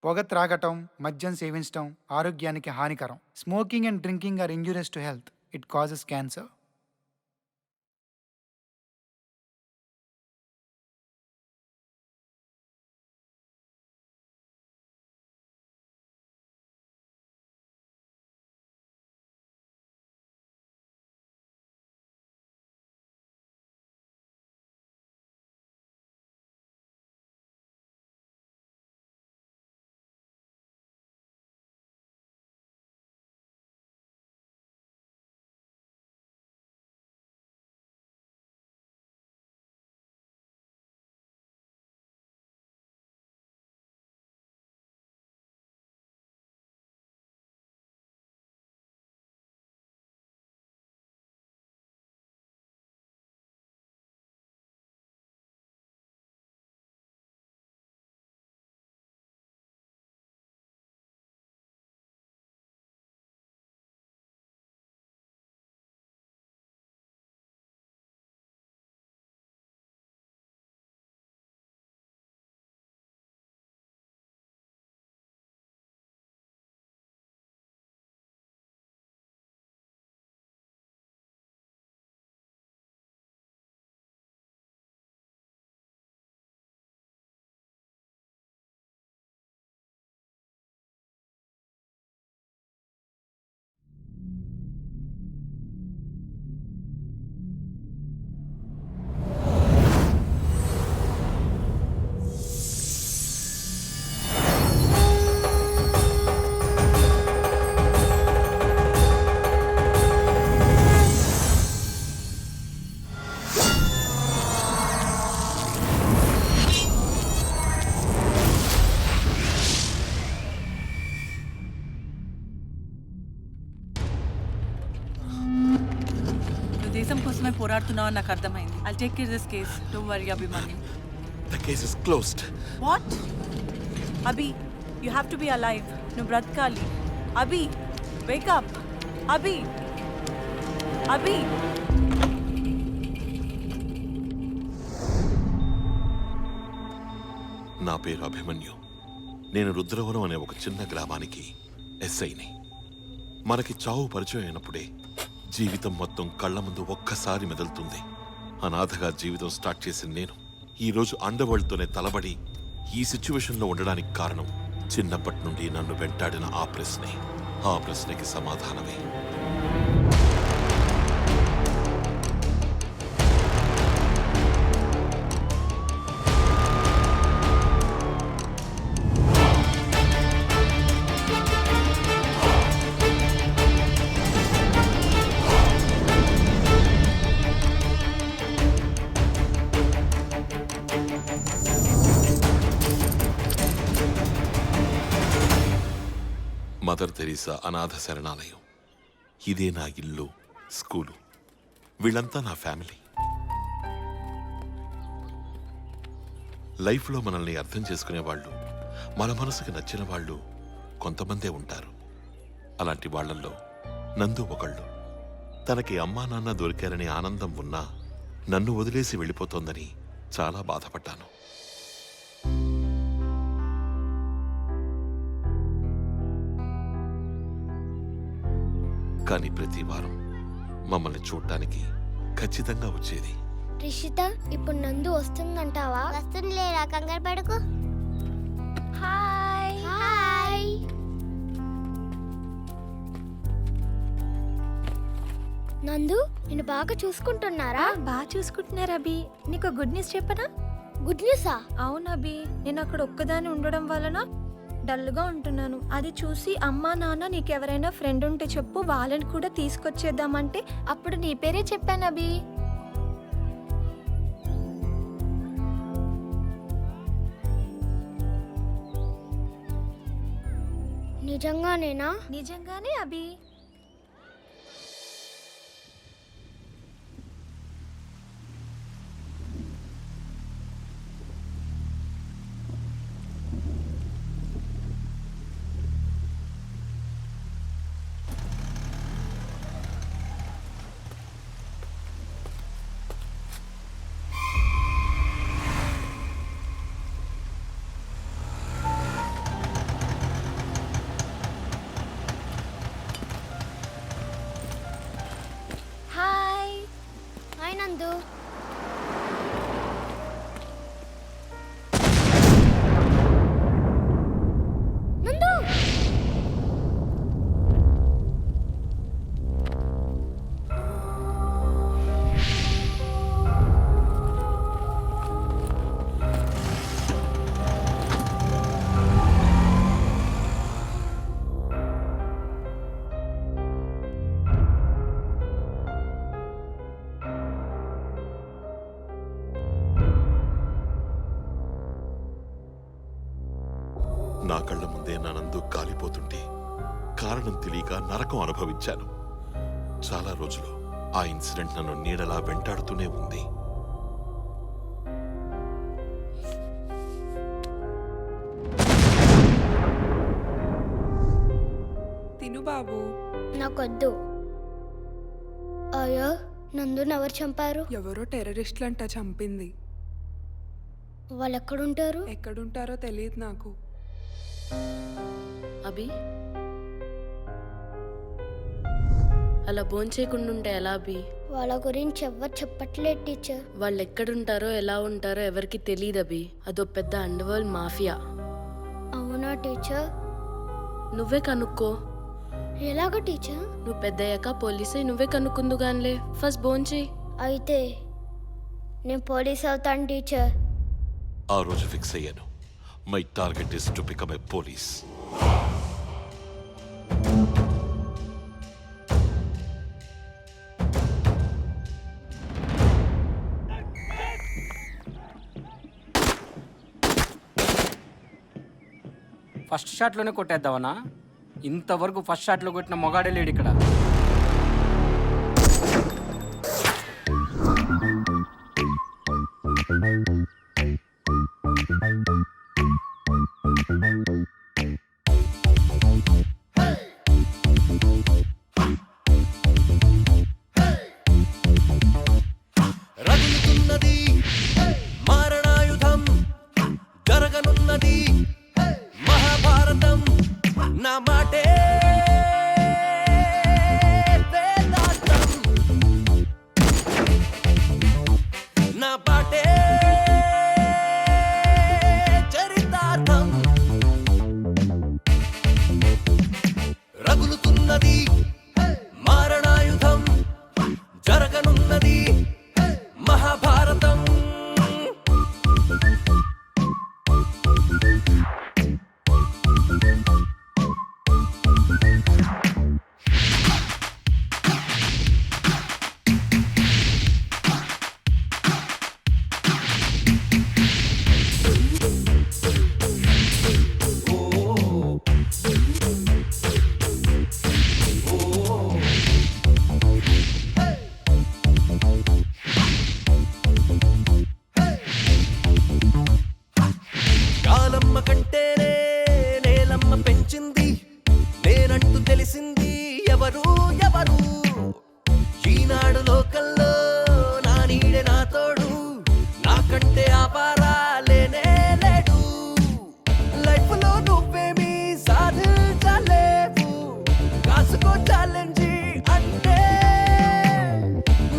పొగ త్రాగటం, మద్యం సేవించటం ఆరోగ్యానికి హానికరం. Smoking and drinking are injurious to health. It causes cancer. దేశం కోసమే పోరాడుతున్నావు నాకు అర్థమైంది. I'll take care of this case. Don't worry, Abhimanyu. The case is closed. What? Abhi, you have to be alive. నువ్వు బ్రతకాలి. Abhi, wake up. Abhi. Abhi. నా పేరు అభిమన్యు. నేను రుద్రవరం అనే ఒక చిన్న గ్రామానికి ఎస్ఐని. మనకి చావు పరిచయం అయినప్పుడే జీవితం మొత్తం కళ్ళ ముందు ఒక్కసారి మెదులుతుంది. అనాథగా జీవితం స్టార్ట్ చేసిన నేను ఈరోజు అండర్వరల్డ్తోనే తలబడి ఈ సిచ్యువేషన్లో ఉండడానికి కారణం చిన్నప్పటి నుండి నన్ను వెంటాడిన ఆ ప్రశ్నే. ఆ ప్రశ్నకి సమాధానమే మదర్ తెరీసా అనాథ శరణాలయం. ఇదే నా ఇల్లు, స్కూలు. వీళ్ళంతా నా ఫ్యామిలీ. లైఫ్లో మనల్ని అర్థం చేసుకునే వాళ్ళు, మన మనసుకి నచ్చిన వాళ్ళు కొంతమందే ఉంటారు. అలాంటి వాళ్ళల్లో నందు ఒకళ్ళు. తనకి అమ్మా నాన్న దొరికారని ఆనందం ఉన్నా నన్ను వదిలేసి వెళ్ళిపోతోందని చాలా బాధపడ్డాను. కానీ ప్రతి వారం మమ్మల్ని చూడటానికి ఖచ్చితంగా వచ్చేది. రిషిత, ఇప్పుడు నందు వస్తుందంటావా? వస్తుందిలేరా, కంగారు పడుకో. Hi hi. నందు, నిన్ను బాగా చూసుకుంటున్నారా? బాగా చూసుకుంటున్నారు అభి. నీకు గుడ్ న్యూస్ చెప్పనా? గుడ్ న్యూసా? అవును అభి, నేను అక్కడ ఒక్కదాన్ని ఉండడం వలన డల్గా ఉంటున్నాను. అది చూసి అమ్మా నాన్న నీకెవరైనా ఫ్రెండ్ ఉంటే చెప్పు, వాళ్ళని కూడా తీసుకొచ్చేద్దామంటే అప్పుడు నీ పేరే చెప్పాను అభి. నిజంగానేనా? నిజంగానే అభి. నందు. నందు నా కళ్ళ ముందే నా నందు కాలిపోతుంటే కారణం తెలియక నరకం అనుభవించాను. చాలా రోజులు ఆ ఇన్సిడెంట్ నన్ను నీడలా వెంటాడుతూనే ఉంది. తిను బాబు. నాకొద్దు. అయ్యో, నందుని ఎవరు చంపారు? ఎవరో టెర్రరిస్టులంట చంపింది. వాళ్ళు ఎక్కడుంటారు? ఎక్కడుంటారో తెలియదు నాకు. అభి అలా భోంచేయకుండా ఉంటే ఎలా అభి? వాళ్ళ గురించి ఎవరు చెప్పట్లేదు టీచర్. వాళ్ళు ఎక్కడుంటారో ఎలా ఉంటారో ఎవరికి తెలియదు అభి. అదో పెద్ద అండర్వరల్డ్ మాఫియా. అవునా టీచర్? నువ్వే కనుక్కో. ఎలాగ టీచర్? నువ్వు పెద్దయ్యాక పోలీసే నువ్వే కనుక్కుందుగానిలే. ఫస్ట్ భోంచేయి. అయితే నేను పోలీస్ అవుతాను టీచర్. ఆ రోజు ఫిక్స్ అయ్యాను. My target is to become a police. First షాట్లోనే కొట్టేద్దామనా? ఇంతవరకు ఫస్ట్ షాట్లో కొట్టిన మొగాడే లేడు ఇక్కడ. రగులుతున్నది మారణాయుధం, జరగనున్నది మహాభారతం. నా మాటే వేదాంతం, నా పాటే చరితార్థం. రగులుతున్నది మారణాయుధం, జరగనున్నది మహాభారతం. కాలమ్మ కంటేనే నేలమ్మ పెంచింది, నేనంటూ తెలిసింది ఎవరు ఎవరు. ఈనాడు లోకల్లో నా నీడే నా తోడు, నాకంటే ఆపారా లేనే లేడు. లైఫ్ లో నువ్వేమీ సాధించలేవు, కాసుకో ఛాలెంజ్ అంటే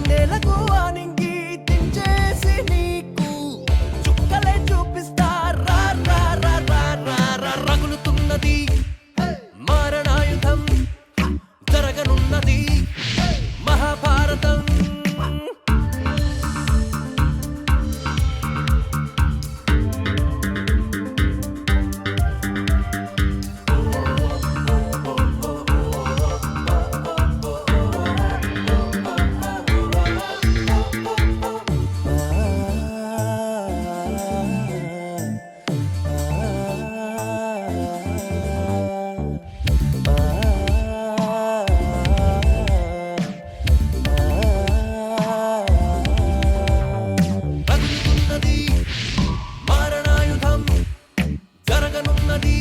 నేలకు ఆనింగి దించేసి నీకు చుక్కలే చూపిస్తా. రా రా రా రా రా రా. రగులుతున్నది మారణాయుధం, జరగనున్నది మహాభారతం. రగులుతున్నది మారణాయుధం, జరగనున్నది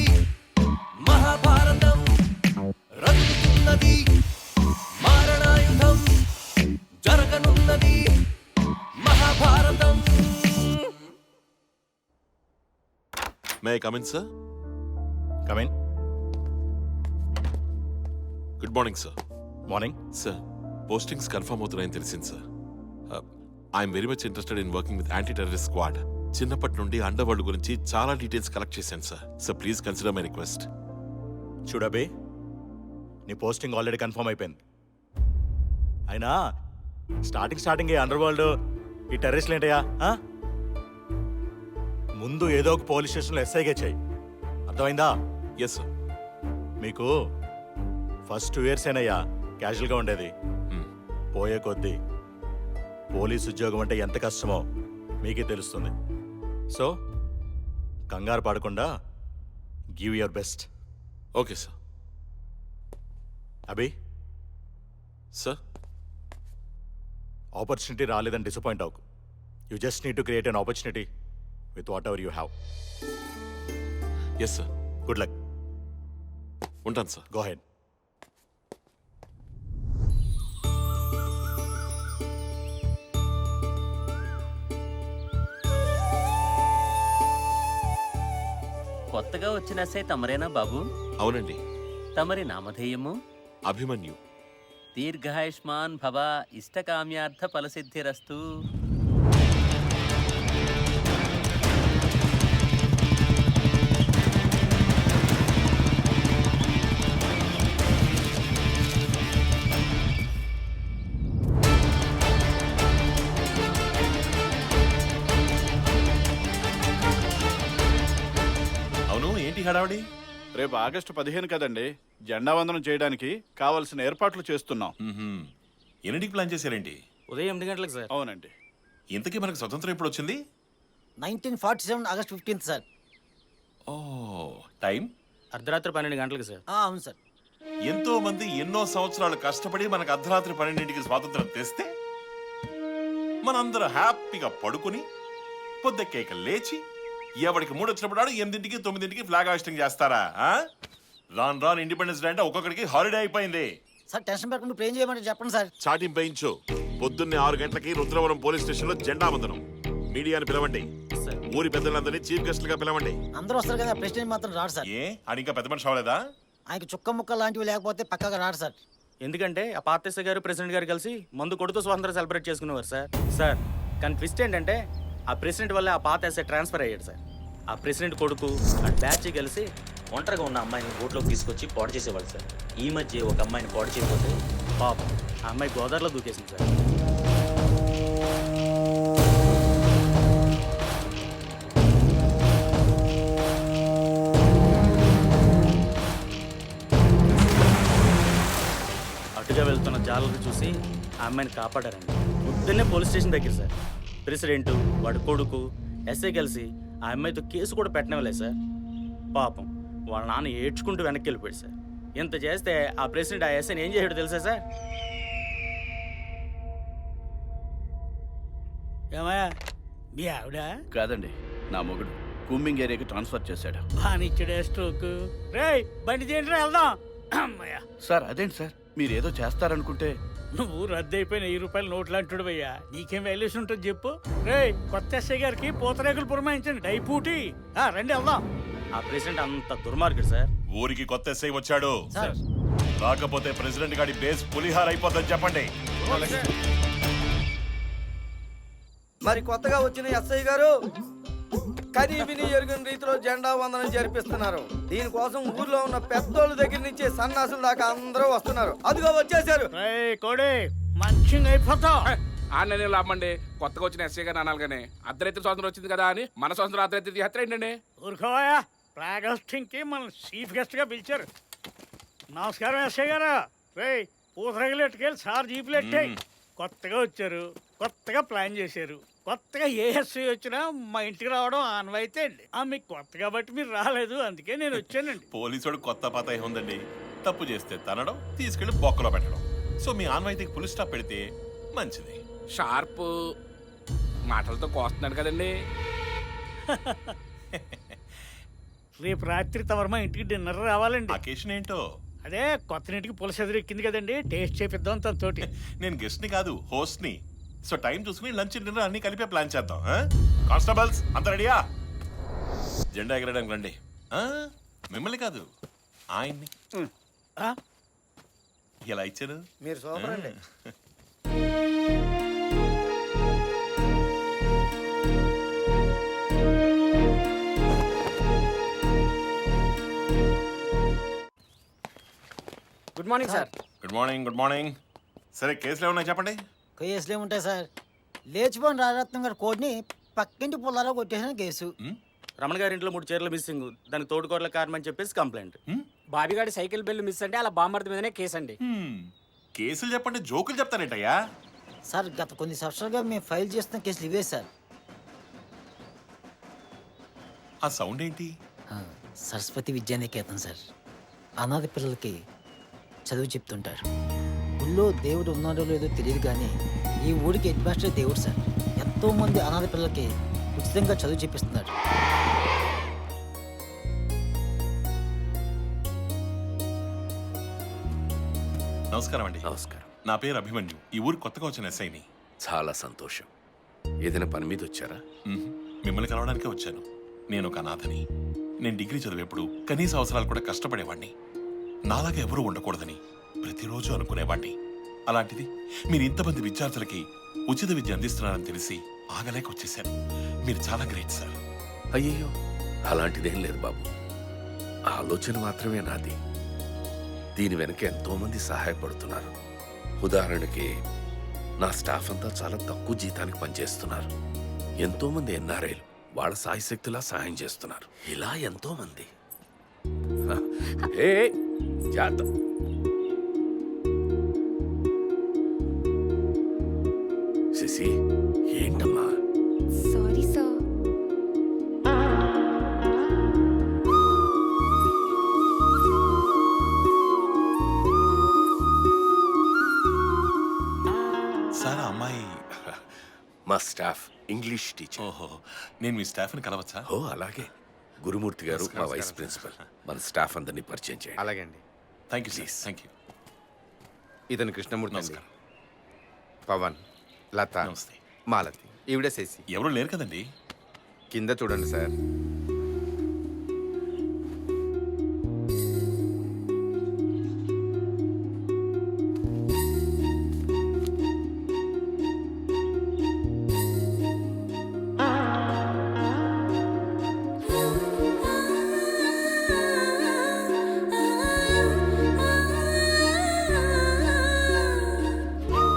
మహాభారతం. రగులుతున్నది మారణాయుధం, జరగనున్నది మహాభారతం. May I come in sir? Come in. Good morning sir. Morning. Sir, postings confirm అవుతున్నాయని తెలిసింది sir. I'm very much interested in working with anti terrorist squad. చిన్నప్పటి నుండి అండర్ వరల్డ్ గురించి చాలా డీటెయిల్స్ కలెక్ట్ చేశాను sir. So please consider my request. చూడబే, నీ posting already confirm అయిపోయింది. అయినా స్టార్టింగ్ ఈ అండర్ వరల్డ్, ఈ టెర్రరిస్ట్లు ఏంటయ్యా? ముందు ఏదో ఒక పోలీస్ స్టేషన్లో ఎస్ఐగా చేయి, అర్థమైందా? Yes sir. మీకు ఫస్ట్ 2 years ఏనయ్యా క్యాజువల్గా ఉండేది. పోయే కొద్దీ పోలీస్ ఉద్యోగం అంటే ఎంత కష్టమో మీకే తెలుస్తుంది. సో కంగారు పడకుండా give your best. Okay sir. Abhi, sir opportunity రాలేదని డిసప్పాయింట్ అవ్వకు. You just need to create an opportunity with whatever you have. Yes sir. Good luck. ఉంటాను సార్. Go ahead. కొత్తగా వచ్చిన ఎస్ఐ తమరేనా బాబు? అవునండి. తమరి నామధేయము? అభిమన్యు. దీర్ఘాయుష్మాన్ భవ, ఇష్టకామ్యార్థ ఫలసిద్ధిరస్తు. అవును, ఏంటి హడావడి? రేపు ఆగస్టు 15 కదండి, జెండా వందనం చేయడానికి కావలసిన ఏర్పాట్లు చేస్తున్నాం. ఎన్నింటికి ప్లాన్ చేశారేంటి? ఉదయం 8 గంటలకు సార్. అవునండి. ఇంతకీ మనకు స్వతంత్రం ఎప్పుడు వచ్చింది? 1947 ఆగస్ట్ 15 సార్. ఓ, టైం అర్ధరాత్రి 12 గంటలకు సార్. అవును సార్. ఎంతో మంది ఎన్నో సంవత్సరాలు కష్టపడి మనకు అర్ధరాత్రి 12ంటికి స్వాతంత్రం తెస్తే మనందరూ హ్యాపీగా పడుకుని పొద్దెక్కేక లేచి ఎవరికి మూడు వచ్చినప్పుడు 8ంటికి 9ంటికి ఫ్లాగ్ హాయిస్టింగ్ చేస్తారా? రాను ఇండిపెండెన్స్ డే అంటే ఒక్కొక్కడికి హాలిడే అయిపోయింది. సార్ టెన్షన్ పెట్టకుండా ప్రేమ్ చేయమంటే చెప్పండి సార్. చాటింగ్ పెయించు. పొద్దున్నే 6 గంటలకి రుద్రవరం పోలీస్ స్టేషన్ లో జెండా వందనం. మీడియాని పిలవండి. ఊరి పెద్దలందరినీ చీఫ్ గెస్ట్ గా పిలవండి. అందరూ వస్తారు కదా, ప్రెసిడెంట్ మాత్రం రాడు సార్. ఏ అని ఇంకా పెద్ద మనిషి అవ్వలేదా? ఆయనకి చుక్క ముక్క లాంటివి లేకపోతే పక్కగా రాడు సార్. ఎందుకంటే ఆ పాత ఎస్ఐ గారు ప్రెసిడెంట్ గారు కలిసి మందు కొడుతూ స్వాతంత్రం సెలబ్రేట్ చేసుకునేవారు సార్. సార్ కానీ ట్విస్ట్ ఏంటంటే ఆ ప్రెసిడెంట్ వల్ల ఆ పాత ఎస్ఐ ట్రాన్స్ఫర్ అయ్యాడు సార్. ఆ ప్రెసిడెంట్ కొడుకు ఆ బ్యాచ్ కలిసి ఒంటరిగా ఉన్న అమ్మాయిని బోట్లోకి తీసుకొచ్చి పాడు చేసేవాళ్ళు సార్. ఈ మధ్య ఒక అమ్మాయిని పాడు చేయకపోతే పాపం ఆ అమ్మాయి గోదావరిలో దూకేసింది సార్. అటుగా వెళ్తున్న జాలరు చూసి ఆ అమ్మాయిని కాపాడారండి. పొద్దున్నే పోలీస్ స్టేషన్ దగ్గర సార్ ప్రెసిడెంట్ వాడి కొడుకు ఎస్ఐ కలిసి ఆ అమ్మాయితో కేసు కూడా పెట్టనివ్వలేదు సార్. పాపం వాళ్ళ నాన్న ఏడ్చుకుంటూ వెనక్కి వెళ్ళిపోయాడు సార్. ఇంత చేస్తే ఆ ప్రెసిడెంట్ ఆ ఎస్ఐని ఏం చేశాడు తెలుసా సార్? ఏమయ్యా మీ ఆవిడ? కాదండి, నా మొగుడు కూంబింగ్ ఏరియాకి ట్రాన్స్ఫర్ చేశాడు. బానిచ్చడే స్ట్రోక్. రేయ్ బండి చేయండి వెళ్దాం. అమ్మయ్యా సార్ అదేంటి సార్, మీరు ఏదో చేస్తారనుకుంటే. నువ్వు రద్దయిపోయిన 1000 రూపాయల నోట్లు అంటుడు అయ్యా, నీకేం వాల్యూషన్ ఉంటుంది చెప్పు. రేయ్ కొత్త ఎస్ఐ గారికి పూతరేకులు పురమాయించండి డైపూటి. రండి వెళ్దాం. ఆ ప్రెసిడెంట్ అంత దుర్మార్గుడు సార్. ఊరికి కొత్త ఎస్ఐ వచ్చాడు. రాకపోతే ప్రెసిడెంట్ గారి బేస్ పులిహార అయిపోద్దని చెప్పండి. మరి కొత్తగా వచ్చిన ఎస్ఐ గారు కనీ విని ఎరుగని రీతిలో జెండా వందనం జరిపిస్తున్నారు. దీనికోసం ఊర్లో ఉన్న పెద్దోళ్ళ దగ్గర నుంచి సన్నాసుల దాకా అందరూ వస్తున్నారు. అదిగో వచ్చేసారు. కోడే మంచిగా అయిపోతావు. ఆన్లైన్ లాభమండి, కొత్తగా వచ్చిన ఎస్ఐ గారు అనాలిగానే అర్ధరాత్రి స్వాతంత్రం వచ్చింది కదా అని మన స్వాతంత్రం అర్ధరాత్రి యాత్ర ఏంటండి? ఊరుకోవయా, ఫ్లాగ్ హోస్టింగ్ కి మనం చీఫ్ గెస్ట్ గా పిలిచారు. నమస్కారం ఎస్ఐ గారు. రే పూతరగలు ఎట్టుకెళ్ళి సార్ జీపులు ఎట్టాయి. కొత్తగా వచ్చారు, కొత్తగా ప్లాన్ చేశారు. కొత్తగా ఏ ఎస్ఐ వచ్చినా మా ఇంటికి రావడం ఆనవాయితీ అండి. మీకు కొత్త కాబట్టి మీరు రాలేదు, అందుకే నేను వచ్చానండి. పోలీసుడు కొత్త పాత ఉందండి. తప్పు చేస్తే తనడం, తీసుకెళ్లి బొక్కలో పెట్టడం. సో మీ ఆన్వాయితీకి పులి స్టాప్ పెడితే మంచిది. షార్ప్ మాటలతో కోస్తున్నాడు కదండి. రేపు రాత్రి తమరు మా ఇంటికి డిన్నర్ రావాలండి. అకేషన్ ఏంటో? అదే కొత్త ఇంటికి పులస ఎదురెక్కింది కదండి, టేస్ట్ చేపిద్దాం తనతోటి. నేను గెస్ట్ ని కాదు, హోస్ట్ ని. సో టైం చూసుకుని లంచ్ డిన్నర్ అన్ని కలిపే ప్లాన్ చేద్దాం. కానిస్టేబుల్స్ అంత రెడీయా? జెండా ఎగరడానికి రండి. మిమ్మల్ని కాదు, ఆయన్ని. ఎలా ఇచ్చారు? మీరు సూపర్ అండి. Good morning sir. Good morning, good morning. సరే, కేసులు ఏమన్నా చెప్పండి. కేసులు ఏముంటాయి సార్? లేచిపోయిన రాజరత్నం గారి కోడ్ని పక్కింటి పుల్లాలో కొట్టేసిన కేసు. రమణ గారి ఇంట్లో 3 చీరలు మిస్సింగ్, దానికి తోడుకోట్ల కారణం అని చెప్పేసి కంప్లైంట్. బాబిగాడి సైకిల్ బిల్లు మిస్ అంటే అలా బామ్మర్ది మీదనే కేసు అండి. కేసులు చెప్పండి, జోకులు చెప్తానేంటయ్యా? సార్ గత కొన్ని సంవత్సరాలుగా మేము ఫైల్ చేస్తున్న కేసులు ఇవే సార్. ఆ సౌండ్ ఏంటి? సరస్వతి విద్యానికేతన్ సార్. అనాథ పిల్లలకి చదువు చెప్తుంటారు. ఊళ్ళో దేవుడు ఉన్నాడో లేదో తెలియదు కానీ ఈ ఊరికి హెడ్ మాస్టర్ దేవుడు సార్. ఎంతో మంది అనాథ పిల్లలకి ఉచితంగా చదువు చెప్పిస్తున్నారు. నమస్కారం అండి. నమస్కారం. నా పేరు అభిమన్యు. ఈ ఊరు కొత్తగా వచ్చిన ఎస్ఐని. చాలా సంతోషం. ఏదైనా పని మీద వచ్చారా? మిమ్మల్ని కలవడానికే వచ్చాను. నేను ఒక అనాథని. నేను డిగ్రీ చదివేప్పుడు కనీస అవసరాలు కూడా కష్టపడేవాడిని. నాలాగా ఎవరూ ఉండకూడదని ప్రతిరోజు అనుకునేవాడిని. అలాంటిది మీరు ఇంతమంది విద్యార్థులకి ఉచిత విద్య అందిస్తున్నారని తెలిసి ఆగలేక వచ్చేసాను. మీరు చాలా గ్రేట్ సార్. అయ్యయ్యో, అలాంటిదేం లేదు బాబు. ఆలోచన మాత్రమే నాది. దీని వెనక ఎంతో మంది సహాయపడుతున్నారు. ఉదాహరణకి నా స్టాఫ్ అంతా చాలా తక్కువ జీతానికి పనిచేస్తున్నారు. ఎంతో మంది ఎన్ఆర్ఐలు వాళ్ళ సాయశక్తులా సహాయం చేస్తున్నారు. ఇలా ఎంతో మంది. ఏ జాగ్రత్త. శశి, ఏంటమ్మా? Sorry sir. సార్, ఆ అమ్మాయి మా స్టాఫ్ ఇంగ్లీష్ టీచర్. ఓహో, నేను మీ స్టాఫ్ని కలవచ్చా? ఓ అలాగే. గురుమూర్తి గారు మా వైస్ ప్రిన్సిపల్. మన స్టాఫ్ అందరినీ పరిచయం చేయండి. అలాగే అండి. Thank you sir. Thank you. ఇతను కృష్ణమూర్తి. నమస్కారం. పవన్, లత, నమస్తే. మాలతి, ఈవిడ శశి. ఎవరు లేరు కదండి. కింద చూడండి సార్.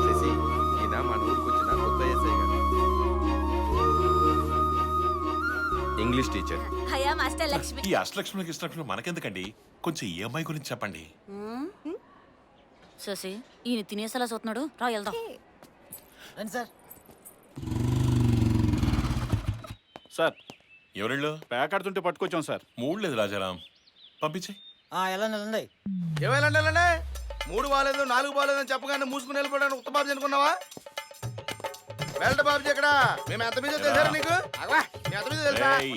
శశి, ఈయన మన ఊరికి వచ్చిన కొత్త ఎస్ఐ గారు. English teacher. Hagia master Lakshmi. ఈ అష్టలక్ష్మికి ఇష్టలక్ష్మి మనకెందుకండి? కొంచెం ఈ అమ్మాయి గురించి చెప్పండి. శశి, ఈయన తినేసేలా చూస్తున్నాడు, రా వెళ్దాం. రండి సార్. సార్, ఎవరిళ్ళు? పేకాడుతుంటే పట్టుకొచ్చాం సార్. మూడు లేదు రాజారాం, పంపించే. వెళ్ళండి. ఏమైనా 3 బాలేదు 4 బాలేదు అని చెప్పగానే మూసుకుని వెళ్ళిపోయాను. ఉత్త బాబు అనుకున్నావా? వెళ్ళట బాబు ఎక్కడ? మేము ఎంత బిజీ తెలుసా నీకు? ఎంత బిజీ తెలుసా? ఏయ్.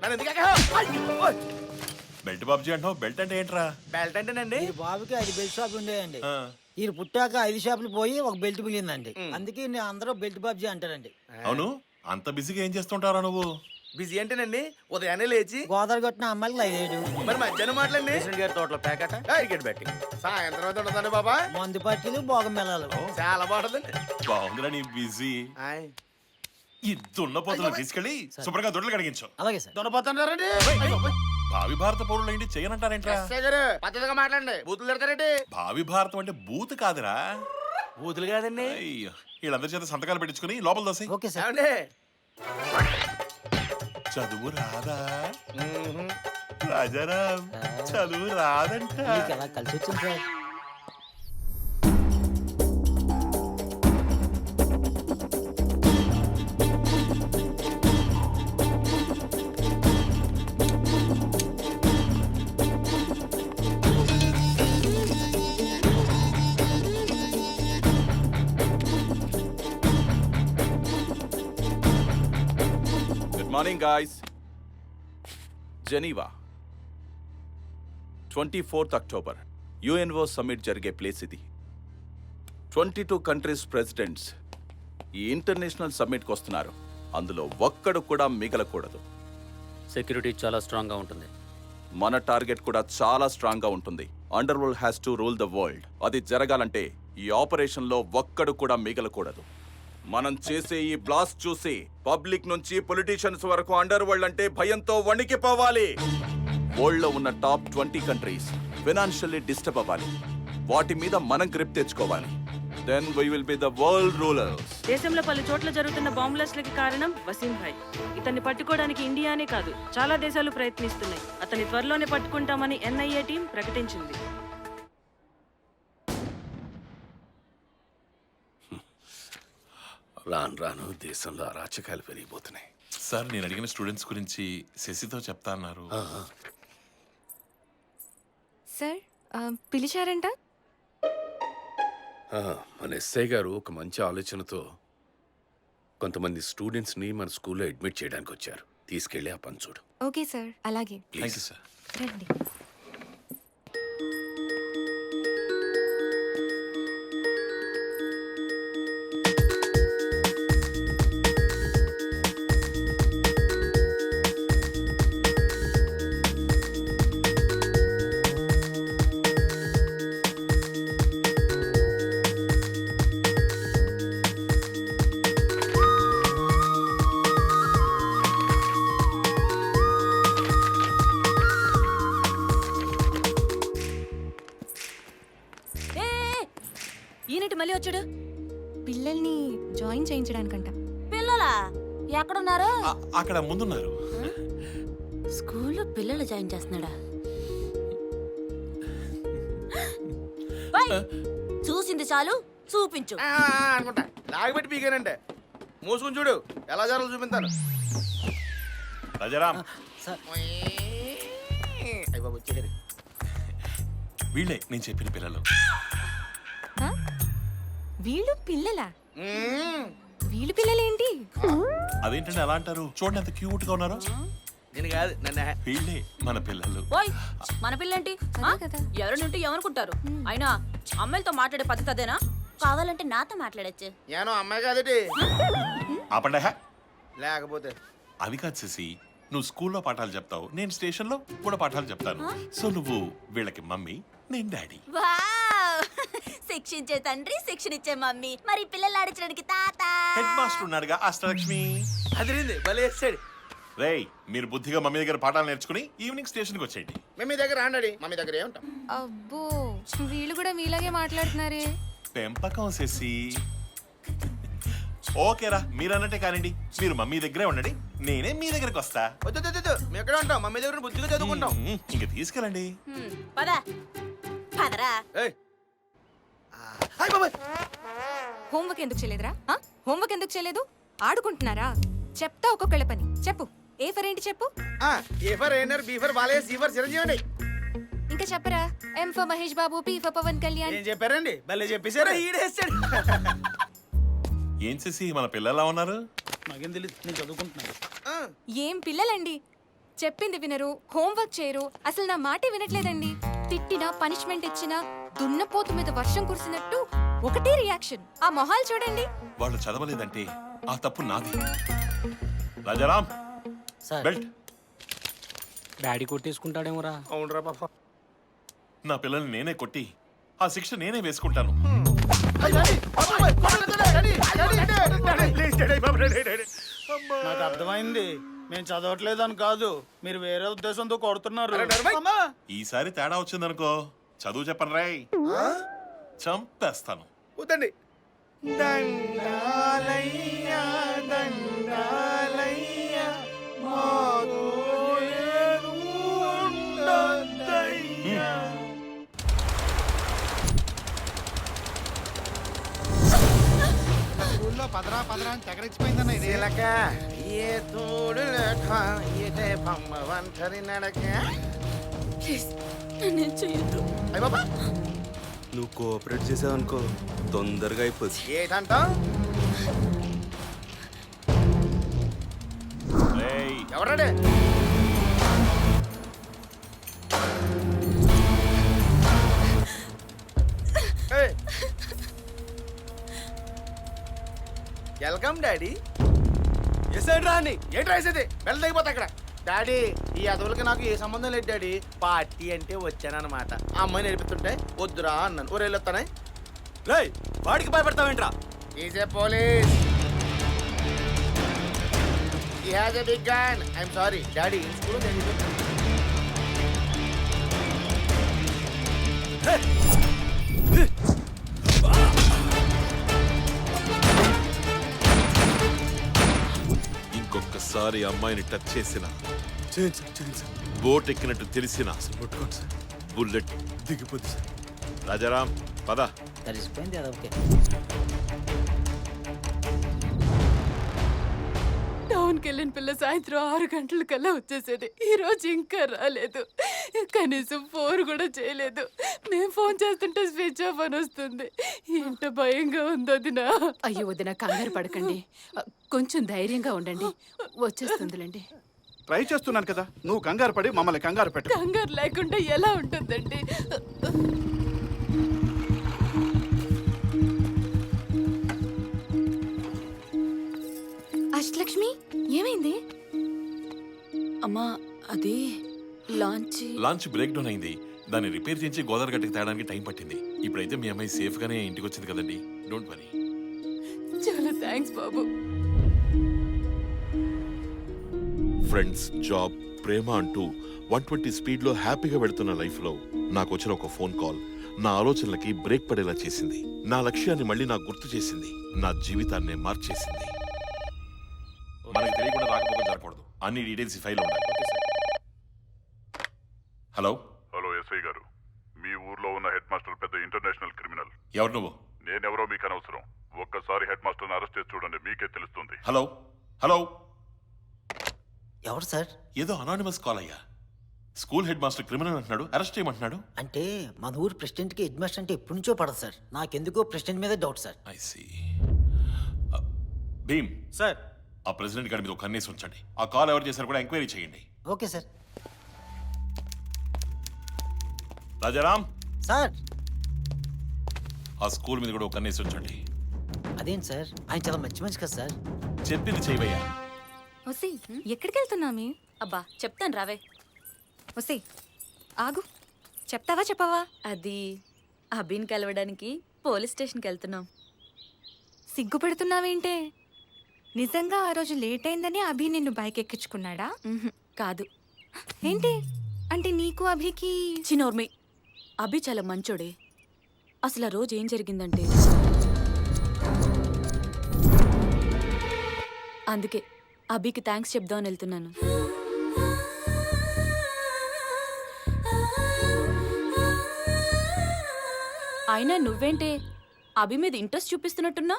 నన్ను ఎందుకు బెల్ట్ బాబ్జీ అంటావు? బెల్ట్ అంటే ఏంట్రా? బెల్ట్ అంటేనండి. ఈ బాబుకి 5 బెల్ట్ షాపులు ఉండేయండి. ఆ, ఈయన పుట్టాక 5 షాపులు పోయి ఒక బెల్ట్ మిగిలిందండి. అందుకే నేను అందరూ బెల్ట్ బాబ్జీ అంటారండి. అవును, అంత బిజీగా ఏం చేస్తుంటారా నువ్వు? బిజీ అంటేనండి ఉదయాన్నే లేచి గోదావరి కొట్టిన అమ్మాయిలు 5 మరి మధ్యాహ్నం మాటలండి ప్రెసిడెంట్ గారి తోటలో ప్యాకెట్. క్రికెట్ బ్యాటింగ్ సాయంత్రం అయితే ఉండదండి బాబా. మందు పార్టీలు భోగం మెలాలు. చాలా బాగుంటుందండి. బాగుందిరా నీ బిజీ. ఈ దున్నపోతులు తీసుకెళ్ళి శుభ్రంగా దొడ్లు కడిగించు. అలాగే సార్. దొరపోతున్నారండి. భావి భారత పౌరులు ఏంటి చేయనంటారేంట్రా? గారు పద్ధతిగా మాట్లాడండి. బూతులు తిడతారండి. భావి భారతం అంటే బూత్ కాదురా. బూతులు కాదండి. అయ్యో, వీళ్ళందరి చేత సంతకాలు పెట్టించుకుని లోపల దోసే. Okay sir. ఏమండి? చదువు రాదా రాజారాం? చదువు రాదంట. మీకు ఎలా కలిసి వచ్చింది sir? Good morning guys. Geneva 24th October UNO summit జరిగే ప్లేస్ ఇది. 22 కంట్రీస్ ప్రెసిడెంట్స్ ఈ ఇంటర్నేషనల్ సమ్మిట్కి వస్తున్నారు. అందులో ఒక్కడు కూడా మిగలకూడదు. సెక్యూరిటీ చాలా స్ట్రాంగ్ గా ఉంటుంది. మన టార్గెట్ కూడా చాలా స్ట్రాంగ్ గా ఉంటుంది. Under world has to rule the world. అది జరగాలంటే ఈ ఆపరేషన్ లో ఒక్కడు కూడా మిగలకూడదు. మనం చేసే ఈ బ్లాస్ట్ చూసి పబ్లిక్ నుంచి పొలిటీషియన్స్ వరకు అండర్ వరల్డ్ అంటే భయంతో వణికిపోవాలి. వరల్డ్ లో ఉన్న టాప్ 20 కంట్రీస్ ఫైనాన్షియల్లీ డిస్టర్బ్ అవ్వాలి. వాటి మీద మనం గ్రిప్ తెచ్చుకోవాలి. Then we will be the world rulers. దేశంలో పలు చోట్ల జరుగుతున్న బాంబులస్లకి కారణం వసీం భాయ్. ఇతన్ని పట్టుకోవడానికి ఇండియానే కాదు చాలా దేశాలు ప్రయత్నిస్తున్నాయి. అతన్ని త్వరలోనే పట్టుకుంటామని ఎన్ఐఏ టీం ప్రకటించింది. రాను రాను దేశంలో అరాచకాలు పెరిగిపోతున్నాయి. సార్ నేను అడిగిన స్టూడెంట్స్ గురించి శశితో చెప్తా అన్నారు. సార్ పిలిచారంట? మన ఎస్ఐ గారు ఒక మంచి ఆలోచనతో కొంతమంది స్టూడెంట్స్ని మన స్కూల్లో అడ్మిట్ చేయడానికి వచ్చారు. తీసుకెళ్ళి ఆ పని చూడు. ఓకే సార్, అలాగే. Thank you sir. రండి. ఈయనటి మళ్ళీ వచ్చాడు. పిల్లల్ని జాయిన్ చేయించడానికంట. పిల్లలా ఎక్కడున్నారు? అక్కడ ముందున్నారు. స్కూల్లో పిల్లలు జాయిన్ చేస్తున్నాడా? చూసింది చాలు, చూపించు. అనుకుంటా లాగబెట్టి పీకానంటే మూసుకుని చూడు ఎలా జరగాలో చూపిస్తాను. రాజారాం అయ్య బాబు వచ్చేసారు. వీళ్ళే నేను చెప్పిన పిల్లలు. వీళ్ళు పిల్లలా? వీళ్ళు పిల్లలేంటి? అదేంటండి అలా అంటారు? చూడండి ఎంత క్యూట్ గా ఉన్నారు. నేను కాదు నన్ను. వీళ్ళే మన పిల్లలు. ఓయ్ మన పిల్లేంటి? ఎవరినుంటే ఏమనుకుంటారు? అయినా అమ్మాయిలతో మాట్లాడే పద్ధతి అదేనా? కావాలంటే నాతో మాట్లాడచ్చు. నేను అమ్మాయి కాదటి. ఆపండి. లేకపోతే అది కాదు శశి, నువ్వు స్కూల్లో పాఠాలు చెప్తావు, నేను స్టేషన్లో కూడా పాఠాలు చెప్తాను. సో నువ్వు వీళ్ళకి మమ్మీ, నేను డాడీ. శిక్షించే తండ్రి, శిక్షణ ఇచ్చే మమ్మీ, మరి పిల్లలు ఆడించడానికి తాత. హెడ్ మాస్టర్ ఉన్నాడుగా అష్టలక్ష్మి. అదిరింది భలే వేసాడు. రేయ్ మీరు బుద్ధిగా మమ్మీ దగ్గర పాఠాలు నేర్చుకుని ఈవినింగ్ స్టేషన్కి వచ్చేయండి. మేము మీ దగ్గర రాండి. మమ్మీ దగ్గర ఏముంటాం. అబ్బో, వీళ్ళు కూడా మీలాగే మాట్లాడుతున్నారే. పెంపకం శశి. ఓకేరా మీరు అన్నట్టే కానివ్వండి. మీరు మమ్మీ దగ్గరే ఉండండి, నేనే మీ దగ్గరకు వస్తా. వద్దు మేము ఎక్కడ ఉంటాం? మమ్మీ దగ్గర బుద్ధిగా చదువుకుంటాం. ఇంక తీసుకెళ్ళండి. పద పదరా. హోంవర్క్ ఎందుకు చేయలేదురా? హోంవర్క్ ఎందుకు చేయలేదు? ఆడుకుంటున్నారా? చెప్తా ఒక్కొక్కళ్ళ పని. చెప్పు. ఏ ఫర్ ఏంటి చెప్పు. ఏ ఫర్ ఏనర్, B for Balayya, C for Chiranjeevi. ఇంకా చెప్పరా? M for Mahesh Babu, P for Pawan Kalyan. ఏం చెప్పారండి? భలే చెప్పేశారా? ఈడేస్తాడు. ఏం చేసి మన పిల్లలా ఉన్నారు? నాకేం తెలియదు, నేను చదువుకుంటున్నాను. ఏం పిల్లలండి, చెప్పింది వినరు, హోంవర్క్ చేయరు, అసలు నా మాటే వినట్లేదండి. తిట్టినా పనిష్మెంట్ ఇచ్చినా దున్నపోతు మీద వర్షం కురిసినట్టు ఒకటే రియాక్షన్. ఆ మొహాలు చూడండి. వాళ్ళు చదవలేదంటే ఆ తప్పు నాది. రాజారాం బెల్ట్. డాడీ కొట్టేసుకుంటాడేమోరా. అవునరా పాప. నా పిల్లల్ని నేనే కొట్టి ఆ శిక్ష నేనే వేసుకుంటాను. నాకు అర్థమైంది, మేము చదవట్లేదు అని కాదు, మీరు వేరే ఉద్దేశంతో కొడుతున్నారు. ఈసారి తేడా వచ్చిందనుకో చదువు చెప్పను రాయ్, చంపేస్తాను. కూతండి. స్కూల్లో పదరా పదరా అని తెగరిచ్చిపోయిందన్న ఇది. ఏ తోడు లేక ఇదే బొమ్మ వంటరి నడక. అయ్య బాబా, నువ్వు కోఆపరేట్ చేసావనుకో తొందరగా అయిపోద్ది. ఏంటంటావు? ఎవరాడే? Welcome daddy. ఎసాడు రాని ఏంటి రాసేది? వెళ్ళ తగ్గిపోతా అక్కడ. డాడీ ఈ అదవులకి నాకు ఏ సంబంధం లేదు డాడీ. పార్టీ అంటే వచ్చానన్నమాట. ఆ అమ్మాయి నేర్పిస్తుంటే వద్దురా అన్నాను. ఊరేళ్ళు వస్తానే. రేయ్ వాడికి భయపడతావేంట్రా? Is a police. He has a big gun. I'm sorry, Daddy. In school, ఇంకొకసారి అమ్మాయిని టచ్ చేసిన బోట్ ఎక్కినట్టు తెలిసిన బుల్లెట్ దిగిపోతుంది సార్. రాజారాం పద. తడిసిపోయింది అది ఓకే. టౌన్కి వెళ్ళిన పిల్ల సాయంత్రం 6 గంటలకల్లా వచ్చేసేది. ఈరోజు ఇంకా రాలేదు. కనీసం ఫోన్ కూడా చేయలేదు. మేము ఫోన్ చేస్తుంటే స్విచ్ ఆఫ్ అని వస్తుంది. ఎంత భయంగా ఉంది వదినా. అయ్యో వదిన, కంగారు పడకండి, కొంచెం ధైర్యంగా ఉండండి, వచ్చేస్తుందిలేండి. ట్రై చేస్తున్నాను కదా, నువ్వు కంగారు పడి మమ్మల్ని కంగారు పెట్టు. కంగారు లేకుండా ఎలా ఉంటుందండి? అష్టలక్ష్మి, ఏమైంది? అమ్మా అది లాంచ్ బ్రేక్ డౌన్ అయింది. దాన్ని రిపేర్ చేయించి గోదావరి గట్టుకు తేడానికి టైం పట్టింది. ఇప్పుడైతే మీ అమ్మాయి సేఫ్ గానే ఇంటికి వచ్చింది కదండి. Don't worry. చాలా థ్యాంక్స్ బాబు. ఫ్రెండ్స్, జాబ్, ప్రేమ అంటూ 120 స్పీడ్లో హ్యాపీగా వెళుతున్న లైఫ్లో నాకు వచ్చిన ఒక ఫోన్ కాల్ నా ఆలోచనలకి బ్రేక్ పడేలా చేసింది. నా లక్ష్యాన్ని మళ్ళీ నాకు గుర్తు చేసింది. నా జీవితాన్ని మార్చేసింది. మనకి తెలియకుండా రాకపోక జరగకూడదు. అన్ని డీటెయిల్స్ ఈ ఫైల్ ఉండాలి. హలో హలో ఎస్ఐ గారు, మీ ఊర్లో ఉన్న హెడ్ మాస్టర్ పెద్ద ఇంటర్నేషనల్ క్రిమినల్. ఎవరు నువ్వు? నేనెవరో మీకు అనవసరం. ఒక్కసారి హెడ్ మాస్టర్ని అరెస్ట్ చేసి చూడండి, మీకే తెలుస్తుంది. హలో హలో, ఎవరు సార్? ఏదో అనానిమస్ కాల్ అయ్యా. స్కూల్ హెడ్ మాస్టర్ క్రిమినల్ అంటున్నాడు, అరెస్ట్ చేయమంటున్నాడు. అంటే మన ఊరు ప్రెసిడెంట్కి హెడ్ మాస్టర్ అంటే ఎప్పటి నుంచో పడదు సార్. నాకెందుకో ప్రెసిడెంట్ మీద doubt sir. I see. Bheem sir, ఆ ప్రెసిడెంట్ గారి మీద ఒక కన్నేసి ఉంచండి. ఆ కాల్ ఎవరు చేశారు కూడా ఎంక్వైరీ చేయండి. Okay sir. రాజారాం సార్. ఆ స్కూల్ మీద కూడా ఒక కన్నేసి ఉంచండి. అదేంటి సార్, ఆయన చాలా మంచి మంచి కదా సార్. చెప్పింది చేయవయ్యా. ఒసి, ఎక్కడికి వెళ్తున్నామి? అబ్బా చెప్తాను రావే. ఒసి ఆగు, చెప్తావా చెప్పవా? అది అభిని కలవడానికి పోలీస్ స్టేషన్కి వెళ్తున్నాం. సిగ్గుపడుతున్నావేంటే? నిజంగా ఆ రోజు లేట్ అయిందని అభి నిన్ను బైక్ ఎక్కించుకున్నాడా? కాదు. ఏంటి అంటే నీకు అభికి? చిన్నోర్మి, అభి చాలా మంచోడే. అసలు ఆ రోజు ఏం జరిగిందంటే, అందుకే అభికి థ్యాంక్స్ చెప్దామని వెళ్తున్నాను. అయినా నువ్వేంటే అభి మీద ఇంట్రెస్ట్ చూపిస్తున్నట్టున్నా?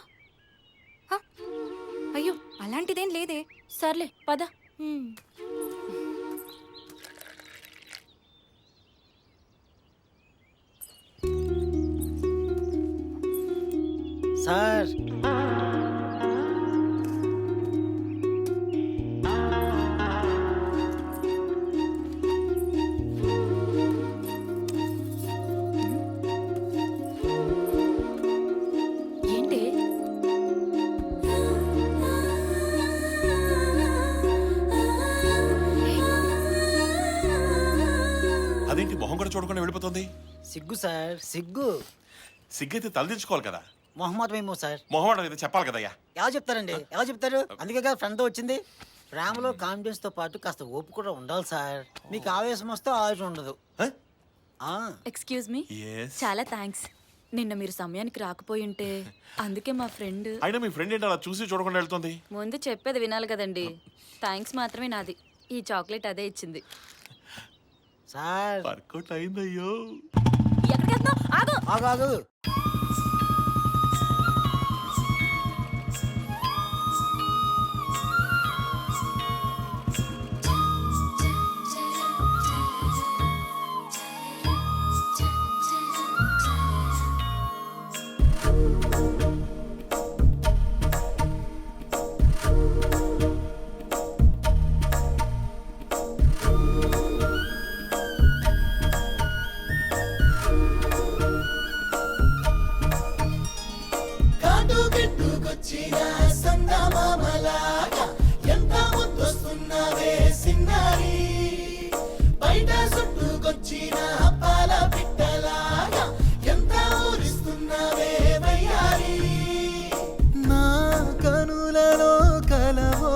అయ్యో అలాంటిదేం లేదే. సర్లే పద. సార్. ఏంటి అదేంటి మొహం కూడా చూడకుండా వెళ్ళిపోతుంది? సిగ్గు సార్, సిగ్గు. సిగ్గైతే తలదించుకోవాలి కదా. మొహమాటం ఏమో సార్. మొహమాటం అయితే చెప్పాలి కదయ్యా. ఎలా చెప్తారండి, ఎలా చెప్తారు? అందుకే కదా ఫ్రెండ్తో వచ్చింది. ప్రేమలో కాన్ఫిడెన్స్ తో పాటు కాస్త ఓపు కూడా ఉండాలి సార్. మీకు ఆవేశం వస్తే ఆవేశం ఉండదు. ఎక్స్క్యూజ్ మీ, చాలా థ్యాంక్స్. నిన్న మీరు సమయానికి రాకపోయి ఉంటే అందుకే మా ఫ్రెండ్. అయినా మీ ఫ్రెండ్ ఏంటి అలా చూసి చూడకుండా వెళ్తుంది? ముందు చెప్పేది వినాలి కదండి. థ్యాంక్స్ మాత్రమే నాది. ఈ చాక్లెట్ అదే ఇచ్చింది. సార్ వర్కౌట్ అయిందయ్యో. ఎక్కడికి వెళ్తున్నావ్? ఆగు ఆగు ఆగు. నా కనులలో కలవో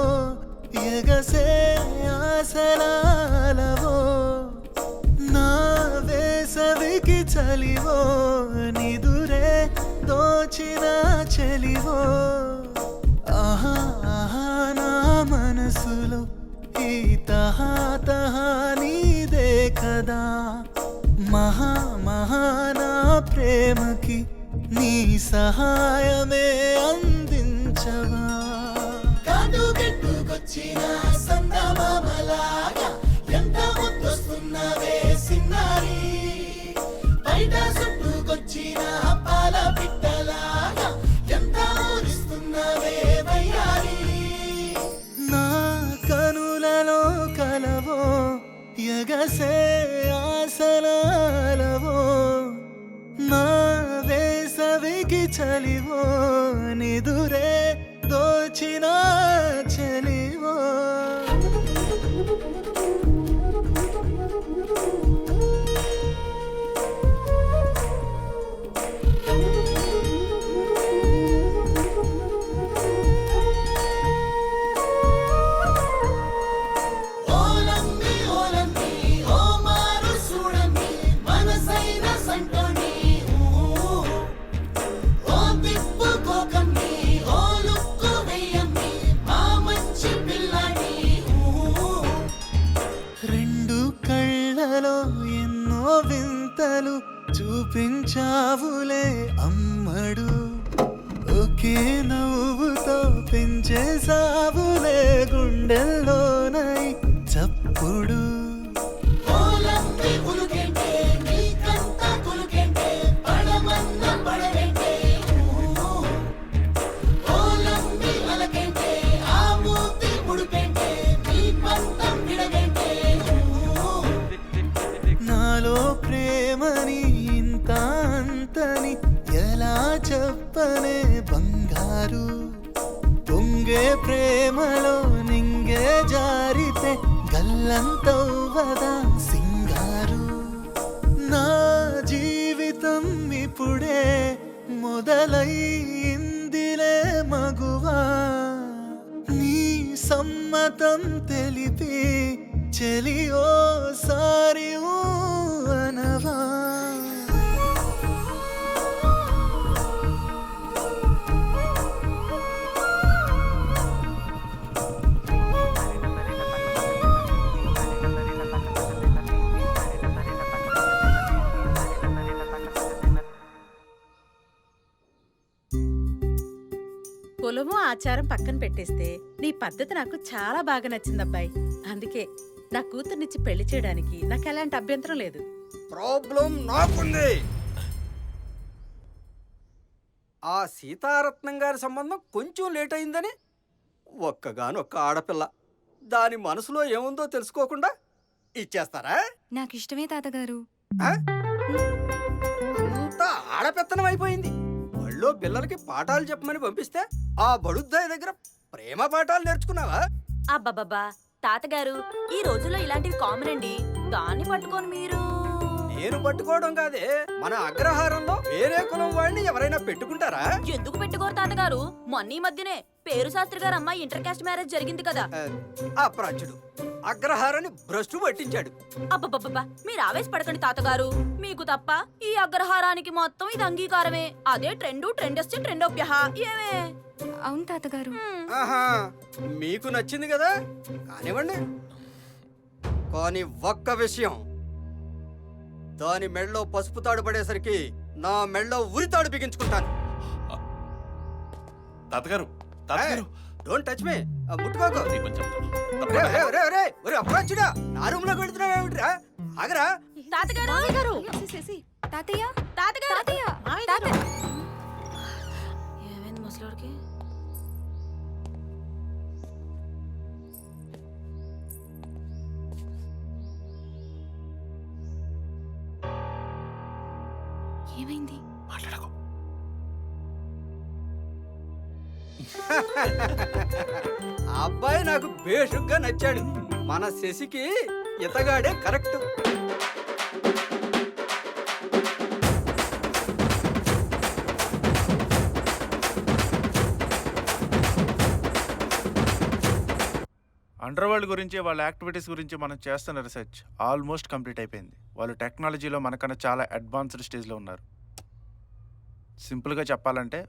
ఎగసే ఆసరాలవో, నా వేసవికి చలివో నిదు వచ్చిన చెలివో ఆహా ఆహా నా మనసులో ఈ తహా తహా నీదే కదా మహా మహా నా ప్రేమకి నీ సహాయమే అందించవా కాదు గెట్టుకొచ్చిన సందమామలాగా ఎంత ముద్దొస్తున్నవే సిన్నారి బయట చుట్టుకొచ్చిన పాల పిట్టలాగా ఎంత ఊరిస్తున్నవే వయ్యారి నా కనులలో కలవో ఎగసే ఆసనాలవో నా వేసవికి చలివో నిదురే దోచిన చలివో ఓలంది ఓలంది ఓ మారు చూడండి మనసైన సంటోని ఓ తిప్పుకోకండి ఓ లుక్కు వెయ్యండి మా మంచి పిల్లని రెండు కళ్ళలో ఎన్నో వింతలు చూపించావులే అమ్మడు ఒకే నవ్వుతో పెంచేసావులే గుండెల్లోనై చప్పుడు నాలో ప్రేమని ఇంత అంతని ఎలా చెప్పనే బంగారు పొంగే ప్రేమలో నింగే జారితే గల్లంతవ్వదా సింగారు నా జీవితం ఇప్పుడే మొదలైందిలే మగువా నీ సమ్మతం తెలిపి చెలియో సారి అనవా కులము ఆచారం పక్కన పెట్టేస్తే నీ పద్ధతి నాకు చాలా బాగా నచ్చిందబ్బాయి. అందుకే నా కూతుర్నిచ్చి పెళ్లి చేయడానికి నాకు ఎలాంటి అభ్యంతరం లేదు. ప్రాబ్లం నాకుంది. ఆ సీతారత్నం గారి సంబంధం కొంచెం లేట్ అయిందని ఒక్క ఆడపిల్ల దాని మనసులో ఏముందో తెలుసుకోకుండా ఇచ్చేస్తారా? నాకు ఇష్టమే తాతగారు. అంతా ఆడపెత్తనం అయిపోయింది. బళ్ళో పిల్లలకి పాఠాలు చెప్పమని పంపిస్తే ఆ బడుద్దాయి దగ్గర ప్రేమ పాఠాలు నేర్చుకున్నావా? అబ్బబ్బబ్బా తాతగారు ఈ రోజుల్లో ఇలాంటివి కామన్ అండి. దాన్ని పట్టుకొని మీరు నేను పట్టుకోవడం కాదే, మన అగ్రహారంలో వేరే కులం వాళ్ళని ఎవరైనా పెట్టుకుంటారా? ఎందుకు పెట్టుకోరు తాతగారు? మొన్న ఈ మధ్యనే పేరు శాస్త్రి గారు అమ్మాయి ఇంటర్ కాస్ట్ మ్యారేజ్ జరిగింది కదా. అప్రాచుడు అగ్రహారాన్ని భ్రష్టు పట్టించాడు. అబ్బబ్బబ్బా మీరు ఆవేశపడకండి తాతగారు. మీకు తప్ప ఈ అగ్రహారానికి మొత్తం ఇది అంగీకారమే. అదే ట్రెండ్ వస్తే ట్రెండోప్యహ ఏమే. అవును తాతగారు. ఆహా మీకు నచ్చింది కదా, కానివ్వండి. కానీ ఒక్క విషయం, దాని మెళ్ళలో పసుపు తాడు పడేసరికి నా మెళ్ళలో ఉరితాడు బిగించుకుంటాను. తాతగారు డోంట్ టచ్ మీ, ముట్టుకోకు. అప్రాచుడా నా రూమ్ లోకి వెళ్తున్నావేమిట్రా? ఆగరా. తాతగారు తాతయ్య తాతగారు తాతయ్య ఏమైంది ముసలోడికి? ఏమైంది? మాట్లాడకు. ఆ అబ్బాయి నాకు బేషుగ్గా నచ్చాడు. మన శశికి ఇతగాడే కరెక్ట్. అండర్ వరల్డ్ గురించి వాళ్ళ యాక్టివిటీస్ గురించి మనం చేస్తున్న రీసెర్చ్ ఆల్మోస్ట్ కంప్లీట్ అయిపోయింది. వాళ్ళు టెక్నాలజీలో మనకన్నా చాలా అడ్వాన్స్డ్ స్టేజ్లో ఉన్నారు. సింపుల్గా చెప్పాలంటే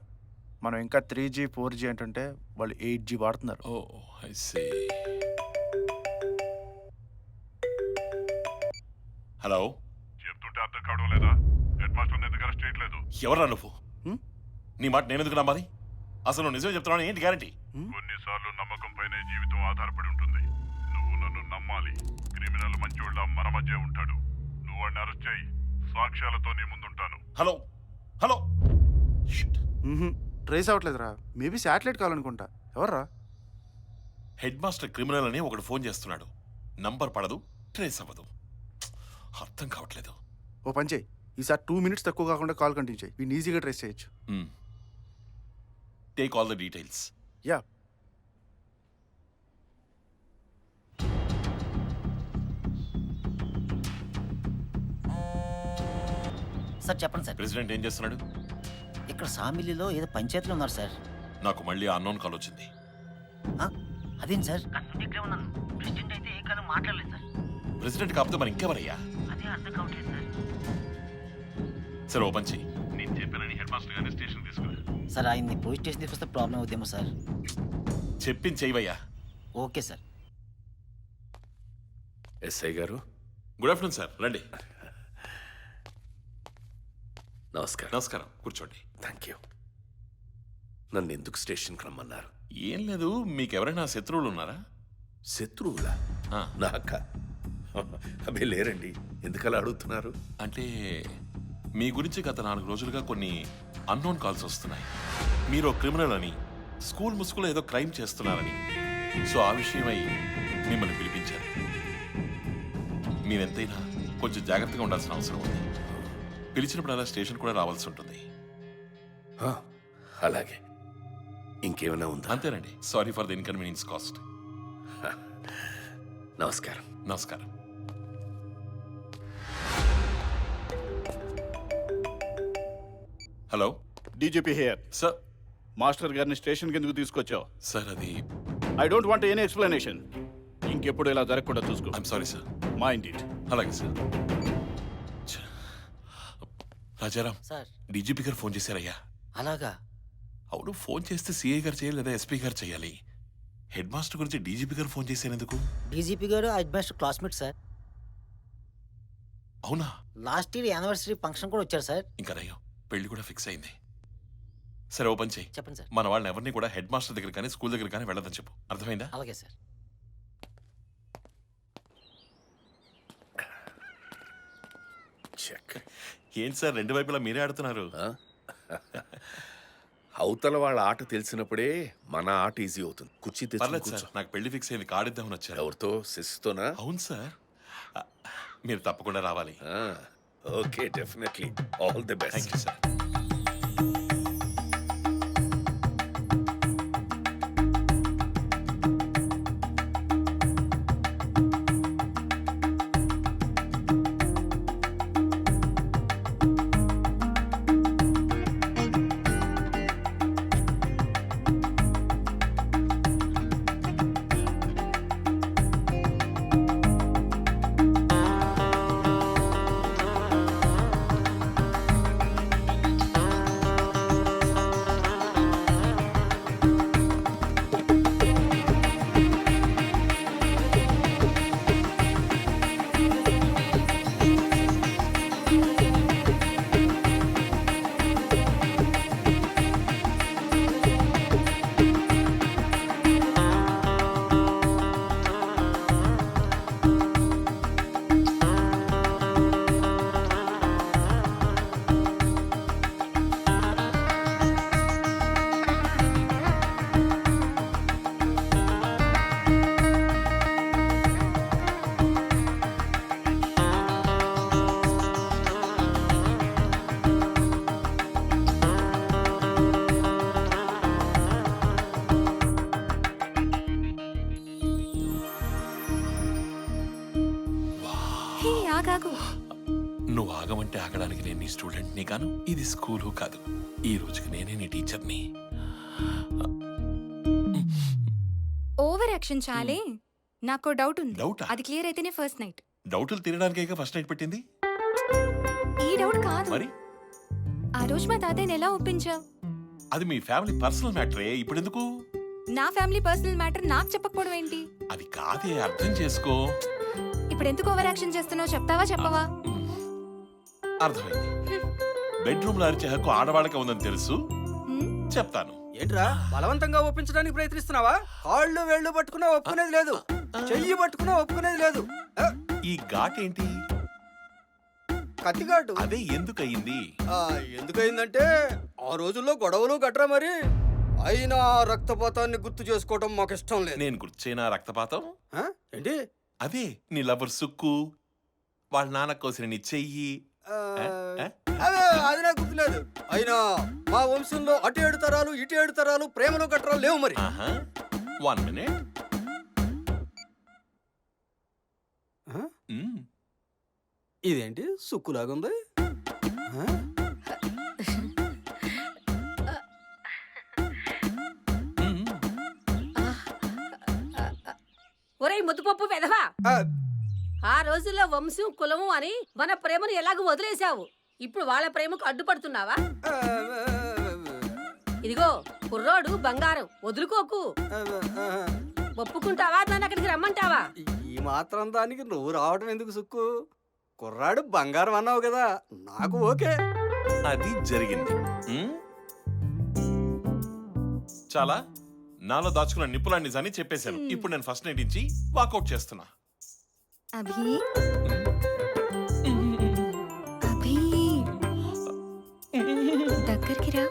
మనం ఇంకా 3G 4G అంటుంటే వాళ్ళు 8G వాడుతున్నారు. ఓ ఐ సీ. హలో, చెప్తుంటే అర్థం కావడం లేదా? హెడ్ మాస్టర్ ఎందుకు అరెస్ట్ చేయట్లేదు? ఎవరా నువ్వు? నీ మాట నేను ఎందుకు నమ్మాలి? అసలు నువ్వు నిజమే చెప్తున్నావు, ఏంటి గ్యారంటీ? కొన్నిసార్లు నమ్మకం పైనే జీవితం ఆధారపడి ఉంటుంది. నువ్వు నన్ను నమ్మాలి. క్రిమినల్ మంచోళ్ళ మన మధ్య ఉంటాడు. నువ్వు వాడిని అరెస్ట్ చేయి. సాక్ష్యాలతో నీ ముందుంటాను. హలో హలో, ట్రేస్ అవ్వట్లేదురా. మేబీ శాటిలైట్ కావాలనుకుంటా. ఎవర్రా? హెడ్ మాస్టర్ క్రిమినల్ అని ఒకడు ఫోన్ చేస్తున్నాడు. నంబర్ పడదు, ట్రేస్ అవ్వదు. అర్థం కావట్లేదు. ఓ పని చేయి, ఈసారి 2 minutes తక్కువ కాకుండా కాల్ కంటిన్యూ చేయి. వీడిని ఈజీగా ట్రేస్ చేయొచ్చు. Take all the details. Yeah. Sir చెప్పండి సార్. ప్రెసిడెంట్ ఏం చేస్తున్నాడు? ఇక్కడ సామిలిలో ఏదో పంచాయతీలో ఉన్నారు సార్. నాకు మళ్ళీ అన్నోన్ కాల్ వచ్చింది. అదేం సార్? ఇక్కడే ఉన్నాను. ప్రెసిడెంట్ అయితే ఏ కాలం మాట్లాడలేదు సార్. ప్రెసిడెంట్ కాకపోతే మరి ఇంకెవరయ్యా? అదే అర్థం కావట్లేదు సార్. సరే ఓ పంచి, నేను చెప్పానని హెడ్ మాస్టర్ గారిని స్టేషన్ తీసుకురా. సార్ ఆయన్ని పోలీస్ స్టేషన్ తీసుకొస్తే ప్రాబ్లం అవుతుందేమో సార్. చెప్పింది చెయ్యవయ్యా. Okay sir. ఎస్ఐ గారు, గుడ్ ఆఫ్టర్నూన్ సార్. రండి. నమస్కారం. నమస్కారం, కూర్చోండి. Thank you. నన్ను ఎందుకు స్టేషన్కి రమ్మన్నారు? ఏం లేదు, మీకెవరైనా శత్రువులు ఉన్నారా? శత్రువులా? నాకా? అవి లేరండి. ఎందుకలా అడుగుతున్నారు? అంటే మీ గురించి గత 4 రోజులుగా కొన్ని అన్నోన్ కాల్స్ వస్తున్నాయి. మీరు క్రిమినల్ అని, స్కూల్ ముసుగులో ఏదో క్రైమ్ చేస్తున్నారని. సో ఆ విషయమై మిమ్మల్ని పిలిపించారు. మీరెంతైనా కొంచెం జాగ్రత్తగా ఉండాల్సిన అవసరం ఉంది. పిలిచినప్పుడు అలా స్టేషన్ కూడా రావాల్సి ఉంటుంది. అలాగే. ఇంకేమైనా ఉందా? అంతేనండి. Sorry for the inconvenience cost. నమస్కారం. నమస్కారం. Hello, DGP here. Sir. Master గారిని స్టేషన్కి ఎందుకు తీసుకొచ్చావు? సార్ అది I don't want any explanation. ఇంకెప్పుడు ఇలా జరగకుండా చూసుకో. I'm sorry sir. Mind it. అలాగే సార్. రాజారాం సార్. డీజీపీ గారు ఫోన్ చేశారయ్యా. అలాగా? అవును, ఫోన్ చేస్తే సిఐ గారు చేయాలి లేదా ఎస్పీ గారు చేయాలి. హెడ్ మాస్టర్ గురించి డీజీపీ గారు ఫోన్ చేసేందుకు? డీజీపీ గారు హెడ్ మాస్టర్ క్లాస్మేట్ సార్. అవునా? లాస్ట్ ఇయర్ యానివర్సరీ ఫంక్షన్ కూడా వచ్చారు సార్. ఇంకా నయ్యో, పెళ్లి కూడా ఫిక్స్ అయింది. సరే ఓ పని చేయి. చెప్పండి సార్. మన వాళ్ళని ఎవరిని కూడా హెడ్ మాస్టర్ దగ్గర కానీ స్కూల్ దగ్గర కానీ వెళ్ళదని చెప్పు. అర్థమైందా? అలాగే సార్. చెక్. ఏంటి సార్, 2 వైపులా మీరే ఆడుతున్నారు? అవతల వాళ్ళ ఆట తెలిసినప్పుడే మన ఆట ఈజీ అవుతుంది. కుర్చీ పర్లేదు తెచ్చు. సార్, నాకు పెళ్లి ఫిక్స్ అయింది. కాడిద్దామని వచ్చారు. ఎవరితో? శశితోనా? అవును సార్. మీరు తప్పకుండా రావాలి. Okay, definitely. All the best. Thank you sir. నువ్వు ఆగమంటే ఆగడానికి నేను నీ స్టూడెంట్ని కాను. ఇది స్కూలు కాదు. ఈ రోజుకి నేనే నీ టీచర్ని. ఓవర్ యాక్షన్ చాలే. నాకు డౌట్ ఉంది. డౌటా? అది క్లియర్ అయితేనే ఫస్ట్ నైట్. డౌట్లు తినడానికే ఫస్ట్ నైట్ పెట్టింది. ఈ డౌట్ కాదు. మరి ఆ రోజు మా తాతయ్యని ఎలా ఒప్పించావు? అది మీ ఫ్యామిలీ పర్సనల్ మ్యాటరే, ఇప్పుడు ఎందుకు? నా ఫ్యామిలీ పర్సనల్ మ్యాటర్ నాకు చెప్పకపోవడం ఏంటి? అది కాదే, అర్థం చేసుకో. ఇప్పుడు ఎందుకు ఓవర్ యాక్షన్ చేస్తున్నావు? చెప్తావా చెప్పవా? అర్థమైంది. బెడ్రూమ్ లో అరిచే హక్కు ఆడవాళ్ళకే ఉందని తెలుసు, చెప్తాను. ఏంట్రా బలవంతంగా ఒప్పించడానికి ప్రయత్నిస్తున్నావా? కాళ్ళు వేళ్ళు పట్టుకున్నా ఒప్పుకునేది లేదు, చెయ్యి పట్టుకున్నా ఒప్పుకునేది లేదు. ఈ ఘాట్ ఏంటి? కత్తిఘాటు. అదే ఎందుకయింది? ఎందుకయిందంటే ఆ రోజుల్లో గొడవలు గట్రా మరి. అయినా రక్తపాతాన్ని గుర్తు చేసుకోవటం మాకు ఇష్టం లేదు. నేను గుర్తు చేయనా రక్తపాతం? ఏంటి? అదే నీ లవర్ సుక్కు, వాళ్ళ నాన్న కోసిన నీ చెయ్యి. అది నాకు గుర్తులేదు. అయినా మా వంశంలో అటు 7 తరాలు ఇటు 7 తరాలు ప్రేమలో గట్రా లేవు మరి. 1 minute. ఇదేంటి సుక్కులాగుంది? ఒరేయ్ ముద్దుపప్పు వెధవా, ఆ రోజుల్లో వంశం కులము అని మన ప్రేమను ఎలాగో వదిలేశావు. ఇప్పుడు వాళ్ళ ప్రేమకు అడ్డుపడుతున్నావా? ఇదిగో కుర్రోడు బంగారం, వదులుకోకు. ఒప్పుకుంటావా? నన్ను అక్కడికి రమ్మంటావా? ఈ మాత్రం దానికి నువ్వు రావడం ఎందుకు సుక్కు? కుర్రాడు బంగారం అన్నావు కదా, నాకు ఓకే. అది జరిగింది. చాలా నాలో దాచుకున్న నిప్పులాంటి నిజాన్ని చెప్పేశాను. ఇప్పుడు నేను ఫస్ట్ నైట్ నుంచి వాకౌట్ చేస్తున్నా. అభి అభి దగ్గరికి రా.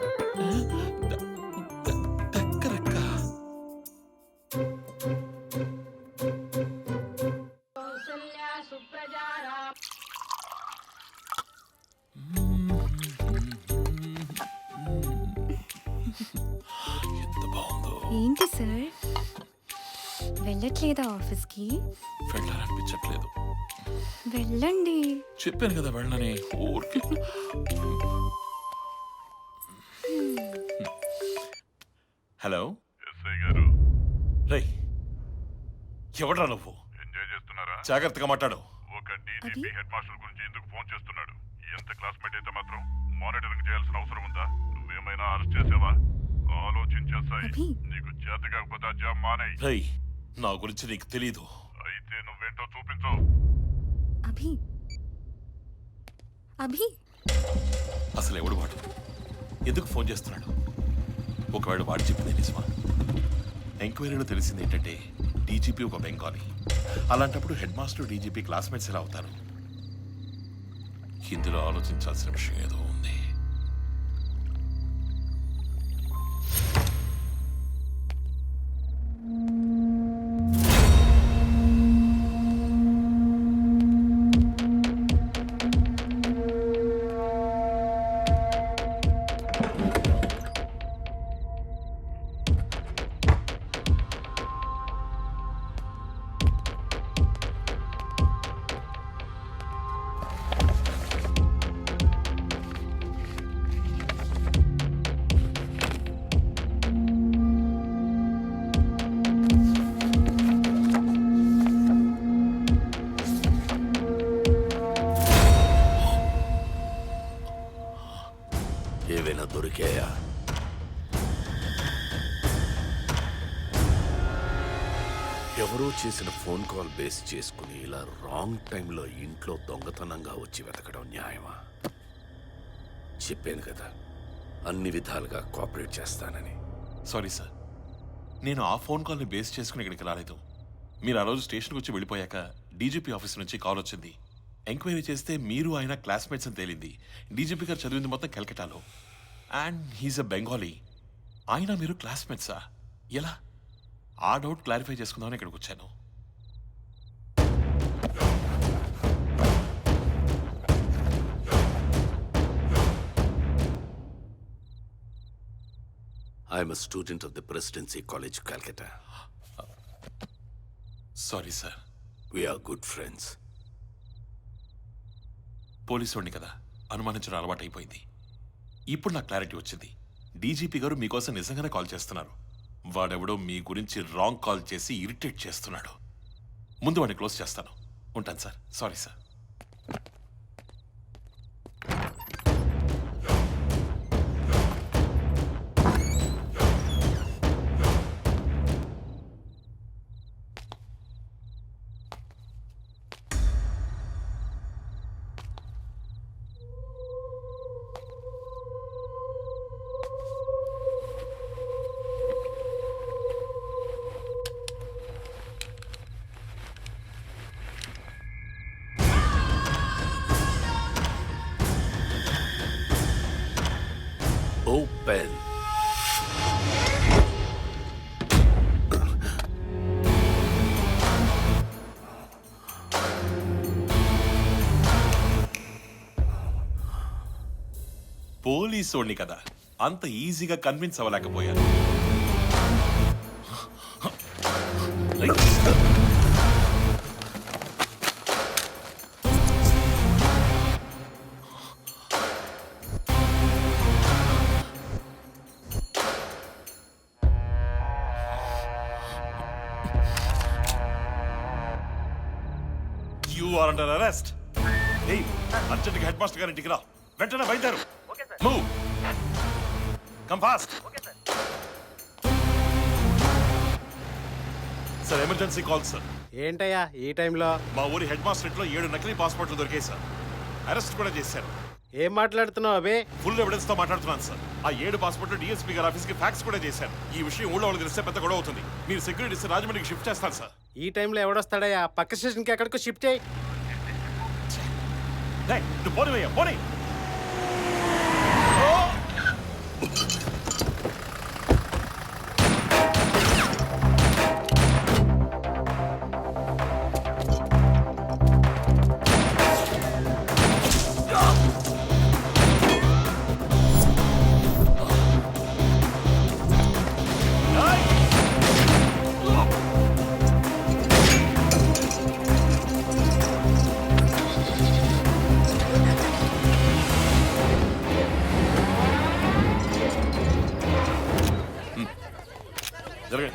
ఏంటి సార్, వెళ్ళట్లేదా ఆఫీస్కి? వెళ్ళాలనిపించట్లేదు. వెళ్ళండి. చెప్పాను కదా వెళ్ళని. ఊరికి హలో ఎస్ఐ గారు. రేయ్, ఎవడ్రా నువ్వు? ఎంజాయ్ చేస్తున్నారా? జాగ్రత్తగా మాట్లాడు. ఒక డీజీపీ హెడ్ మాస్టర్ గురించి ఎందుకు ఫోన్ చేస్తున్నాడు? ఎంత క్లాస్మేట్ అయితే మాత్రం మానిటరింగ్ చేయాల్సిన అవసరం ఉందా? నువ్వేమైనా అరెస్ట్ చేసావా? ఆలోచించేస్తాయి. నీకు చేత కాకపోతే ఆ జాబ్ మానేయ్. రేయ్, నా గురించి నీకు తెలీదు. అయితే నువ్వేంటో చూపించు. అభి అభి అసలు ఎవడు వాడు? ఎందుకు ఫోన్ చేస్తున్నాడు? ఒకవేళ వాడు చెప్పింది నిజమా? ఎంక్వైరీలో తెలిసింది ఏంటంటే డీజీపీ ఒక బెంగాలీ. అలాంటప్పుడు హెడ్ మాస్టర్ డీజీపీ క్లాస్మేట్స్ ఎలా అవుతారు? ఇందులో ఆలోచించాల్సిన విషయం ఏదో ఉంది. ఏవైనా దొరికాయా? ఎవరో చేసిన ఫోన్ కాల్ బేస్ చేసుకుని ఇలా రాంగ్ టైంలో ఇంట్లో దొంగతనంగా వచ్చి వెతకడం న్యాయమా? చెప్పాను కదా, అన్ని విధాలుగా కోఆపరేట్ చేస్తానని. సారీ సార్, నేను ఆ ఫోన్ కాల్ని బేస్ చేసుకుని ఇక్కడికి రాలేదు. మీరు ఆ రోజు స్టేషన్కి వచ్చి వెళ్ళిపోయాక డీజీపీ ఆఫీస్ నుంచి కాల్ వచ్చింది. ఎంక్వైరీ చేస్తే మీరు ఆయన క్లాస్మేట్స్ అని తేలింది. డీజీపీ గారు చదివింది మొత్తం కలకటాలో, అండ్ హీస్ అ బెంగాలీ. ఆయన మీరు క్లాస్మేట్సా? ఎలా? ఆ డౌట్ క్లారిఫై చేసుకుందామని ఇక్కడికి వచ్చాను. I'm a student of the Presidency College, Calcutta. Sorry sir. We are good friends. Police వాడిని కదా, అనుమానించడం అలవాటు అయిపోయింది. ఇప్పుడు నాకు క్లారిటీ వచ్చింది. డీజీపీ గారు మీకోసం నిజంగానే కాల్ చేస్తున్నారు. వాడెవడో మీ గురించి రాంగ్ కాల్ చేసి ఇరిటేట్ చేస్తున్నాడు. ముందు వాడిని క్లోజ్ చేస్తాను. ఉంటాను సార్. Sorry sir. పోలీసోడిని కదా, అంత ఈజీగా కన్విన్స్ అవ్వలేకపోయాను. You are under arrest. Hey, అర్జెంట్గా హెడ్ మాస్టర్ గారి ఇంటికి రా. వెంటనే బయలుదేరు. Move. Come fast. Sir, emergency call sir. ఏంటయ్యా ఈ టైంలో? మా ఊరి హెడ్ మాస్టర్ ఇంట్లో 7 నకిలీ పాస్పోర్ట్లు దొరికాయి సార్. అరెస్ట్ కూడా చేశారు. ఏం మాట్లాడుతున్నావు అబే? ఫుల్ ఎవిడెన్స్ తో మాట్లాడుతున్నాను సార్. ఆ 7 పాస్పోర్ట్లు డిఎస్పీ గారి ఆఫీస్కి ఫ్యాక్స్ కూడా చేశారు. ఈ విషయం ఊళ్ళో వాళ్ళకి తెలిస్తే పెద్ద గొడవ అవుతుంది. మీరు సెక్యూరిటీ ఇస్తే రాజమండ్రికి షిఫ్ట్ చేస్తాను సార్. ఈ టైంలో ఎవడొస్తాడయ్యా? పక్క స్టేషన్కి ఎక్కడికో షిఫ్ట్ చేయి. నువ్వు పోనీ పోనీ.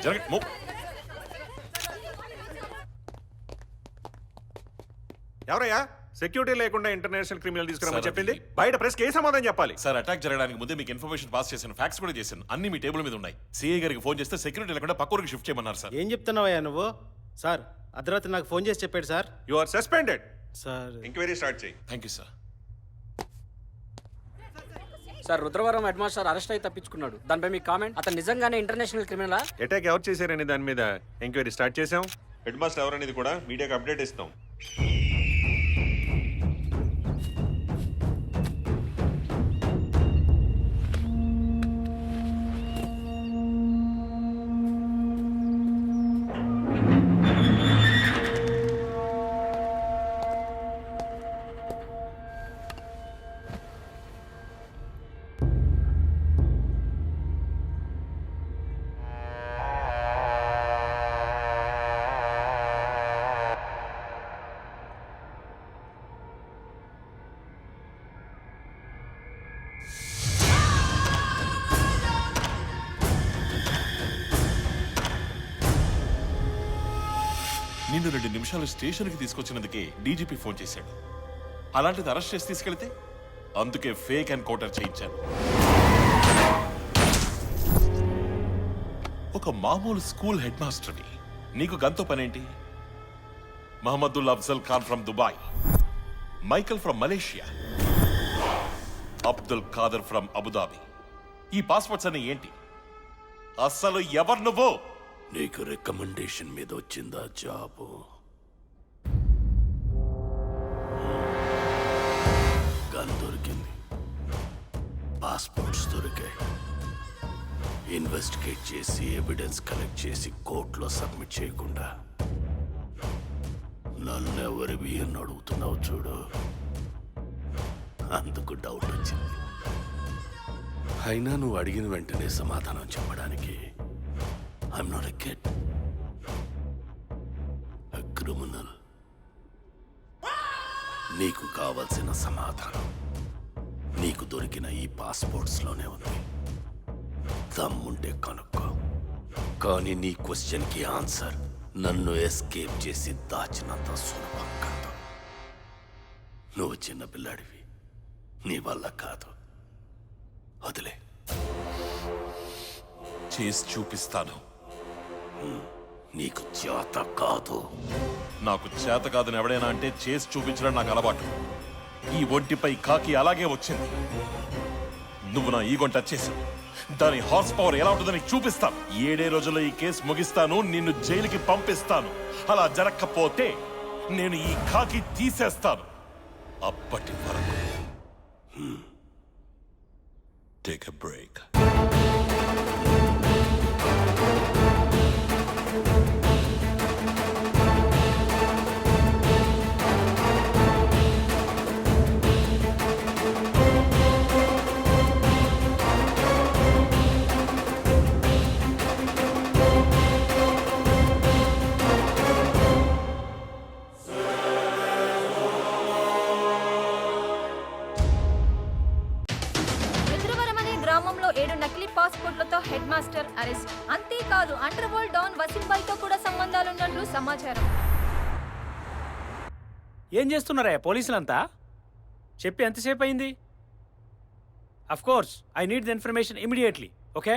జరగండి. ఎవరయ్యా సెక్యూరిటీ లేకుండా ఇంటర్నేషనల్ క్రిమినల్ తీసుకురామని చెప్పింది? బయట ప్రెస్ ఏ సమాధానం చెప్పాలి? సార్, అటాక్ జరగడానికి ముందే మీకు ఇన్ఫర్మేషన్ పాస్ చేశాను, ఫ్యాక్స్ కూడా చేశాను. అన్ని మీ టేబుల్ మీద ఉన్నాయి. సిఐ గారికి ఫోన్ చేస్తే సెక్యూరిటీ లేకుండా పక్క ఊరికి షిఫ్ట్ చేయమన్నారు సార్. ఏం చెప్తున్నావయ్యా నువ్వు? సార్, అర్ధరాత్రి నాకు ఫోన్ చేసి చెప్పాడు sir. You are suspended. Sir, enquiry start చేయి. Thank you sir. Sir, Rudravaram head master arrest అయి తప్పించుకున్నాడు. దానిపై మీ కామెంట్? అతను నిజంగానే ఇంటర్నేషనల్ క్రిమినలా? అటాక్ ఎవరు చేశారని దాని మీద ఎంక్వైరీ స్టార్ట్ చేసాం. హెడ్ మాస్టర్ ఎవరనేది కూడా మీడియాకి అప్డేట్ ఇస్తాం. నిన్ను 2 నిమిషాలు స్టేషన్కి తీసుకొచ్చినందుకే డీజీపీ ఫోన్ చేశాడు. అలాంటిది అరెస్ట్ చేసి తీసుకెళ్తే అందుకే ఫేక్ ఎన్కౌంటర్ చేయించాను. ఒక మామూలు స్కూల్ హెడ్ మాస్టర్ని నీకు గంతో పనేంటి? Mohammadul Afzal Khan from Dubai, Michael from Malaysia, Abdul Khader from Abu Dhabi. ఈ పాస్పోర్ట్స్ అన్ని ఏంటి? అస్సలు ఎవరు నువ్వు? నీకు రికమెండేషన్ మీద వచ్చిందా జాబు? గన్ దొరికింది, పాస్పోర్ట్స్ దొరికాయి. ఇన్వెస్టిగేట్ చేసి ఎవిడెన్స్ కలెక్ట్ చేసి కోర్టులో సబ్మిట్ చేయకుండా నన్నెవరివి అని అడుగుతున్నావు చూడు, అందుకు డౌట్ వచ్చింది. అయినా నువ్వు అడిగిన వెంటనే సమాధానం చెప్పడానికి I'm not a kid. A criminal. నీకు కావలసిన సమాధానం నీకు దొరికిన ఈ పాస్పోర్ట్స్లోనే ఉంది. దమ్ముంటే కనుక్కో. కానీ నీ క్వశ్చన్కి ఆన్సర్ నన్ను ఎస్కేప్ చేసి దాచినంత సులభం కాదు. నువ్వు చిన్న పిల్లాడివి, నీ వల్ల కాదు. వదిలే. చేసి చూపిస్తాను. నీకు చేత కాదు. నాకు చేత కాదని ఎవడైనా అంటే చేసి చూపించడం నాకు అలవాటు. ఈ ఒంటిపై కాకి అలాగే వచ్చింది. నువ్వు నా ఈగోని టచ్ చేశావు. దాని హార్స్ పవర్ ఎలా ఉంటుందని చూపిస్తాను. 7 రోజుల్లో ఈ కేసు ముగిస్తాను, నిన్ను జైలుకి పంపిస్తాను. అలా జరగకపోతే నేను ఈ కాకి తీసేస్తాను. అప్పటి వరకు take a break. Master arrest. అంతేకాదు అండర్ వరల్డ్ డాన్ వసీం తో కూడా సంబంధాలున్నట్లు సమాచారం. ఏం చేస్తున్నారా పోలీసులంతా? చెప్పి ఎంతసేపు అయింది? Of course I need the information immediately. Okay,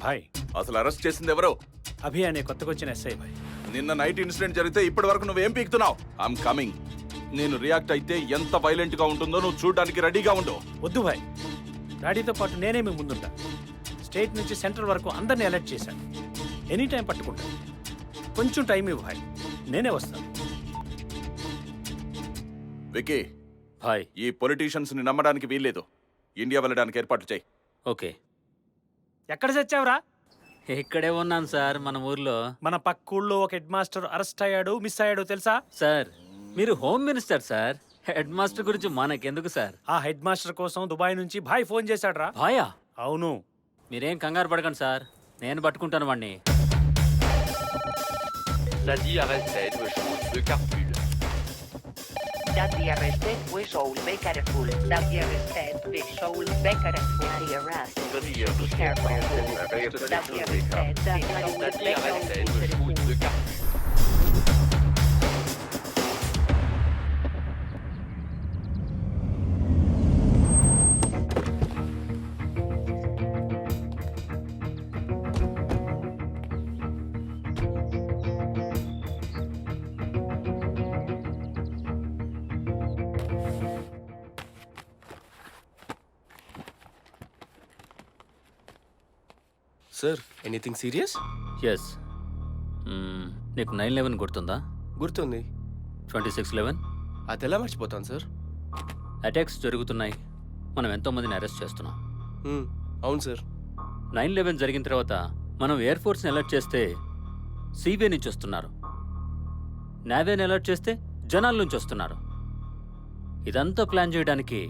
భాయ్ అసలు అరెస్ట్ చేసింది ఎవరు? అభి అనే కొత్తకొచ్చిన ఎస్ఐ భాయ్. నిన్న నైట్ ఇన్సిడెంట్ జరిగితే ఇప్పటి వరకు నువ్వేం పీకుతున్నావు? I'm coming. నేను రియాక్ట్ అయితే ఎంత వైలెంట్ గా ఉంటుందో నువ్వు చూడడానికి రెడీగా ఉండు. వద్దు భాయ్, డాడీతో పాటు నేనే మీ ముందుంటా. స్టేట్ నుంచి సెంట్రల్ వరకు అందరినీ అలర్ట్ చేశాను. ఎనీ టైం పట్టుకుంటాను. కొంచెం టైం ఇవ్వు భాయ్, నేనే వస్తాను. వికీ భాయ్, ఈ పొలిటీషియన్స్ ని నమ్మడానికి వీల్లేదు. ఇండియా వెళ్ళడానికి ఏర్పాట్లు చేయి. ఓకే. ఎక్కడ చచ్చావురా? ఇక్కడే ఉన్నాను సార్, మన ఊర్లో. మన పక్కూళ్ళో ఒక హెడ్ మాస్టర్ అరెస్ట్ అయ్యాడు, మిస్ అయ్యాడు తెలుసా? సార్ మీరు home minister sir, head master గురించి మనకెందుకు సార్? ఆ హెడ్ మాస్టర్ కోసం దుబాయ్ నుంచి భాయ్ ఫోన్ చేశాడు రా. భాయా? అవును. మీరేం కంగారు పడకండి సార్, నేను పట్టుకుంటాను వాడిని. Daddy arrested with the carpool. Daddy arrested with Saul Becareful. Daddy arrested with Saul Becareful. Daddy arrested with careful. Daddy arrested with Saul Becareful. Sir, anything serious? Yes. నీకు 9/11 గుర్తుందా? గుర్తుంది. 26/11? అది ఎలా మర్చిపోతాను సార్? అటాక్స్ జరుగుతున్నాయి, మనం ఎంతోమందిని అరెస్ట్ చేస్తున్నాం. అవును సార్. 9/11 జరిగిన తర్వాత మనం ఎయిర్ ఫోర్స్ని అలర్ట్ చేస్తే సీబీఐ నుంచి వస్తున్నారు, నేవీని అలర్ట్ చేస్తే జనాల నుంచి వస్తున్నారు. ఇదంతా ప్లాన్ చేయడానికి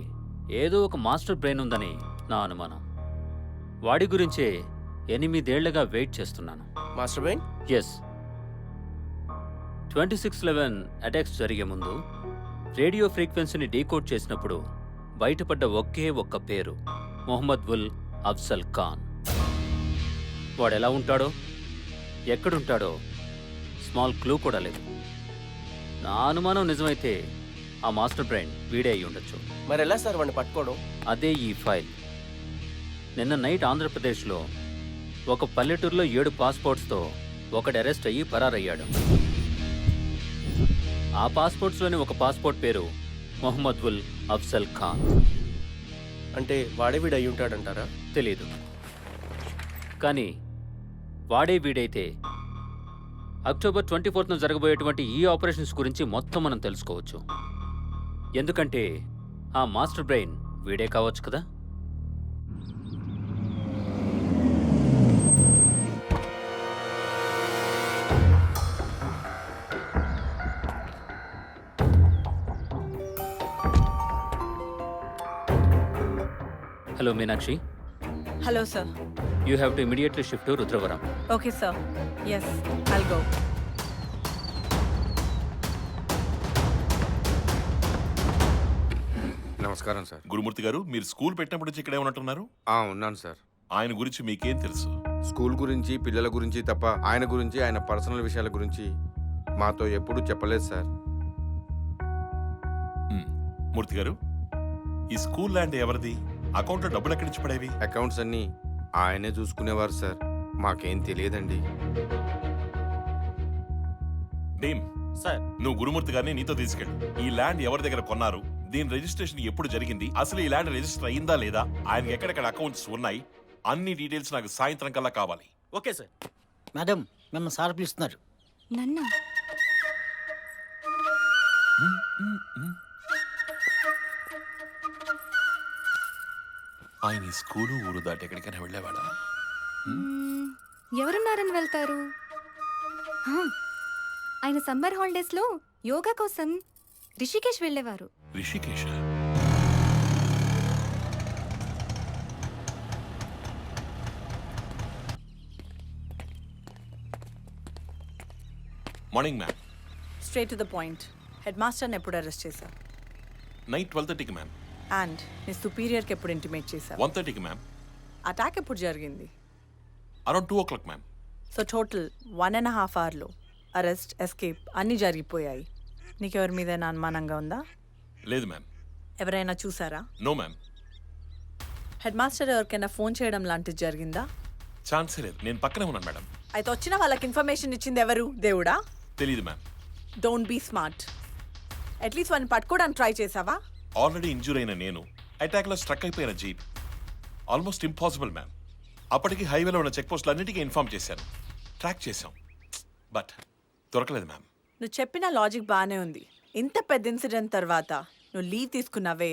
ఏదో ఒక మాస్టర్ బ్రెయిన్ ఉందని నా అనుమానం. వాడి గురించే 8 ఏళ్లుగా వెయిట్ చేస్తున్నాను. Master brain? ఎస్. 26/11 అటాక్స్ జరిగే ముందు రేడియో ఫ్రీక్వెన్సీని డీకోడ్ చేసినప్పుడు బయటపడ్డ ఒకే ఒక్క పేరు, మొహమ్మద్ ఉల్ అఫ్జల్ ఖాన్. వాడెలా ఉంటాడో, ఎక్కడుంటాడో స్మాల్ క్లూ కూడా లేదు. నా అనుమానం నిజమైతే ఆ మాస్టర్ బ్రెయిన్ వీడే అయి ఉండొచ్చు. మరి ఎలా సార్ వాడిని పట్టుకోవడం? అదే ఈ ఫైల్. నిన్న నైట్ ఆంధ్రప్రదేశ్లో ఒక పల్లెటూరులో 7 పాస్పోర్ట్స్తో ఒకడు అరెస్ట్ అయ్యి పరారయ్యాడు. ఆ పాస్పోర్ట్స్లోని ఒక పాస్పోర్ట్ పేరు మొహమ్మద్ ఉల్ అఫ్జల్ ఖాన్. అంటే వాడే వీడు అయి ఉంటాడంటారా? తెలీదు, కానీ వాడే వీడైతే అక్టోబర్ 24న జరగబోయేటువంటి ఈ ఆపరేషన్స్ గురించి మొత్తం మనం తెలుసుకోవచ్చు. ఎందుకంటే ఆ మాస్టర్ బ్రెయిన్ వీడే కావచ్చు కదా. Hello, Meenakshi. Hello, sir. You have to immediately shift to Rudravaram. Okay, sir. Yes, I'll go. నమస్కారం సార్. గురుమూర్తి గారు, మీరు స్కూల్ పెట్టినప్పటి నుంచి ఇక్కడే ఉన్నట్టున్నారు? ఉన్నాను సార్. ఆయన గురించి మీకేం తెలుసు? స్కూల్ గురించి, పిల్లల గురించి తప్ప ఆయన గురించి, ఆయన పర్సనల్ విషయాల గురించి మాతో ఎప్పుడూ చెప్పలేదు సార్. మూర్తి గారు, ఈ స్కూల్ ల్యాండ్ ఎవరిది? అకౌంట్లో డబ్బులు ఎక్కడి నుంచి పడేవి? అకౌంట్స్ అన్నీ ఆయనే చూసుకునేవారు సార్. మాకేం తెలియదండి. భీమ్ సార్, నువ్వు గురుమూర్తి గారిని నీతో తీసుకెళ్ళు. ఈ ల్యాండ్ ఎవరి దగ్గర కొన్నారు, దీని రిజిస్ట్రేషన్ ఎప్పుడు జరిగింది, అసలు ఈ ల్యాండ్ రిజిస్టర్ అయిందా లేదా, ఆయనకి ఎక్కడెక్కడ అకౌంట్స్ ఉన్నాయి, అన్ని డీటెయిల్స్ నాకు సాయంత్రం కల్లా కావాలి. Okay sir. మేడం, మిమ్మల్ని సార్ పిలుస్తున్నారు. నన్ను ఆయన ఈ స్కూలు ఊరు దాటి ఎక్కడికైనా వెళ్ళేవాడా? ఎవరున్నారని వెళ్తారు? హా, ఆయన సమ్మర్ హాలిడేస్ లో యోగా కోసం రిషికేశ్ వెళ్ళేవారు. Rishikesh? Morning ma'am. Straight to the point. Head మాస్టర్ని ఎప్పుడు అరెస్ట్ చేశారు? Night 12:30కి ma'am. అండ్ నీ సుపీరియర్కి ఎప్పుడు ఇంటిమేట్ చేశావు? 1:30కి మ్యామ్. అటాక్ ఎప్పుడు జరిగింది? Around 2 o'clock ma'am. So total 1.5 అవర్లో అరెస్ట్, ఎస్కేప్ అన్నీ జరిగిపోయాయి. నీకెవరి మీద అనుమానంగా ఉందా? లేదు మ్యామ్. ఎవరైనా చూసారా? No ma'am. హెడ్ మాస్టర్ ఎవరికైనా ఫోన్ చేయడం లాంటిది జరిగిందా? ఛాన్సే లేదు. నేను పక్కనే ఉన్నాను మేడం. అయితే వచ్చిన వాళ్ళకి ఇన్ఫర్మేషన్ ఇచ్చింది ఎవరు? దేవుడా? తెలియదు ma'am. Don't be smart. At least వాడిని పట్టుకోవడానికి ట్రై చేసావా? ఆల్రెడీ ఇంజూర్ అయిన నేను అటాక్లో స్ట్రక్ అయిపోయిన జీప్ ఆల్మోస్ట్ ఇంపాసిబుల్ మ్యామ్. అప్పటికి హైవేలో ఉన్న చెక్ పోస్టులు అన్నిటికీ ఇన్ఫార్మ్ చేశాను, ట్రాక్ చేశాం, బట్ దొరకలేదు మ్యామ్. నువ్వు చెప్పిన లాజిక్ బాగానే ఉంది. ఇంత పెద్ద ఇన్సిడెంట్ తర్వాత నువ్వు లీవ్ తీసుకున్నావే,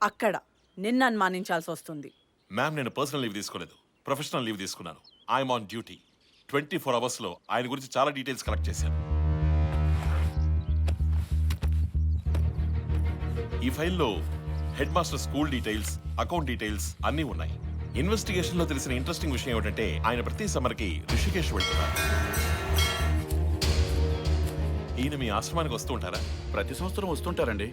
అక్కడ నిన్ను అనుమానించాల్సి వస్తుంది. మ్యామ్ నేను పర్సనల్ లీవ్ తీసుకోలేదు, ప్రొఫెషనల్ లీవ్ తీసుకున్నాను. I'm on duty. 24 అవర్స్లో ఆయన గురించి చాలా డీటెయిల్స్ కలెక్ట్ చేశాను. ఈ ఫైల్లో head master school details, account details అన్నీ ఉన్నాయి. ఇన్వెస్టిగేషన్ లో తెలిసిన ఇంట్రెస్టింగ్ విషయం ఏమిటంటే ఆయన ప్రతి సమ్మర్కి రిషికేశ్ వెళ్తున్నారు. ఈయన మీ ఆశ్రమానికి వస్తూ ఉంటారా? ప్రతి సంవత్సరం వస్తుంటారండి.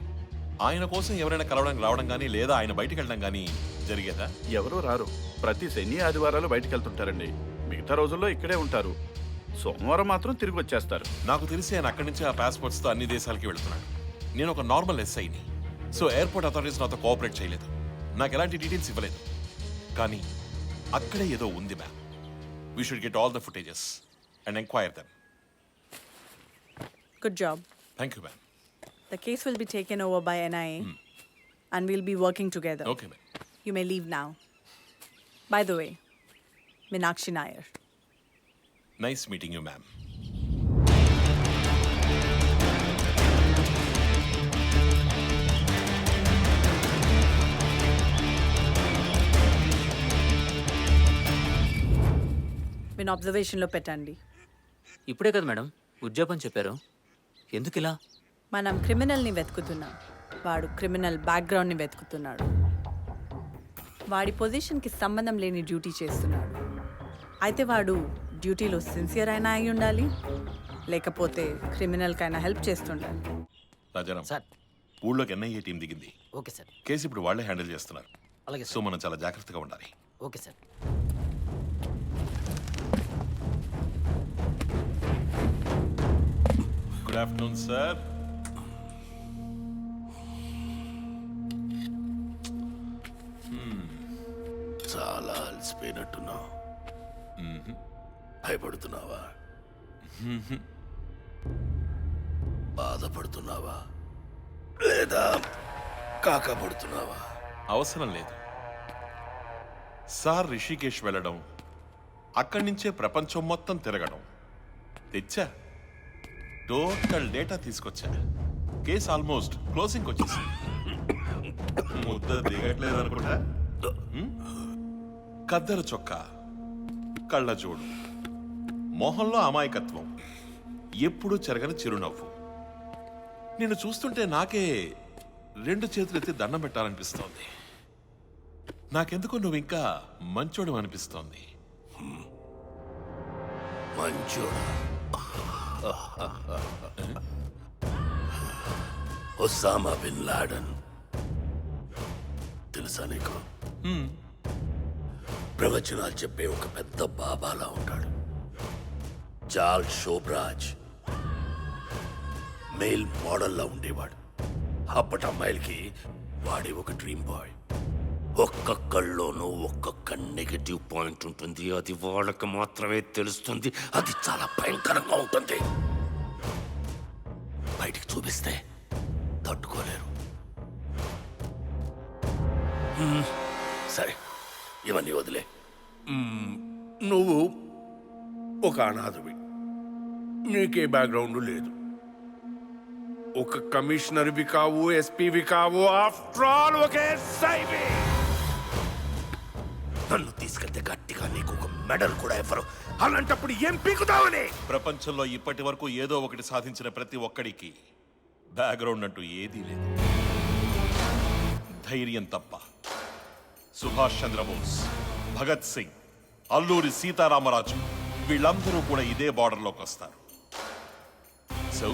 ఆయన కోసం ఎవరైనా కలవడానికి రావడం కానీ లేదా ఆయన బయటికి వెళ్ళడం కానీ జరిగేదా? ఎవరూ రారు. ప్రతి శని ఆదివారాలు బయటికి వెళ్తుంటారండి. మిగతా రోజుల్లో ఇక్కడే ఉంటారు. సోమవారం మాత్రం తిరిగి వచ్చేస్తారు. నాకు తెలిసి ఆయన అక్కడి నుంచి ఆ పాస్పోర్ట్స్తో అన్ని దేశాలకి వెళ్తున్నాడు. నేను ఒక నార్మల్ ఎస్ఐని, సో ఎయిర్పోర్ట్ అథారిటీస్ నాతో కోఆపరేట్ చేయలేదు, నాకు ఎలాంటి డీటెయిల్స్ ఇవ్వలేదు. కానీ అక్కడే ఏదో ఉంది ma'am. We should get all the footages and enquire them. Good job. Thank you, ma'am. The case will be taken over by NIA and we'll be working together. Okay, ma'am. You may leave now. By the way, Meenakshi Nair. Nice meeting you, ma'am. మీరు అబ్జర్వేషన్లో పెట్టండి. ఇప్పుడే కదా madam ఉద్యోగం చెప్పారు, ఎందుకు ఇలా? మనం క్రిమినల్ని వెతుకుతున్నాం, వాడు క్రిమినల్ బ్యాక్గ్రౌండ్ని వెతుకుతున్నాడు. వాడి పొజిషన్కి సంబంధం లేని డ్యూటీ చేస్తున్నాడు. అయితే వాడు డ్యూటీలో సిన్సియర్ అయినా అయి ఉండాలి, లేకపోతే క్రిమినల్కైనా హెల్ప్ చేస్తుండాలి. రాజారాం సార్, ఊళ్ళోకి ఎన్ఐఏ టీం దిగింది. Okay sir. కేసు ఇప్పుడు వాళ్ళే హ్యాండిల్ చేస్తున్నారు. అలాగే సో మనం చాలా జాగ్రత్తగా ఉండాలి. Okay sir. Good afternoon sir. చాలా అలసిపోయినట్టున్నావు. భయపడుతున్నావా? బాధపడుతున్నావా లేదా కాకపడుతున్నావా? అవసరం లేదు సార్. రిషికేశ్ వెళ్ళడం, అక్కడి నుంచే ప్రపంచం మొత్తం తిరగడం, తెచ్చా టోటల్ డేటా తీసుకొచ్చా. కేసు ఆల్మోస్ట్ క్లోజింగ్ వచ్చేసి ముద్ద దిగట్లేదు అనుకుంటా. కద్దరు చొక్కా, కళ్ళజోడు, మొహంలో అమాయకత్వం, ఎప్పుడూ చెరగని చిరునవ్వు. నిన్ను చూస్తుంటే నాకే 2 చేతులెత్తి దండం పెట్టాలనిపిస్తోంది. నాకెందుకు నువ్వు ఇంకా మంచోడు అనిపిస్తోంది. మంచోడా? ఒసామా బిన్ లాడన్ తెలుసా నీకు? ప్రవచనాలు చెప్పే ఒక పెద్ద బాబాలా ఉంటాడు. చాల్ షోబ్రాజ్ మెయిల్ మోడల్లా ఉండేవాడు. అప్పటి అమ్మాయిలకి వాడి ఒక డ్రీమ్ బాయ్. ఒక్క కళ్ళలోనూ ఒక్కొక్క నెగటివ్ పాయింట్ ఉంటుంది. అది వాళ్ళకి మాత్రమే తెలుస్తుంది. అది చాలా భయంకరంగా ఉంటుంది. బయటికి చూపిస్తే తట్టుకోలేరు. సరే, ఇవన్నీ వదిలే. నువ్వు ఒక అనాథవి, నీకే బ్యాక్గ్రౌండ్ లేదు. ఒక కమిషనర్వి కావు, ఎస్పీవి కావు, ఆఫ్టర్ ఆల్ ఒక ఎస్ఐవి. నన్ను తీసుకెళ్తే గట్టిగా నీకు ఒక మెడల్ కూడా ఇవ్వరు. అలాంటప్పుడు ఏం పీకుతావని? ప్రపంచంలో ఇప్పటి వరకు ఏదో ఒకటి సాధించిన ప్రతి ఒక్కడికి బ్యాక్గ్రౌండ్ అంటూ ఏదీ లేదు, ధైర్యం తప్ప. సుభాష్ చంద్రబోస్, భగత్ సింగ్, అల్లూరి సీతారామరాజు వీళ్ళందరూ కూడా ఇదే బార్డర్లోకి వస్తారు. సో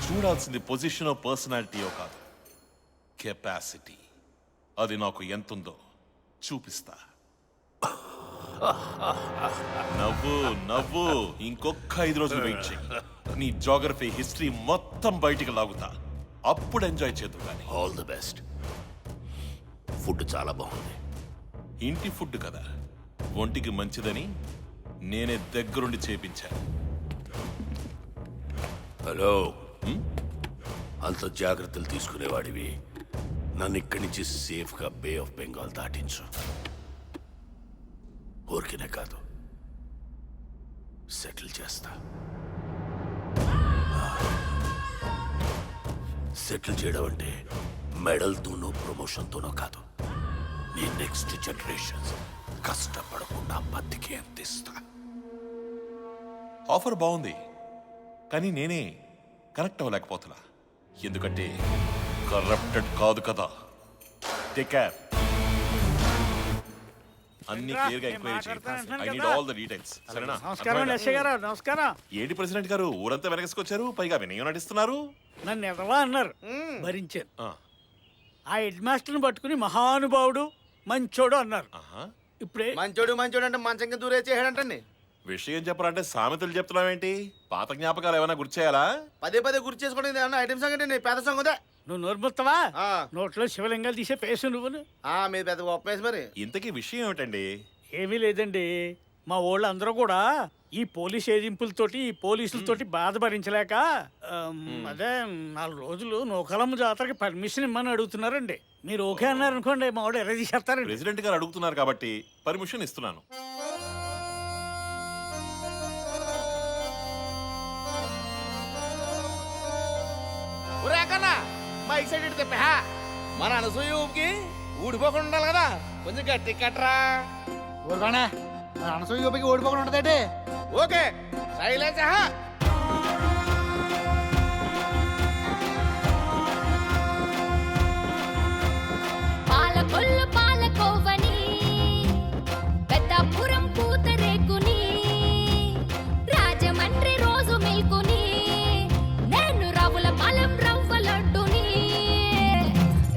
చూడాల్సింది పొజిషనో పర్సనాలిటీయో కాదు, కెపాసిటీ. అది నాకు ఎంతుందో చూపిస్తా. నవ్వు నవ్వు, ఇంకొక 5 రోజులు వెయిట్ చెయ్యి. నీ జోగ్రఫీ హిస్టరీ మొత్తం బయటికి లాగుతా. అప్పుడు ఎంజాయ్ చేద్దు కానీ. All the best. ఫుడ్ చాలా బాగుంది. ఇంటి ఫుడ్ కదా, ఒంటికి మంచిదని నేనే దగ్గరుండి చేపించాను. హలో, అంత జాగ్రత్తలు తీసుకునేవాడివి నన్ను ఇక్కడి నుంచి సేఫ్గా బే ఆఫ్ బెంగాల్ దాటించు. ఊరికినే కాదు, సెటిల్ చేస్తా. సెటిల్ చేయడం అంటే మెడల్తోనో ప్రమోషన్తోనో కాదు, నీ నెక్స్ట్ జనరేషన్ కష్టపడకుండా బతికి అందిస్తా. ఆఫర్ బాగుంది, కానీ నేనే కనెక్ట్ అవ్వలేకపోతున్నా. ఎందుకంటే కరప్టెడ్ కాదు కదా. Take care. అన్ని క్లియర్ గా ఎంక్వైరీ చేయండి. I need all the details. సరేనా? నమస్కారం ఎస్ఐ గారు. నమస్కారం. ఏంటి ప్రెసిడెంట్ గారు ఊరంతా వెనకేసుకొచ్చారు, పైగా వినయం నటిస్తున్నారు. నన్ను ఎదవా అన్నారు, భరించాను. ఆ హెడ్ మాస్టర్ని పట్టుకుని మహానుభావుడు మంచోడు అన్నారు. ఇప్పుడే మంచోడు అంటే మంచం కింద దూరేసేయడంటండి. విషయం చెప్పాలంటే సామెతలు చెప్తున్నావేంటి? పాత జ్ఞాపకాలు ఏమైనా గుర్తు చేయాలా? పదే గుర్తు చేసుకోవడం ఏమన్నా ఐటమ్ సాంగ్ అంటే పేద సాంగ్ ఉందా? నువ్వు నోరుముస్తావా? నోట్లో శివలింగాలు తీసే పేసు నువ్వు. మీరు పెద్ద గొప్ప మరి. ఇంతకీ విషయం ఏమిటండి? ఏమీ లేదండి, మా వాళ్ళు అందరూ కూడా ఈ పోలీస్ ఏజింపులతోటి ఈ పోలీసులతోటి బాధ భరించలేక అదే 4 రోజులు నూకలమ్మ జాతరకి పర్మిషన్ ఇమ్మని అడుగుతున్నారండి. మీరు ఓకే అన్నారనుకోండి, మా వాడు ఎర్ర తీసేస్తారండి. ప్రెసిడెంట్ గారు అడుగుతున్నారు కాబట్టి పర్మిషన్ ఇస్తున్నాను. మైక్ సైడ్ ఇటు తిప్పా. మన అనసూయ ఊపికి ఊడిపోకుండా ఉండాలి కదా, కొంచెం గట్టి కట్టరా. ఊరుకోనే, మన అనసూయ ఊపికి ఊడిపోకుండా ఉంటదేంటి? Okay, silence. పాలకొల్లు పాలకోవని పెద్దాపురం పూతరేకుని రాజమండ్రి రోజు మిల్కుని నేను రావుల పాలెం రవ్వ లడ్డుని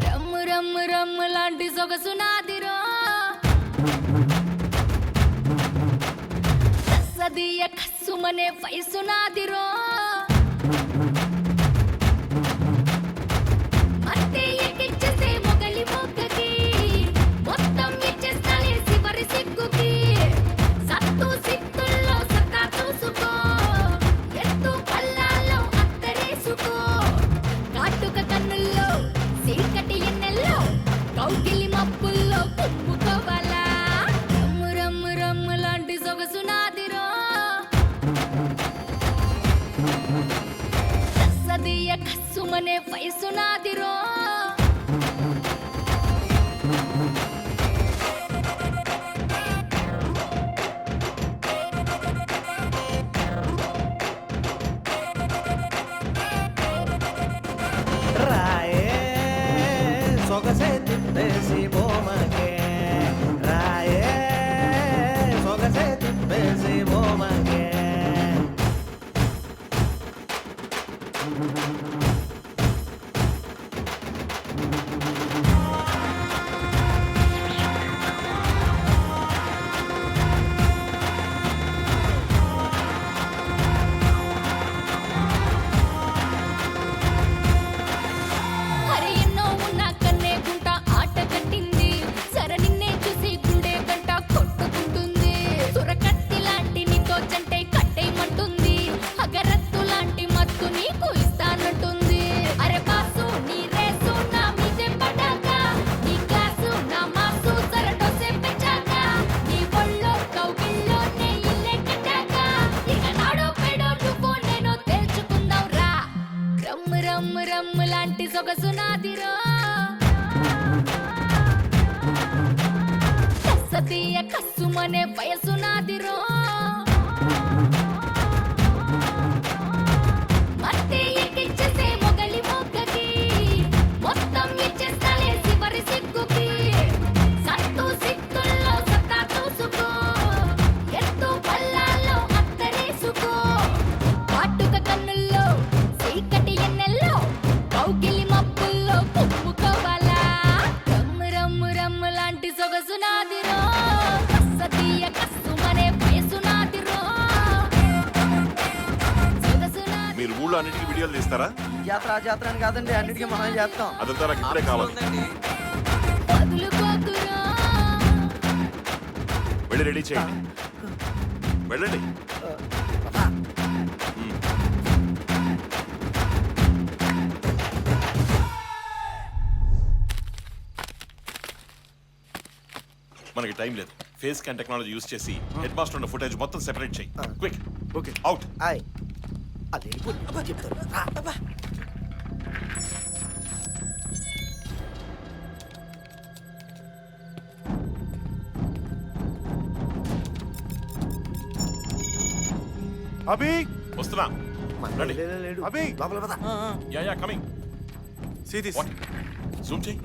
రమ్ము రమ్ము రమ్ము లాంటి సొగసు నాదిరో సదీయ కస్సుమనే వయసు నాదిరో అత్తే ఎక్కిచ్చేసే మొగలి మొగ్గకి మొత్తం ఇచ్చేస్తాలే చివరి సిగ్గుకి సత్తు సిత్తుల్లో సత్తా చూసుకో ఎత్తు పల్లాల్లో అత్తరేసుకో కాటుక కన్నుల్లో చీకటి ఎన్నెల్లో కౌగిలి మప్పుల్లో కుప్పుకోవాలా రమ్ము రమ్ము రమ్ము లాంటి సొగసు నాదిరో సదీయ కస్సుమనే వయసు నాదిరో రాయే సొగసే తిప్పేసి బొమ్మకే, రాయే సొగసే తిప్పేసి బొమ్మకే. అరే ఎన్నో ఉన్నా కన్నే గుంట ఆట కట్టింది సర నిన్నే చూసి గుండె గంట కొట్టుకుంటుంది సురకత్తి లాంటి నీతో జంటే కట్టేయమంటుంది అగరత్తు లాంటి మత్తు నీకు ఇస్తానంటుంది అరే బాసు నీ రేసు నా మీదే పడ్డాక నీ గ్లాసు నా మాసు సరటోసే పెంచాక నీ ఒళ్ళో కౌగిల్లోనే ఇల్లే కట్టాక ఇక నాడో పెడో నువ్వు నేను తేల్చుకుందాం రా రమ్ము రమ్ము రమ్ము లాంటి సొగసు నాదిరో సతీయ కస్సుమనే వయసు నాదిరో మత్తే ఎక్కిచ్చేసే మొగలి మొగ్గకి మొత్తం ఇచ్చేస్తాలే చివరి సిగ్గుకి సత్తు సిత్తుల్లో సత్తా చూసుకో ఎత్తు పల్లాల్లో అత్తరేసుకో కాటుక కన్నుల్లో చీకటి ఎన్నెల్లో కౌగిలి మప్పుల్లో కుమ్ముకోవాలా రమ్ము రమ్ము సొగసునాదిరో కస్సతీయ కస్సుమనే వయసునాదిరో మీరు ఊళ్ళో అన్నిటికీ వీడియోలు తీస్తారా? జాతర ఆ జాతర అని కాదండి, అన్నిటికీ మనం చేస్తాం. అదంతా నాకు ఇప్పుడే కావాలి. వెళ్ళి రెడీ చేయండి. వెళ్ళండి. మనకి టైం లేదు. ఫేస్ స్కాన్ టెక్నాలజీ యూస్ చేసి హెడ్ మాస్టర్ ఉన్న ఫుటేజ్ మొత్తం సెపరేట్ చేయి. క్విక్. Okay, out. అదే చెప్తారు. అభి వస్తున్నా. రండి. Abhi yeah yeah coming. See this. Zoom చేయి.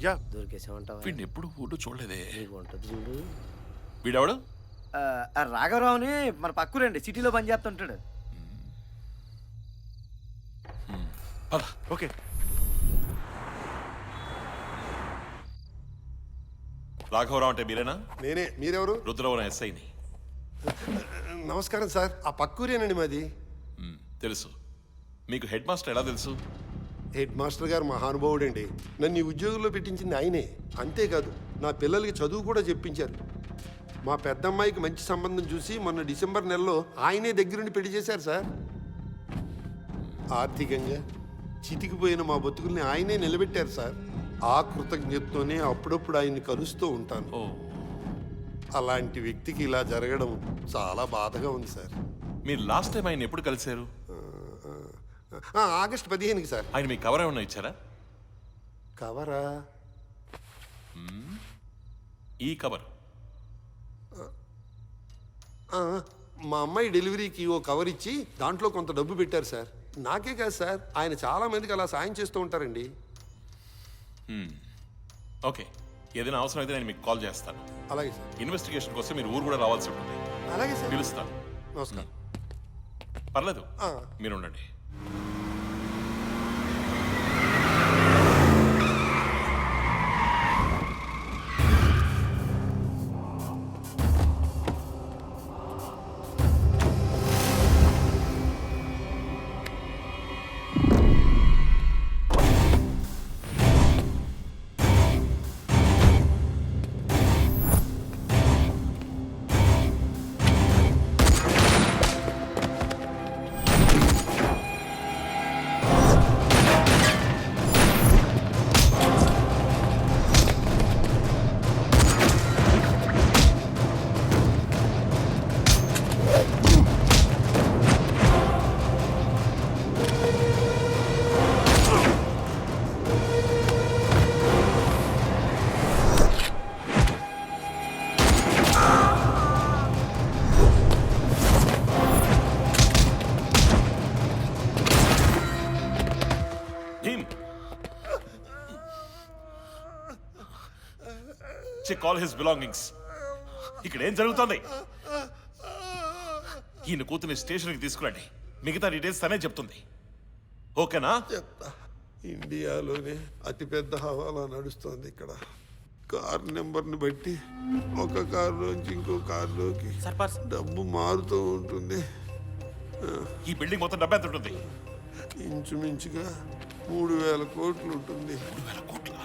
యా దొరికేసామంటావా? వీడిని ఎప్పుడు ఊళ్ళో చూడలేదే. ఉంటుంది చూడు. వీడెవడు? రాఘవరావుని మన పక్కూరండి, సిటీలో పని చేస్తుంటాడు. ఓకే. రాఘవరావు అంటే మీరేనా? నేనే. మీరెవరు? రుద్రవరం ఎస్ఐని. నమస్కారం సార్. ఆ పక్కూరేనండి మాది. తెలుసు. మీకు హెడ్ మాస్టర్ ఎలా తెలుసు? హెడ్ మాస్టర్ గారు మహానుభావుడండి. నన్ను ఈ ఉద్యోగంలో పెట్టించింది ఆయనే. అంతేకాదు నా పిల్లలకి చదువు కూడా చెప్పించారు. మా పెద్దమ్మాయికి మంచి సంబంధం చూసి మొన్న డిసెంబర్ నెలలో ఆయనే దగ్గరుండి పెళ్లి చేశారు సార్. ఆర్థికంగా చితికిపోయిన మా బతుకుల్ని ఆయనే నిలబెట్టారు సార్. ఆ కృతజ్ఞతతోనే అప్పుడప్పుడు ఆయన్ని కలుస్తూ ఉంటాను. అలాంటి వ్యక్తికి ఇలా జరగడం చాలా బాధగా ఉంది సార్. మీరు లాస్ట్ టైం ఆయన ఎప్పుడు కలిశారు? ఆగస్టు 15కి సార్. ఆయన మీకు కవర్ ఏమన్నా ఇచ్చారా? కవరా? ఈ కవర్. మా అమ్మాయి డెలివరీకి ఓ కవర్ ఇచ్చి దాంట్లో కొంత డబ్బు పెట్టారు సార్. నాకే కాదు సార్, ఆయన చాలా మందికి అలా సాయం చేస్తూ ఉంటారండి. ఓకే, ఏదైనా అవసరం అయితే నేను మీకు కాల్ చేస్తాను. అలాగే సార్. ఇన్వెస్టిగేషన్ కోసం మీరు ఊరు కూడా రావాల్సి ఉంటుంది. అలాగే సార్. పిలుస్తాను. నమస్కారం. పర్లేదు, మీరు ఉండండి. Call his belongings. ఇక్కడ ఏం జరుగుతుంది? ఈయన కూతుని స్టేషన్కి తీసుకురండి. మిగతా డీటెయిల్స్ తనే చెప్తుంది. ఓకేనా? ఇండియాలోనే అతిపెద్ద హవాలా నడుస్తోంది ఇక్కడ. కార్ నెంబర్ని బట్టి ఒక కారులోంచి ఇంకో కారులోకి డబ్బు మారుతూ ఉంటుంది. ఈ బిల్డింగ్ మొత్తం డబ్బు ఎంత ఉంటుంది? ఇంచుమించుగా 3,000 కోట్లు ఉంటుంది. 3,000 కోట్ల?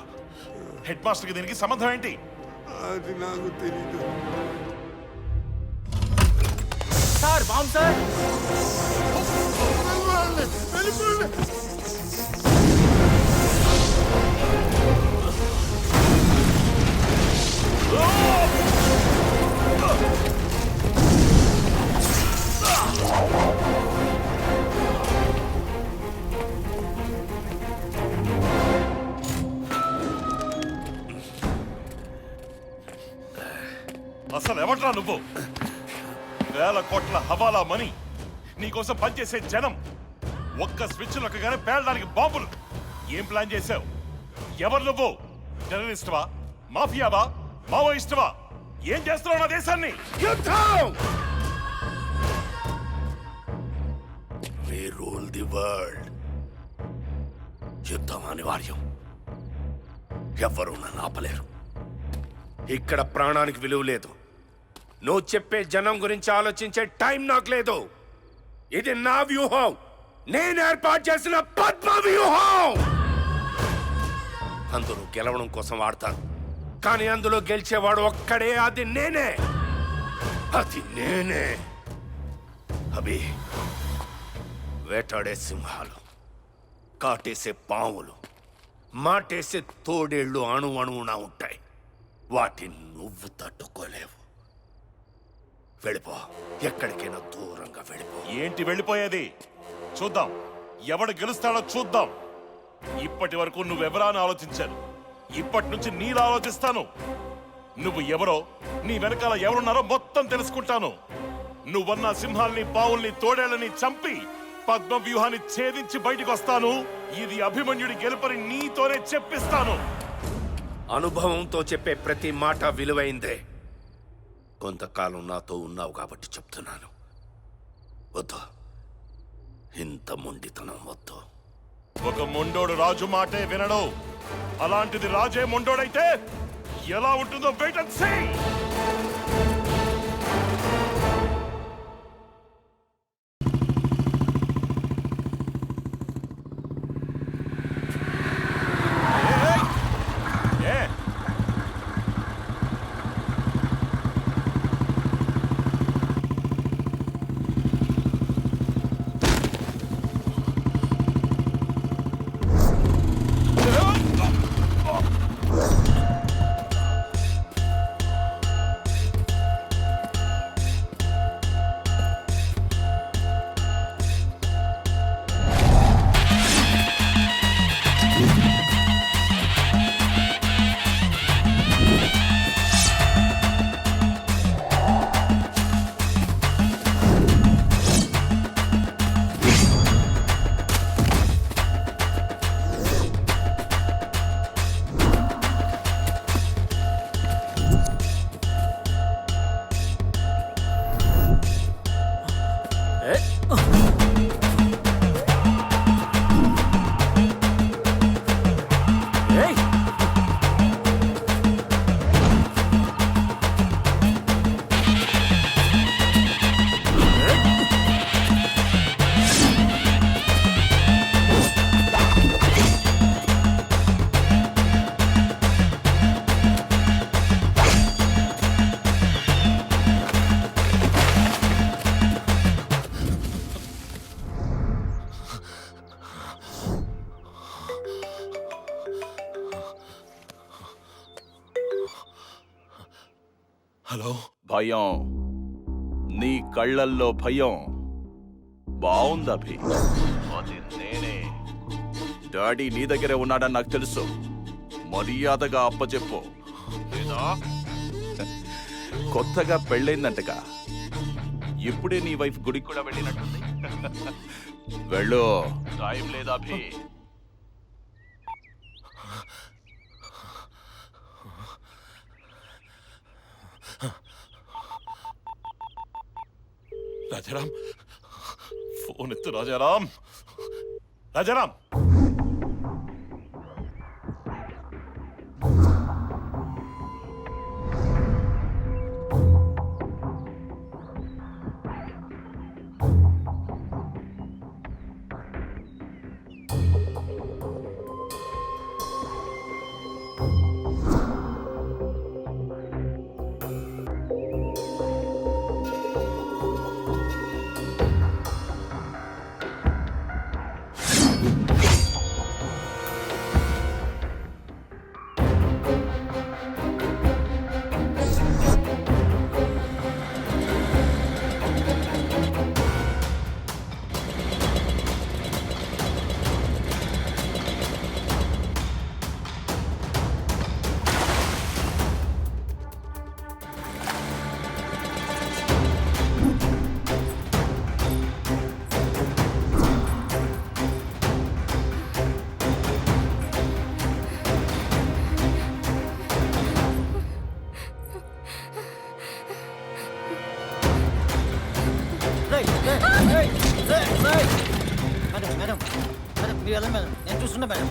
హెడ్ మాస్టర్కి దీనికి సంబంధం ఏంటి? అది నాకు తెలీదు సార్. Bomb sir. అసలు ఎవట్రా నువ్వు? 1,000 కోట్ల హవాలా మనీ, నీకోసం పనిచేసే జనం, ఒక్క స్విచ్ నొక్కగానే పేలడానికి బాంబులు. ఏం ప్లాన్ చేశావు? ఎవరు నువ్వు? టెర్రరిస్టువా? మాఫియావా? మావోయిస్టువా? ఏం చేస్తున్నావు నా దేశాన్ని? యుద్ధం! We rule the world. యుద్ధం అనివార్యం. ఎవ్వరూ నన్ను ఆపలేరు. ఇక్కడ ప్రాణానికి విలువ లేదు. నువ్వు చెప్పే జనం గురించి ఆలోచించే టైం నాకు లేదు. ఇది నా వ్యూహం, నేను ఏర్పాటు చేసిన పద్మ వ్యూహం. అందులో గెలవడం కోసం వాడతాను, కానీ అందులో గెలిచేవాడు ఒక్కడే. అది నేనే. అభి, వేటాడే సింహాలు, కాటేసే పాములు, మాటేసే తోడేళ్లు అణువున ఉంటాయి. వాటిని నువ్వు తట్టుకోలేవు. వెళ్ళిపో, ఎక్కడికైనా దూరంగా వెళ్ళిపో. ఏంటి వెళ్ళిపోయేది? చూద్దాం ఎవడు గెలుస్తాడో చూద్దాం. ఇప్పటి వరకు నువ్వెవరా అని ఆలోచించాను, ఇప్పటి నుంచి నీలా ఆలోచిస్తాను. నువ్వు ఎవరో, నీ వెనకాల ఎవరున్నారో మొత్తం తెలుసుకుంటాను. నువ్వన్న సింహాల్ని, పావుల్ని, తోడేళ్ళని చంపి పద్మ వ్యూహాన్ని ఛేదించి బయటికి వస్తాను. ఇది అభిమన్యుడి గెలుపని నీతోనే చెప్పిస్తాను. అనుభవంతో చెప్పే ప్రతి మాట విలువైందే. కొంతకాలం నాతో ఉన్నావు కాబట్టి చెప్తున్నాను. వద్దు, ఇంత మొండితనం వద్దు. ఒక మొండోడు రాజు మాటే వినడు. అలాంటిది రాజే మొండోడైతే ఎలా ఉంటుందో వెయిట్ అండ్ సీ. హలో. భయం, నీ కళ్ళల్లో భయం బావుంది అభి. అది నేనే. డాడీ నీ దగ్గరే ఉన్నాడని నాకు తెలుసు. మర్యాదగా అప్పచెప్పు, లేదా కొత్తగా పెళ్ళైందంటగా. ఇప్పుడే నీ వైఫ్ గుడికి కూడా వెళ్ళినట్టుంది. వెళ్ళు, టైం లేదా అభి. రాజారాం, ఫోన్ ఎత్తు Rajaram. Rajaram, madam madam madam మీరు వెళ్ళండి మేడం, నేను చూస్తున్నా మేడం.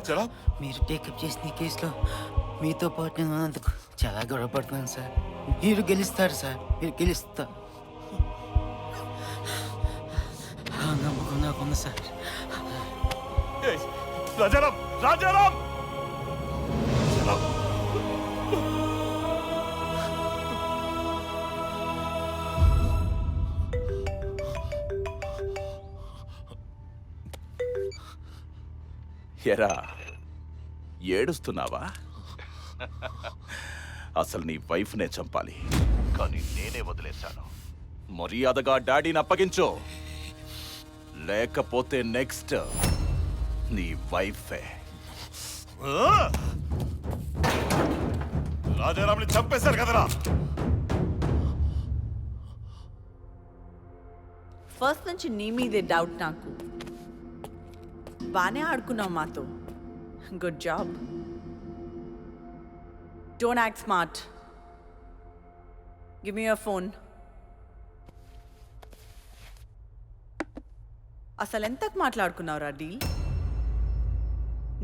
రాజారాం మీరు టేకప్ చేసిన ఈ కేసులో మీతో పాటు నేను ఉన్నందుకు చాలా గొడవపడుతున్నాను సార్. మీరు గెలుస్తారు సార్, మీరు గెలుస్తారు. ఆ నమ్మకం నాకుంది సార్. రాజారాం రాజారాం ఎరా ఏడుస్తున్నావా? అసలు నీ వైఫ్నే చంపాలి, కానీ నేనే వదిలేశాను. మర్యాదగా డాడీని అప్పగించు, లేకపోతే నెక్స్ట్ నీ వైఫే. రాజారాంని చంపేశారు కదరా. ఫస్ట్ నుంచి నీ మీదే డౌట్ నాకు. బానే ఆడుకున్నావు మాతో. Good job. Don't act smart. Give me your phone. అసలు ఎంతకు మాట్లాడుకున్నావురా డీల్?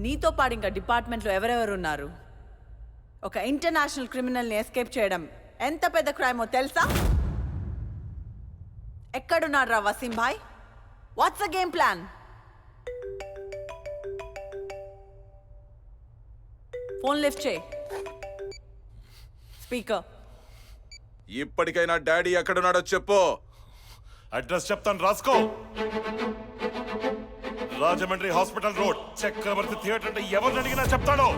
నీతో పాటు ఇంకా డిపార్ట్మెంట్లో ఎవరెవరు ఉన్నారు? ఒక ఇంటర్నేషనల్ క్రిమినల్ని ఎస్కేప్ చేయడం ఎంత పెద్ద క్రైమో తెలుసా? ఎక్కడున్నాడు రా వసీం భాయ్? What's the game plan? Phone lift చేయి. స్పీకర్. ఇప్పటికైనా డాడీ ఎక్కడున్నాడో చెప్పు. అడ్రస్ చెప్తాను, రాసుకో. Rajahmundry hospital road, Chakravarthi theatre అంటే ఎవరిని అడిగినా చెప్తాడు.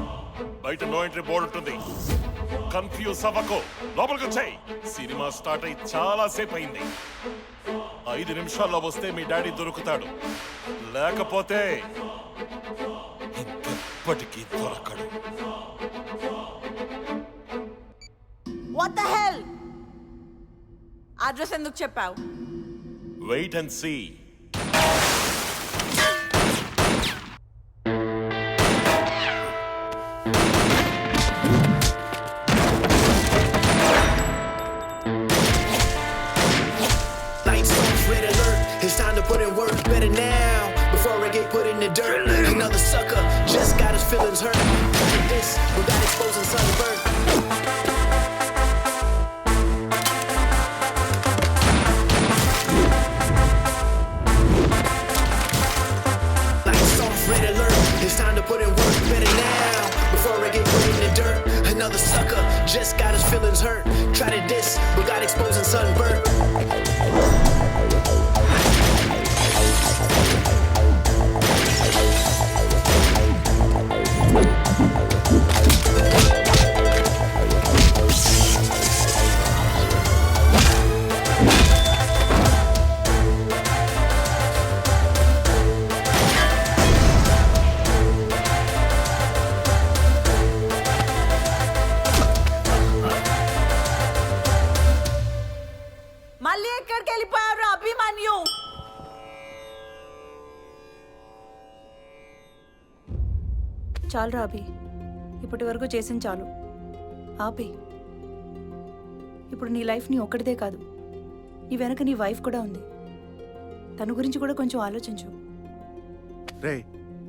బయట నో ఎంట్రీ బోర్డు ఉంటుంది. కన్ఫ్యూజ్ అవ్వకు, లోపలికి వచ్చాయి. సినిమా స్టార్ట్ అయి చాలా సేపు అయింది. 5 నిమిషాల్లో వస్తే మీ డాడీ దొరుకుతాడు, లేకపోతే ఇంకెప్పటికీ దొరకడు. What the hell? అడ్రస్ ఎందుకు చెప్పావు? Wait and see. It's time to put in work better now before I get put in the dirt. Another sucker just got his feelings hurt. This without exposing sunburn. Lights off, red alert. It's time to put in work better now before I get put in the dirt. Another sucker just got his feelings hurt. Try to diss without exposing sunburn. మళ్ళీ ఎక్కడికి వెళ్ళిపోయారు అభిమన్యు? చాలు రా అభి, ఇప్పటి వరకు చేసింది చాలు. ఆపి. ఇప్పుడు నీ లైఫ్ నీ ఒక్కడిదే కాదు, నీ వెనక నీ వైఫ్ కూడా ఉంది. తన గురించి కూడా కొంచెం ఆలోచించు. రే,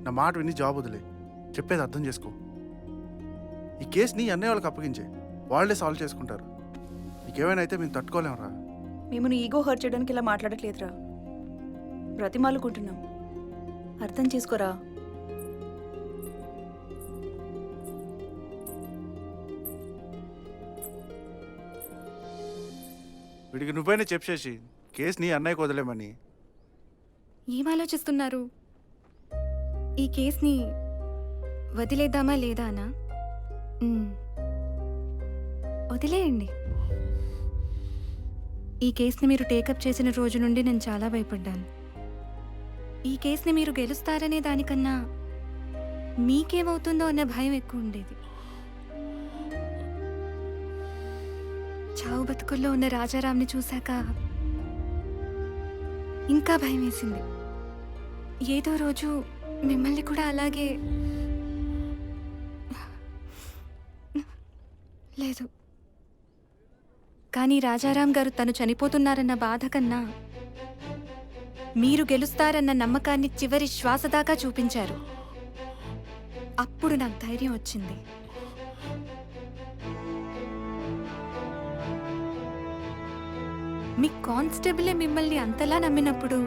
నా మాట విని జాబ్ వదిలే. చెప్పేది అర్థం చేసుకో. ఈ కేసు నీ అన్నయ్య వాళ్ళకి అప్పగించే, వాళ్ళే సాల్వ్ చేసుకుంటారు. నీకేమైనా అయితే మేము తట్టుకోలేమురా. మేము నీ ఈగో హర్ట్ చేయడానికి ఇలా మాట్లాడట్లేదురా, బ్రతిమాలుకుంటున్నాం. అర్థం చేసుకోరా. వీడికి నువ్వైనా చెప్పేసి కేసు నీ అన్నయ్యకు వదిలేమని. ఏం ఆలోచిస్తున్నారు? ఈ కేసుని వదిలేద్దామా లేదా అనా? వదిలేయండి. ఈ కేసుని మీరు టేకప్ చేసిన రోజు నుండి నేను చాలా భయపడ్డాను. ఈ కేసుని మీరు గెలుస్తారనే దానికన్నా మీకేమవుతుందో అన్న భయం ఎక్కువ ఉండేది. చావు బతుకుల్లో ఉన్న రాజారాంని చూశాక ఇంకా భయం వేసింది. ఏదో రోజు మిమ్మల్ని కూడా అలాగే లేదు. కానీ రాజారాం గారు తను చనిపోతున్నారన్న బాధ కన్నా మీరు గెలుస్తారన్న నమ్మకాన్ని చివరి శ్వాస దాకా చూపించారు. అప్పుడు నాకు ధైర్యం వచ్చింది. మీ కానిస్టేబులే మిమ్మల్ని అంతలా నమ్మినప్పుడు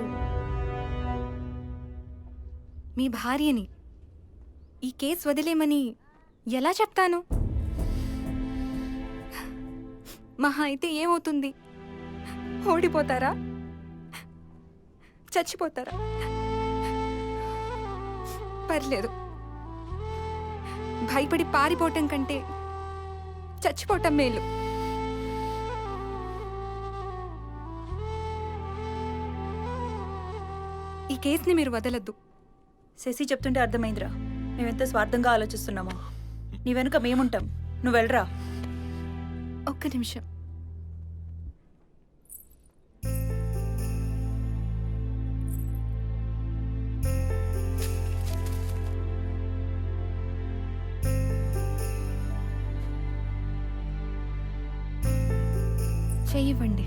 మీ భార్యని ఈ కేసు వదిలేమని ఎలా చెప్తాను? మహా అయితే ఏమవుతుంది? ఓడిపోతారా? చచ్చిపోతారా? పర్లేదు, భయపడి పారిపోవటం కంటే చచ్చిపోవటం మేలు. ఈ కేసుని మీరు వదలొద్దు. శశి చెప్తుంటే అర్థమైందిరా, మేమెంత స్వార్థంగా ఆలోచిస్తున్నామో. నీ వెనుక మేముంటాం, నువ్వు వెళ్ళరా. ఒక్క నిమిషం. చెయ్యివ్వండి.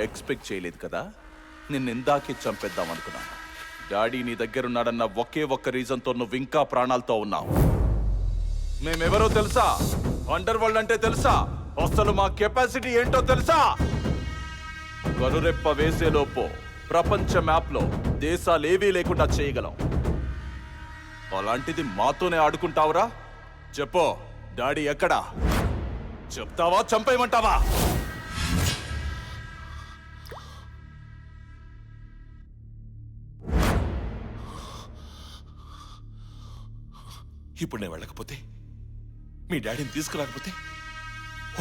ఎక్స్పెక్ట్ చేయలేదు కదా, నిన్నిందాకే చంపేద్దాం అనుకున్నాను. డాడీ నీ దగ్గరున్నాడన్న ఒకే ఒక్క రీజన్తో నువ్వు ఇంకా ప్రాణాలతో ఉన్నావు. మేమెవరో తెలుసా? అండర్ వరల్డ్ అంటే తెలుసా? అసలు మా కెపాసిటీ ఏంటో తెలుసా? కనురెప్ప వేసేలోపు ప్రపంచ మ్యాప్లో దేశాలేవీ లేకుండా చేయగలం. అలాంటిది మాతోనే ఆడుకుంటావురా? చెప్పు, డాడీ ఎక్కడా? చెప్తావా చంపేయమంటావా? ఇప్పుడు నేను వెళ్ళకపోతే, మీ డాడీని తీసుకురాకపోతే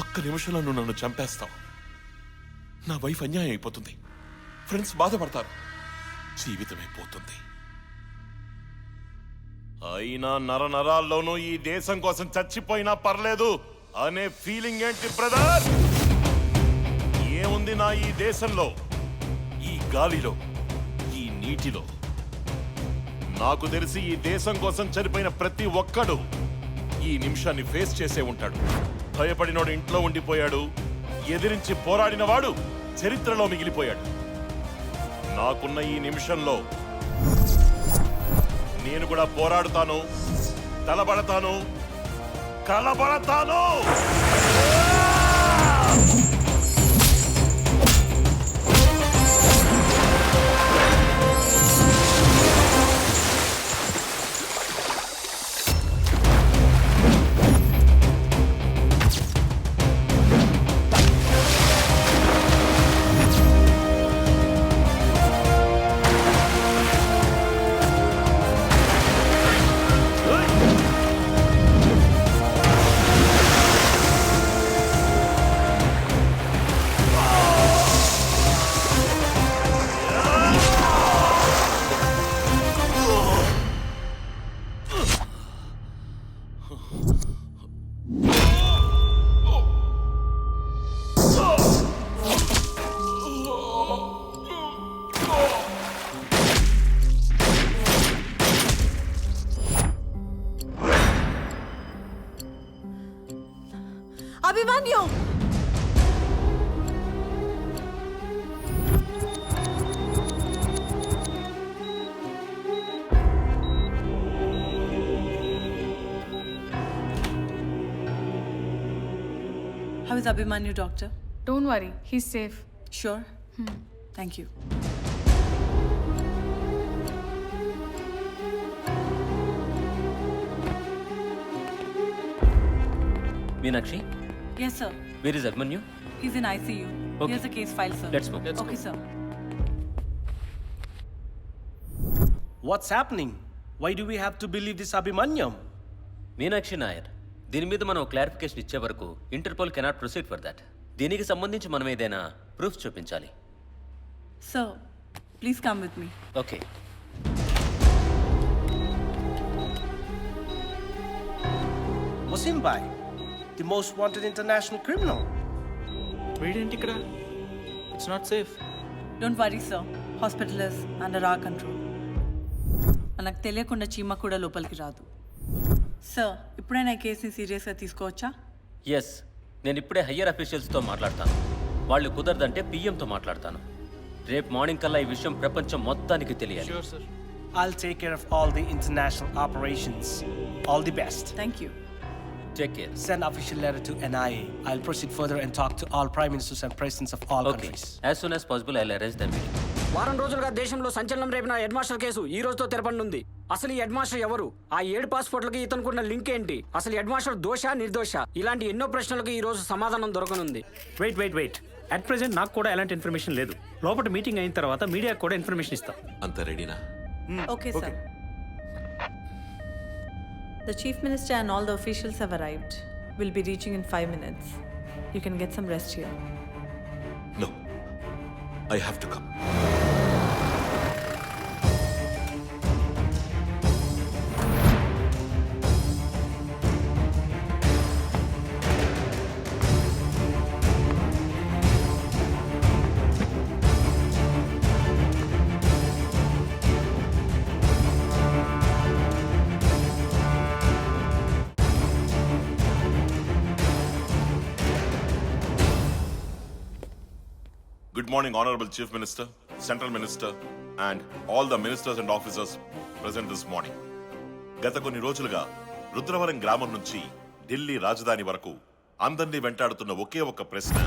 ఒక్క నిమిషంలో నువ్వు నన్ను చంపేస్తావు. నా వైఫ్ అన్యాయం అయిపోతుంది, ఫ్రెండ్స్ బాధపడతారు, జీవితమే పోతుంది. అయినా నరాల్లోనూ ఈ దేశం కోసం చచ్చిపోయినా పర్లేదు అనే ఫీలింగ్ ఏంటి బ్రదర్? ఏముంది నా ఈ దేశంలో, ఈ గాలిలో, ఈ నీటిలో? నాకు తెలిసి ఈ దేశం కోసం చనిపోయిన ప్రతి ఒక్కడు ఈ నిమిషాన్ని ఫేస్ చేసే ఉంటాడు. భయపడినోడు ఇంట్లో ఉండిపోయాడు, ఎదిరించి పోరాడిన వాడు చరిత్రలో మిగిలిపోయాడు. నాకున్న ఈ నిమిషంలో నేను కూడా పోరాడుతాను, తలబడతాను, కలబడతాను. Abhimanyu! How is Abhimanyu, doctor? Don't worry, he's safe. Sure? Thank you. Meenakshi, Yes, sir. where is Abhimanyu? He's in ICU. Okay. Here's the case file, sir. Let's move. Okay, sir. What's happening? Why do we have to believe this Abhimanyam? Meenakshi Nair, దీని మీద మనం clarification ఇచ్చే వరకు interpole cannot proceed for that. దీనికి సంబంధించి మనం ఏదైనా proof చూపించాలి. Sir, please come with me. Okay. Wasim Bhai, the most wanted international criminal. వీడేంటి ఇక్కడ? It's not safe. Don't worry, sir. Hospital is under our control. మనకు తెలియకుండా చీమ కూడా లోపలికి రాదు. సార్, ఇప్పుడైనా ఈ కేసుని సీరియస్గా తీసుకోవచ్చా? ఎస్, నేను ఇప్పుడే హయ్యర్ అఫీషియల్స్తో మాట్లాడతాను. వాళ్ళు కుదరదంటే పిఎంతో మాట్లాడతాను. రేపు మార్నింగ్ కల్లా ఈ విషయం ప్రపంచం మొత్తానికి తెలియాలి. I'll take care of all the international operations. All the best. Thank you. Take care. Send official letter to NIA. I'll proceed further and talk to all prime ministers and presidents of all Okay. countries. As soon as possible, I'll arrange the meeting. వారం రోజులుగా దేశంలో సంచలనం రేపిన head master case ఈ రోజుతో తెరపనుంది. అసలు ఈ head master ఎవరు? ఆ 7 పాస్పోర్ట్లకి ఇతనుకున్న లింక్ ఏంటి? అసలు హెడ్ మాస్టర్ దోష నిర్దోష? ఇలాంటి ఎన్నో ప్రశ్నలకు ఈ రోజు సమాధానం దొరకనుంది. వెయిట్. అట్ ప్రెసెంట్ నాకు కూడా ఎలాంటి ఇన్ఫర్మేషన్ లేదు. లోపల మీటింగ్ అయిన తర్వాత మీడియాకు కూడా ఇన్ఫర్మేషన్ ఇస్తాం. అంత రెడీనా? Okay, sir. The Chief Minister and all the officials have arrived. We'll be reaching in 5 minutes. You can get some rest here. No, I have to come. Good morning, Honorable Chief Minister, Central Minister, and all the ministers and officers present this morning. గత కొన్ని రోజులుగా రుద్రవరం గ్రామం నుంచి ఢిల్లీ రాజధాని వరకు అందరినీ వెంటాడుతున్న ఒకే ఒక ప్రశ్న,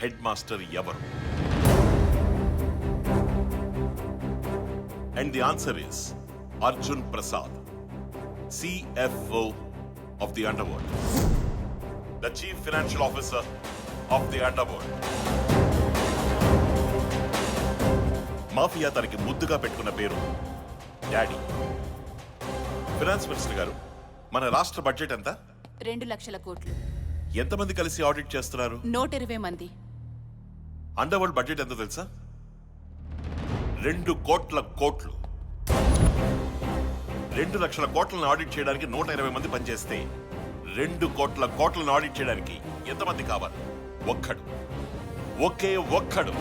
హెడ్ మాస్టర్ ఎవరు? And the answer is Arjun Prasad, CFO of the Underworld, the Chief Financial Officer of the Underworld. Mafia తనకి ముద్దుగా పెట్టుకున్న పేరు డాడీ. ఫినాన్స్ మినిస్టర్ గారు, మన రాష్ట్ర బడ్జెట్ ఎంత? 2 లక్షల కోట్లు. ఎంతమంది కలిసి ఆడిట్ చేస్తున్నారు? 120 మంది. అండర్వరల్డ్ బడ్జెట్ ఎంత తెలుసా? 2 కోట్ల కోట్లు. 2 లక్షల కోట్లను ఆడిట్ చేయడానికి 120 మంది పనిచేస్తే 2 కోట్ల కోట్లను ఆడిట్ చేయడానికి ఎంతమంది కావాలి? ఒక్కడు, ఒకే ఒక్కడు.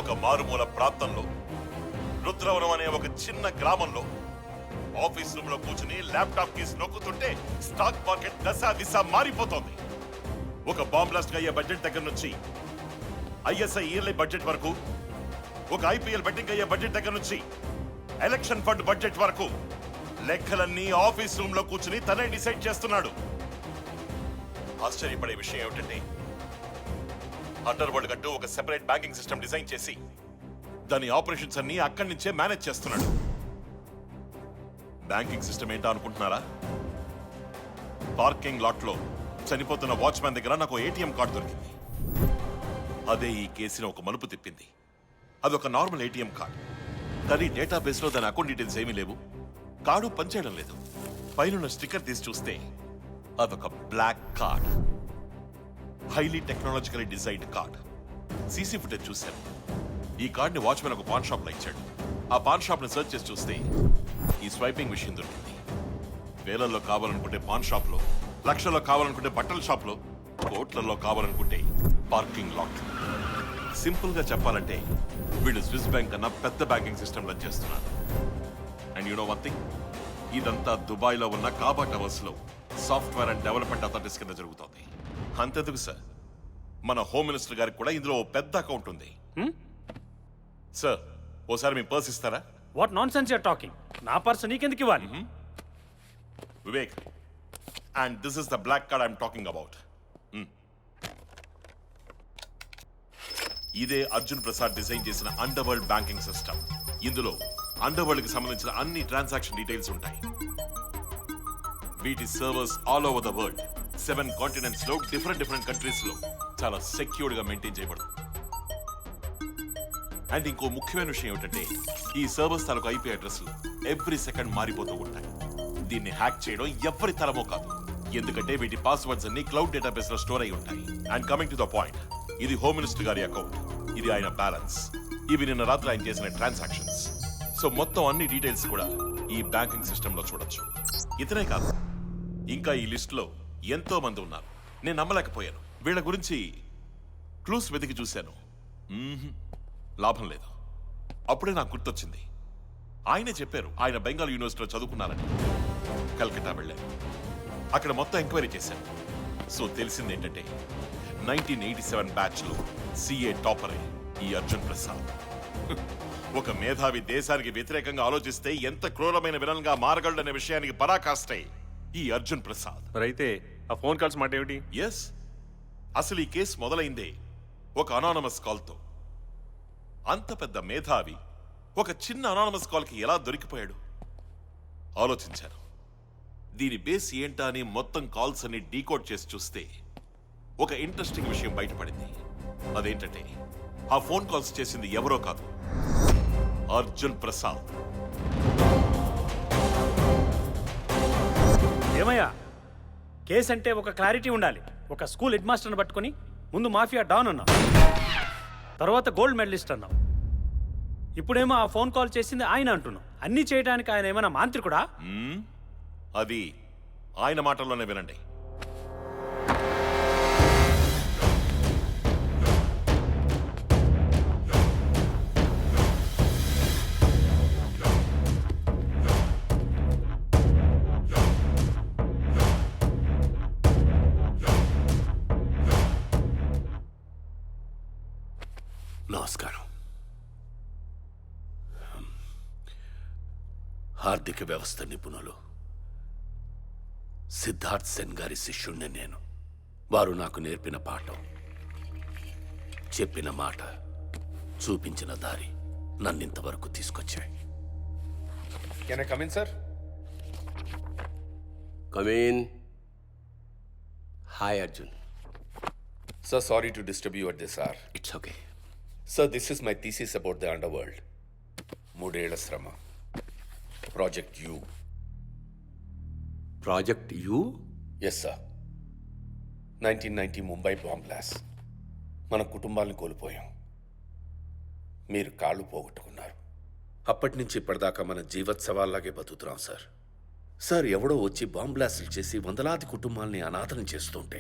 ఒక మారుమూల ప్రాంతంలో రుద్రవరం అనే ఒక చిన్న గ్రామంలో ఆఫీస్ రూమ్ లో కూర్చుని ల్యాప్టాప్ కీస్ నొక్కుతుంటే స్టాక్ మార్కెట్ దశ మారిపోతోంది. ఒక బాంబ్ బ్లాస్ట్ అయ్యే బడ్జెట్ దగ్గర నుంచి ఐఎస్ఐ ఇయర్లీ బడ్జెట్ వరకు, ఒక ఐపీఎల్ బెట్టింగ్ అయ్యే బడ్జెట్ దగ్గర నుంచి ఎలక్షన్ ఫండ్ బడ్జెట్ వరకు లెక్కలన్నీ ఆఫీస్ రూమ్ లో కూర్చుని తనే డిసైడ్ చేస్తున్నాడు. ఆశ్చర్యపడే విషయం ఏమిటంటే అండర్ వరల్డ్ గట్టు ఒక సెపరేట్ బ్యాంకింగ్ సిస్టమ్ డిజైన్ చేసి దాని ఆపరేషన్స్ అన్ని అక్కడి నుంచే మేనేజ్ చేస్తున్నాడు. బ్యాంకింగ్ సిస్టమ్ ఏంటో అనుకుంటున్నారా? పార్కింగ్ లాట్ లో చనిపోతున్న వాచ్మ్యాన్ దగ్గర నాకు ఏటీఎం కార్డు దొరికింది. అదే ఈ కేసుని ఒక మలుపు తిప్పింది. అదొక నార్మల్ ఏటీఎం కార్డు, కానీ డేటాబేస్ లో దాని అకౌంట్ డీటెయిల్స్ ఏమీ లేవు. కార్డు పనిచేయడం లేదు. పైన స్టిక్కర్ తీసి చూస్తే అదొక black card, highly technologically designed card. CC footage చూశాను. ఈ కార్డ్ని వాచ్మెన్ ఒక పాన్ షాప్ లో ఇచ్చాడు. ఆ పాన్ షాప్ ని సెర్చ్ చేసి చూస్తే ఈ స్వైపింగ్ మిషన్ దొరికింది. వేలల్లో కావాలనుకుంటే పాన్ షాప్ లో, లక్షల్లో కావాలనుకుంటే బట్టల షాప్ లో, కోట్లలో కావాలనుకుంటే పార్కింగ్ లాట్. సింపుల్ గా చెప్పాలంటే వీళ్ళు స్విస్ బ్యాంక్ కన్నా పెద్ద బ్యాంకింగ్ సిస్టమ్ రన్ చేస్తున్నారు. And you know one thing, ఇదంతా దుబాయ్ లో ఉన్న కాబా టవర్స్ లో సాఫ్ట్వేర్ అండ్ డెవలప్మెంట్ అథారిటీస్ కింద జరుగుతోంది. అంతెందుకు సార్, మన హోమ్ మినిస్టర్ గారికి కూడా ఇందులో ఓ పెద్ద అకౌంట్ ఉంది. సార్, ఓసారి మీ పర్స్ ఇస్తారా? What nonsense you're talking? నా పర్స్ నీకెందుకు ఇవ్వాలి? Vivek, and this is the black card I'm talking about. ఇదే అర్జున్ ప్రసాద్ డిజైన్ చేసిన అండర్ వరల్డ్ బ్యాంకింగ్ సిస్టమ్. ఇందులో అండర్ వరల్డ్ కి సంబంధించిన అన్ని ట్రాన్సాక్షన్ డీటెయిల్స్ ఉంటాయి. వీటి servers all over the world 7 continents లో డిఫరెంట్ కంట్రీస్ లో చాలా సెక్యూర్డ్ గా మెయింటైన్ చేయబడు. అండ్ ఇంకో ముఖ్యమైన విషయం ఏమిటంటే ఈ సర్వర్స్ తాలూకు ఐపీ అడ్రస్లు ఎవ్రీ సెకండ్ మారిపోతూ ఉంటాయి. దీన్ని హ్యాక్ చేయడం ఎవరి తరమో కాదు, ఎందుకంటే వీటి పాస్వర్డ్స్ అన్ని క్లౌడ్ డేటాబేస్ లో స్టోర్ అయి ఉంటాయి. And coming to the point, ఇది హోమ్ మినిస్టర్ గారి అకౌంట్, ఇది ఆయన బ్యాలెన్స్, ఇవి నిన్న రాత్రి ఆయన చేసిన ట్రాన్సాక్షన్స్. సో మొత్తం అన్ని డీటెయిల్స్ కూడా ఈ బ్యాంకింగ్ సిస్టమ్ లో చూడొచ్చు. ఇతనే కాదు, ఇంకా ఈ లిస్ట్ లో ఎంతో మంది ఉన్నారు. నేను నమ్మలేకపోయాను. వీళ్ళ గురించి క్లూస్ వెతికి చూశాను. లాభం లేదు. అప్పుడే నాకు గుర్తొచ్చింది, ఆయనే చెప్పారు ఆయన బెంగాల్ యూనివర్సిటీలో చదువుకున్నారని. కల్కట్టా వెళ్ళాను, అక్కడ మొత్తం ఎంక్వైరీ చేశాను. సో తెలిసింది ఏంటంటే 1987 బ్యాచ్ లో సిఏ టాపరే ఈ అర్జున్ ప్రసాద్. ఒక మేధావి దేశానికి వ్యతిరేకంగా ఆలోచిస్తే ఎంత క్రూరమైన విలన్ గా మారగలడనే విషయానికి పరాకాష్టే ఈ అర్జున్ ప్రసాద్. అయితే ఆ ఫోన్ కాల్స్ మాట ఏమిటి? ఎస్, అసలు ఈ కేసు మొదలైందే ఒక అనానమస్ కాల్తో. అంత పెద్ద మేధావి ఒక చిన్న అనానమస్ కాల్కి ఎలా దొరికిపోయాడు ఆలోచించాను. దీని బేస్ ఏంటా అని మొత్తం కాల్స్ అన్ని డీకోడ్ చేసి చూస్తే ఒక ఇంట్రెస్టింగ్ విషయం బయటపడింది. అదేంటంటే ఆ ఫోన్ కాల్స్ చేసింది ఎవరో కాదు, అర్జున్ ప్రసాద్. ఏమయ్యా, కేసు అంటే ఒక క్లారిటీ ఉండాలి. ఒక స్కూల్ హెడ్ మాస్టర్ని పట్టుకొని ముందు మాఫియా డాన్ అన్నావు, తర్వాత గోల్డ్ మెడలిస్ట్ అన్నావు, ఇప్పుడేమో ఆ ఫోన్ కాల్ చేసింది ఆయన అంటున్నావు. అన్నీ చేయడానికి ఆయన ఏమైనా మాంత్రికుడా? అది ఆయన మాటల్లోనే వినండి. నమస్కారం. ఆర్థిక వ్యవస్థ నిపుణులు సిద్ధార్థ్ సెన్ గారి శిష్యుణ్ణి నేను. వారు నాకు నేర్పిన పాఠం, చెప్పిన మాట, చూపించిన దారి నన్ను ఇంతవరకు తీసుకొచ్చాయి. Can I come in sir? Come in. Hi, Arjun. Sir, sorry to disturb you at this hour. It's okay. Sir, this is my thesis about the underworld. Mudela Srama. Project U. Project U? Yes, sir. 1990 Mumbai bomb blast. మన కుటుంబాలను కోల్పోయాం. మీరు కాళ్ళు పోగొట్టుకున్నారు. అప్పటి నుంచి ఇప్పటిదాకా మన జీవోత్సవాల్లాగే బతుకుతున్నాం సార్. సార్, ఎవడో వచ్చి బాంబ్ బ్లాస్టులు చేసి వందలాది కుటుంబాలని అనాథనం చేస్తుంటే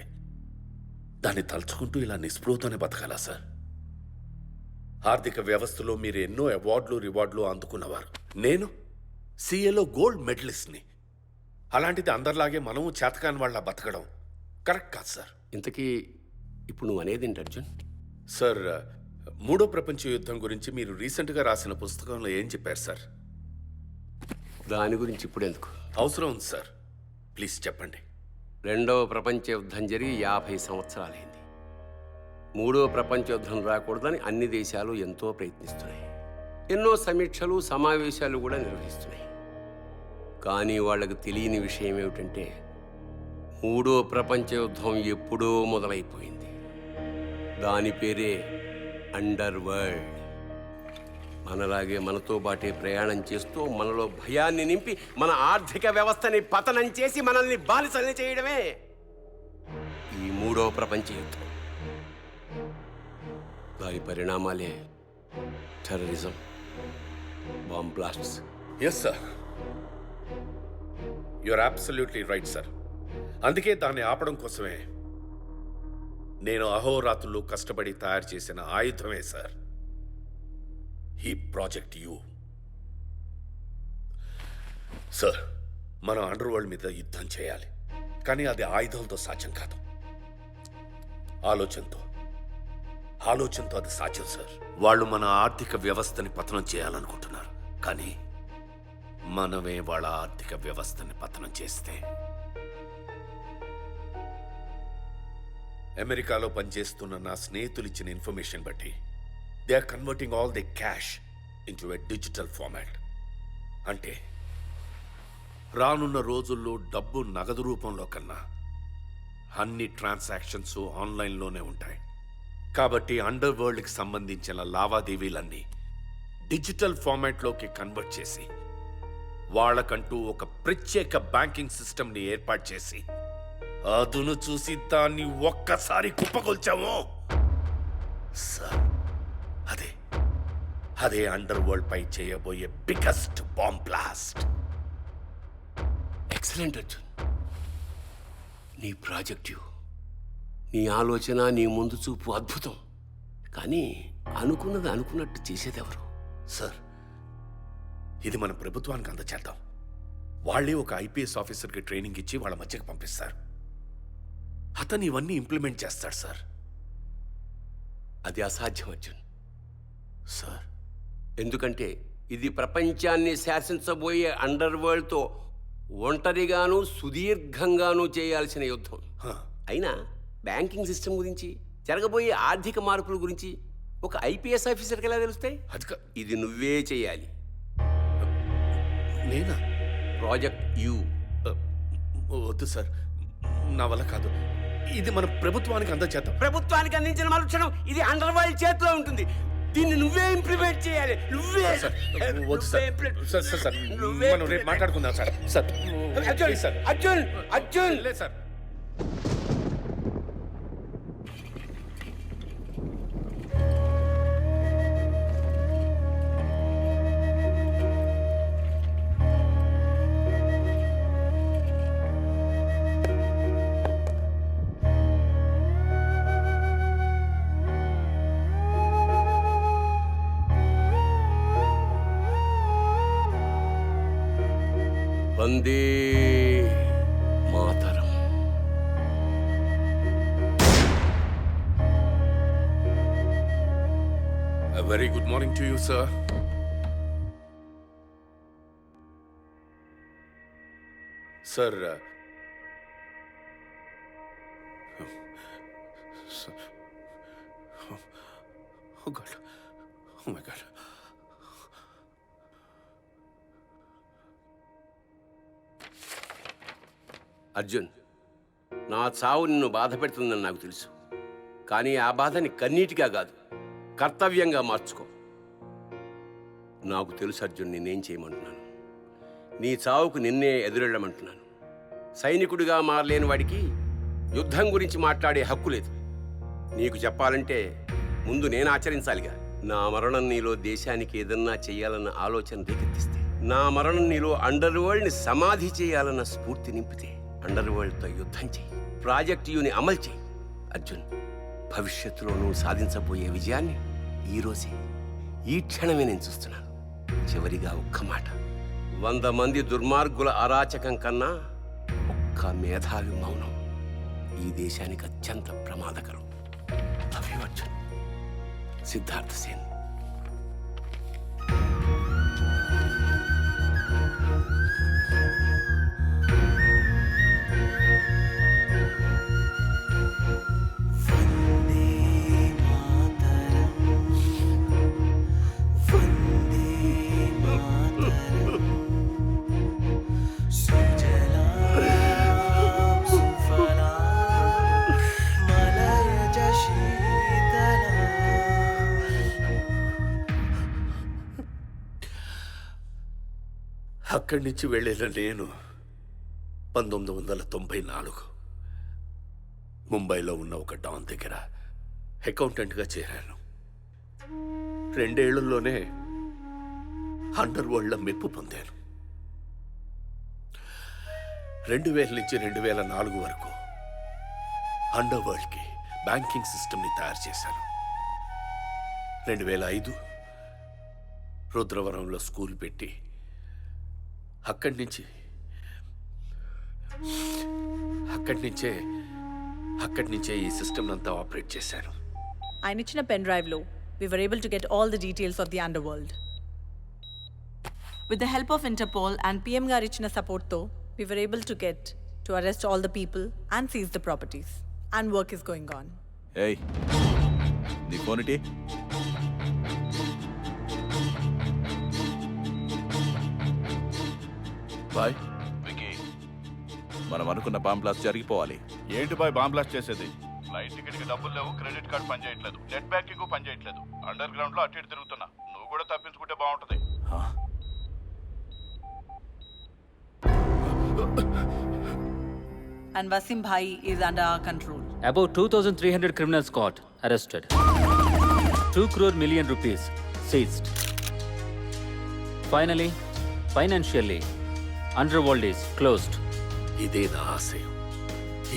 దాన్ని తలుచుకుంటూ ఇలా నిస్పృహతోనే బతకాలా సార్? ఆర్థిక వ్యవస్థలో మీరు ఎన్నో అవార్డులు రివార్డులు అందుకున్నవారు. నేను సిఏలో గోల్డ్ మెడలిస్ట్ని. అలాంటిది అందరిలాగే మనము చేతకాని వాళ్ళ బతకడం కరెక్ట్ కాదు సార్. ఇంతకీ ఇప్పుడు నువ్వు అనేది ఏంటి అర్జున్? సార్, మూడో ప్రపంచ యుద్ధం గురించి మీరు రీసెంట్గా రాసిన పుస్తకంలో ఏం చెప్పారు సార్? దాని గురించి ఇప్పుడు ఎందుకు? అవసరం ఉంది సార్, ప్లీజ్ చెప్పండి. రెండవ ప్రపంచ యుద్ధం జరిగి 50 సంవత్సరాలైంది. మూడవ ప్రపంచ యుద్ధం రాకూడదని అన్ని దేశాలు ఎంతో ప్రయత్నిస్తున్నాయి. ఎన్నో సమీక్షలు సమావేశాలు కూడా నిర్వహిస్తున్నాయి. కానీ వాళ్ళకు తెలియని విషయం ఏమిటంటే మూడో ప్రపంచ యుద్ధం ఎప్పుడో మొదలైపోయింది. దాని పేరే అండర్ వరల్డ్. మనలాగే మనతో పాటే ప్రయాణం చేస్తూ మనలో భయాన్ని నింపి మన ఆర్థిక వ్యవస్థని పతనం చేసి మనల్ని బానిసల్ని చేయడమే ఈ మూడో ప్రపంచ యుద్ధం. దాని పరిణామాలే terrorism, bomb blasts. Yes sir, you're absolutely right sir. అందుకే దాన్ని ఆపడం కోసమే నేను అహోరాత్రులు కష్టపడి తయారు చేసిన ఆయుధమే సార్ ఈ ప్రాజెక్ట్ యూ. సార్, మనం అండర్ వరల్డ్ మీద యుద్ధం చేయాలి, కానీ అది ఆయుధంతో సాధ్యం కాదు. ఆలోచనతో అది సాధ్యం సార్. వాళ్ళు మన ఆర్థిక వ్యవస్థని పతనం చేయాలనుకుంటున్నారు, కానీ మనమే వాళ్ళ ఆర్థిక వ్యవస్థని పతనం చేస్తే. అమెరికాలో పనిచేస్తున్న నా స్నేహితులు ఇచ్చిన ఇన్ఫర్మేషన్ బట్టి they are converting all the cash into a digital format. అంటే రానున్న రోజుల్లో డబ్బు నగదు రూపంలో కన్నా అన్ని ట్రాన్సాక్షన్స్ ఆన్లైన్లోనే ఉంటాయి. కాబట్టి అండర్ వరల్డ్కి సంబంధించిన లావాదేవీలన్నీ డిజిటల్ ఫార్మాట్లోకి కన్వర్ట్ చేసి వాళ్ళకంటూ ఒక ప్రత్యేక బ్యాంకింగ్ సిస్టమ్ని ఏర్పాటు చేసి అదును చూసి దాన్ని ఒక్కసారి కుప్పకొల్చాము సార్. అదే అండర్ వరల్డ్ పై చేయబోయే biggest bomb blast. Excellent Arjun. నీ ప్రాజెక్టు, నీ ఆలోచన, నీ ముందు చూపు అద్భుతం. కానీ అనుకున్నది అనుకున్నట్టు చేసేది ఎవరు? సార్, ఇది మన ప్రభుత్వానికి అందచేద్దాం. వాళ్ళే ఒక ఐపీఎస్ ఆఫీసర్కి ట్రైనింగ్ ఇచ్చి వాళ్ళ మధ్యకి పంపిస్తారు. అతను ఇవన్నీ ఇంప్లిమెంట్ చేస్తాడు సార్. అది అసాధ్యం అర్జున్ సార్. ఎందుకంటే ఇది ప్రపంచాన్ని శాసించబోయే అండర్ వరల్డ్తో ఒంటరిగాను సుదీర్ఘంగాను చేయాల్సిన యుద్ధం. అయినా బ్యాంకింగ్ సిస్టమ్ గురించి, జరగబోయే ఆర్థిక మార్పుల గురించి ఒక ఐపీఎస్ ఆఫీసర్కి ఎలా తెలుస్తాయి? ఇది నువ్వే చేయాలి. నేనా? Project you. వద్దు సార్, నా వల్ల కాదు. ఇది మన ప్రభుత్వానికి అందచేద్దాం. ప్రభుత్వానికి అందించిన మరుక్షణం ఇది అండర్ వరల్డ్ చేతిలో ఉంటుంది. దీన్ని నువ్వే ఇంప్లిమెంట్ చేయాలి. నువ్వే. వద్దు సార్. సార్, మనం రేపు మాట్లాడుకుందాం సార్. సార్, అర్జున్ లేదు sir. Vande Mataram. A very good morning to you, sir. Sir, oh God, oh my God, Arjun, నా చావు నిన్ను బాధ పెడుతుందని నాకు తెలుసు. కానీ ఆ బాధని కన్నీటిగా కాదు, కర్తవ్యంగా మార్చుకో. నాకు తెలుసు అర్జున్, నేనేం చేయమంటున్నాను. నీ చావుకు నిన్నే ఎదురెళ్ళమంటున్నాను. సైనికుడిగా మారలేని వాడికి యుద్ధం గురించి మాట్లాడే హక్కు లేదు. నీకు చెప్పాలంటే ముందు నేను ఆచరించాలిగా. నా మరణం నీలో దేశానికి ఏదన్నా చెయ్యాలన్న ఆలోచన రేకెత్తిస్తే, నా మరణం నీలో అండర్ వరల్డ్ని సమాధి చేయాలన్న స్ఫూర్తి నింపితే, అండర్ వరల్డ్తో యుద్ధం చేయి, ప్రాజెక్ట్ యూని అమలు చేయి. అర్జున్, భవిష్యత్తులో నువ్వు సాధించబోయే విజయాన్ని ఈరోజే, ఈ క్షణమే నేను చూస్తున్నాను. చివరిగా ఒక్క మాట, 100 మంది దుర్మార్గుల అరాచకం కన్నా ఒక్క మేధావి మౌనం ఈ దేశానికి అత్యంత ప్రమాదకరం. Love you Arjun. సిద్ధార్థ సేన్. అక్కడి నుంచి వెళ్ళిన నేను 1994 ముంబైలో ఉన్న ఒక డాన్ దగ్గర అకౌంటెంట్గా చేరాను. 2 ఏళ్లలోనే అండర్ వరల్డ్లో మెప్పు పొందాను. 2000 నుంచి 2004 వరకు అండర్ వరల్డ్కి బ్యాంకింగ్ సిస్టమ్ని తయారు చేశాను. 2005 రుద్రవరంలో స్కూల్ పెట్టి అక్కడి నుంచే ఈ సిస్టమ్ అంతా ఆపరేట్ చేశాను. ఆయన ఇచ్చిన పెన్ డ్రైవ్లో we were able to get all the details of the underworld. With the help of Interpol and PM గారు ఇచ్చిన సపోర్ట్తో we were able to get to arrest all the people and seize the properties. And work is going on. ఏయ్, నీ phone ఇటీ. Bye wiki, మనం అనుకున్న bomb blast జరిగిపోవాలి. ఏంటి బాయ్ బాంబ్ బ్లాస్ట్ చేసేది? ఫ్లైట్ టికెట్ కి డబ్బులు లేవు, క్రెడిట్ కార్డ్ పనిచేయట్లేదు, నెట్ బ్యాంకింగ్ పనిచేయట్లేదు. అండర్ గ్రౌండ్ లో అటు ఇటు తిరుగుతున్నా. నువ్వు కూడా తప్పించుకుంటే బాగుంటది. And Wasim Bhai is under our control. About 2,300 criminals caught, arrested. 2 crore million rupees seized. Finally, financially, underworld is closed. ఇదే నా ఆశయం,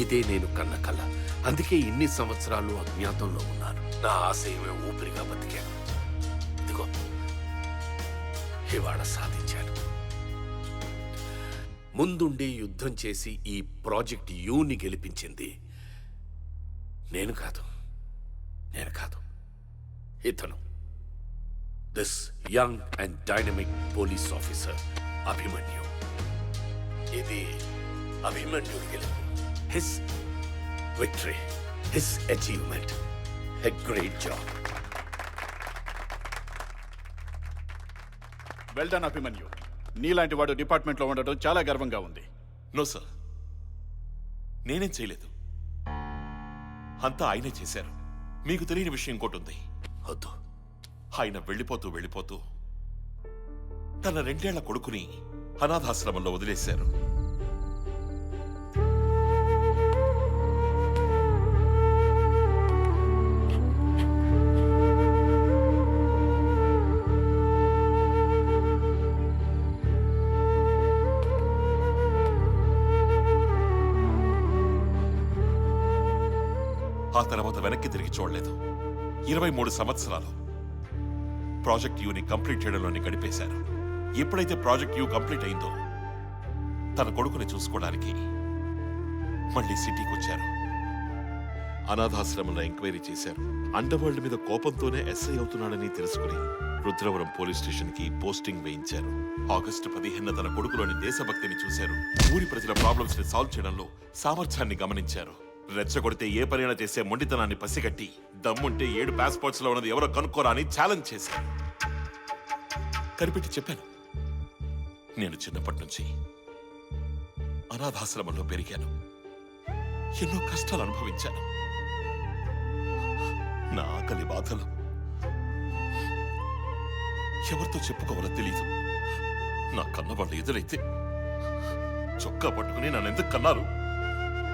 ఇదే నేను కన్న కల. అందుకే ఇన్ని సంవత్సరాలు అజ్ఞాతంలో ఉన్నాను. నా ఆశయమే ఊపిరిగా బతికాను. ఇదిగో ఇవాళ సాధించాను. ముందుండి యుద్ధం చేసి ఈ ప్రాజెక్ట్ యూని గెలిపించింది నేను కాదు, ఇతను. This young and dynamic police officer Abhimanyu. ఇది అభిమన్యుడి గెలుపు. His victory, his achievement, a great job. Well done Abhimanyu. నీలాంటి వాడు డిపార్ట్మెంట్లో ఉండడం చాలా గర్వంగా ఉంది. నో సార్, నేనేం చేయలేదు, అంతా ఆయనే చేశారు. మీకు తెలియని విషయం ఇంకోటి ఉంది. వద్దు. ఆయన వెళ్ళిపోతూ తన 2 ఏళ్ల కొడుకుని అనాథాశ్రమంలో వదిలేశారు. ఆ తర్వాత వెనక్కి తిరిగి చూడలేదు. 23 సంవత్సరాలు ప్రాజెక్ట్ యూని కంప్లీట్ చేయడంలోనే గడిపేశారు. ఎప్పుడైతే ప్రాజెక్ట్ యూ కంప్లీట్ అయిందో తన కొడుకుని చూసుకోవడానికి మళ్ళీ సిటీకి వచ్చారు. అనాథాశ్రమంలో ఎంక్వైరీ చేశారు. అండర్ వరల్డ్ మీద కోపంతోనే ఎస్ఐ అవుతున్నాడని తెలుసుకుని రుద్రవరం పోలీస్ స్టేషన్ కి పోస్టింగ్ వేయించారు. ఆగస్టు 15 తన కొడుకులోని దేశభక్తిని చూశారు. ఊరి ప్రజల ప్రాబ్లమ్స్ ని సాల్వ్ చేయడంలో సామర్థ్యాన్ని గమనించారు. రెచ్చగొడితే ఏ పనైనా చేసే మొండితనాన్ని పసిగట్టి దమ్ముంటే 7 పాస్పోర్ట్స్ లో ఉన్నది ఎవరో కనుక్కోరా అని ఛాలెంజ్ చేశారు. కనిపెట్టి చెప్పాను, నేను చిన్నప్పటి నుంచి అనాథాశ్రమంలో పెరిగాను. ఎన్నో కష్టాలు అనుభవించాను. నా ఆకలి బాధలు ఎవరితో చెప్పుకోవాలో తెలీదు. నా కన్నవాళ్ళు ఎదురైతే చొక్కా పట్టుకుని నన్ను ఎందుకు కన్నారు,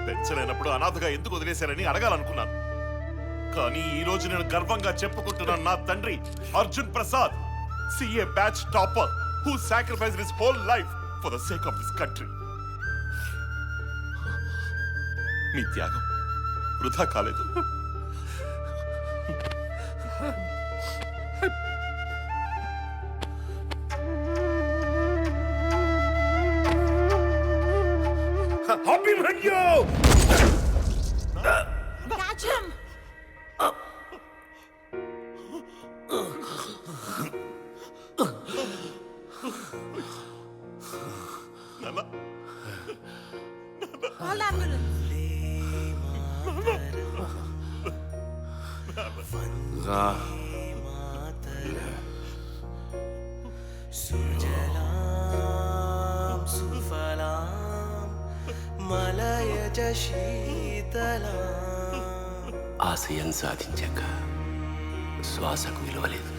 పెంచలేనప్పుడు అనాథగా ఎందుకు వదిలేశారని అడగాలనుకున్నాను. కానీ ఈ రోజు నేను గర్వంగా చెప్పుకుంటున్నాను, నా తండ్రి Arjun Prasad, CA batch topper, who sacrificed his whole life for the sake of this country. మీ త్యాగం వృధా కాలేదు. అభిమన్యు! ఆశయం సాధించాక శ్వాసకు విలువలేదు.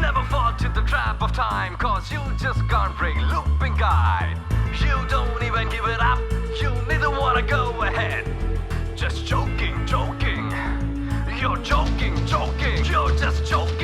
Never fall to the trap of time, cause you just can't break looping guide. You don't even give it up, you neither wanna go ahead. Just joking, joking. You're joking, joking. You're just joking.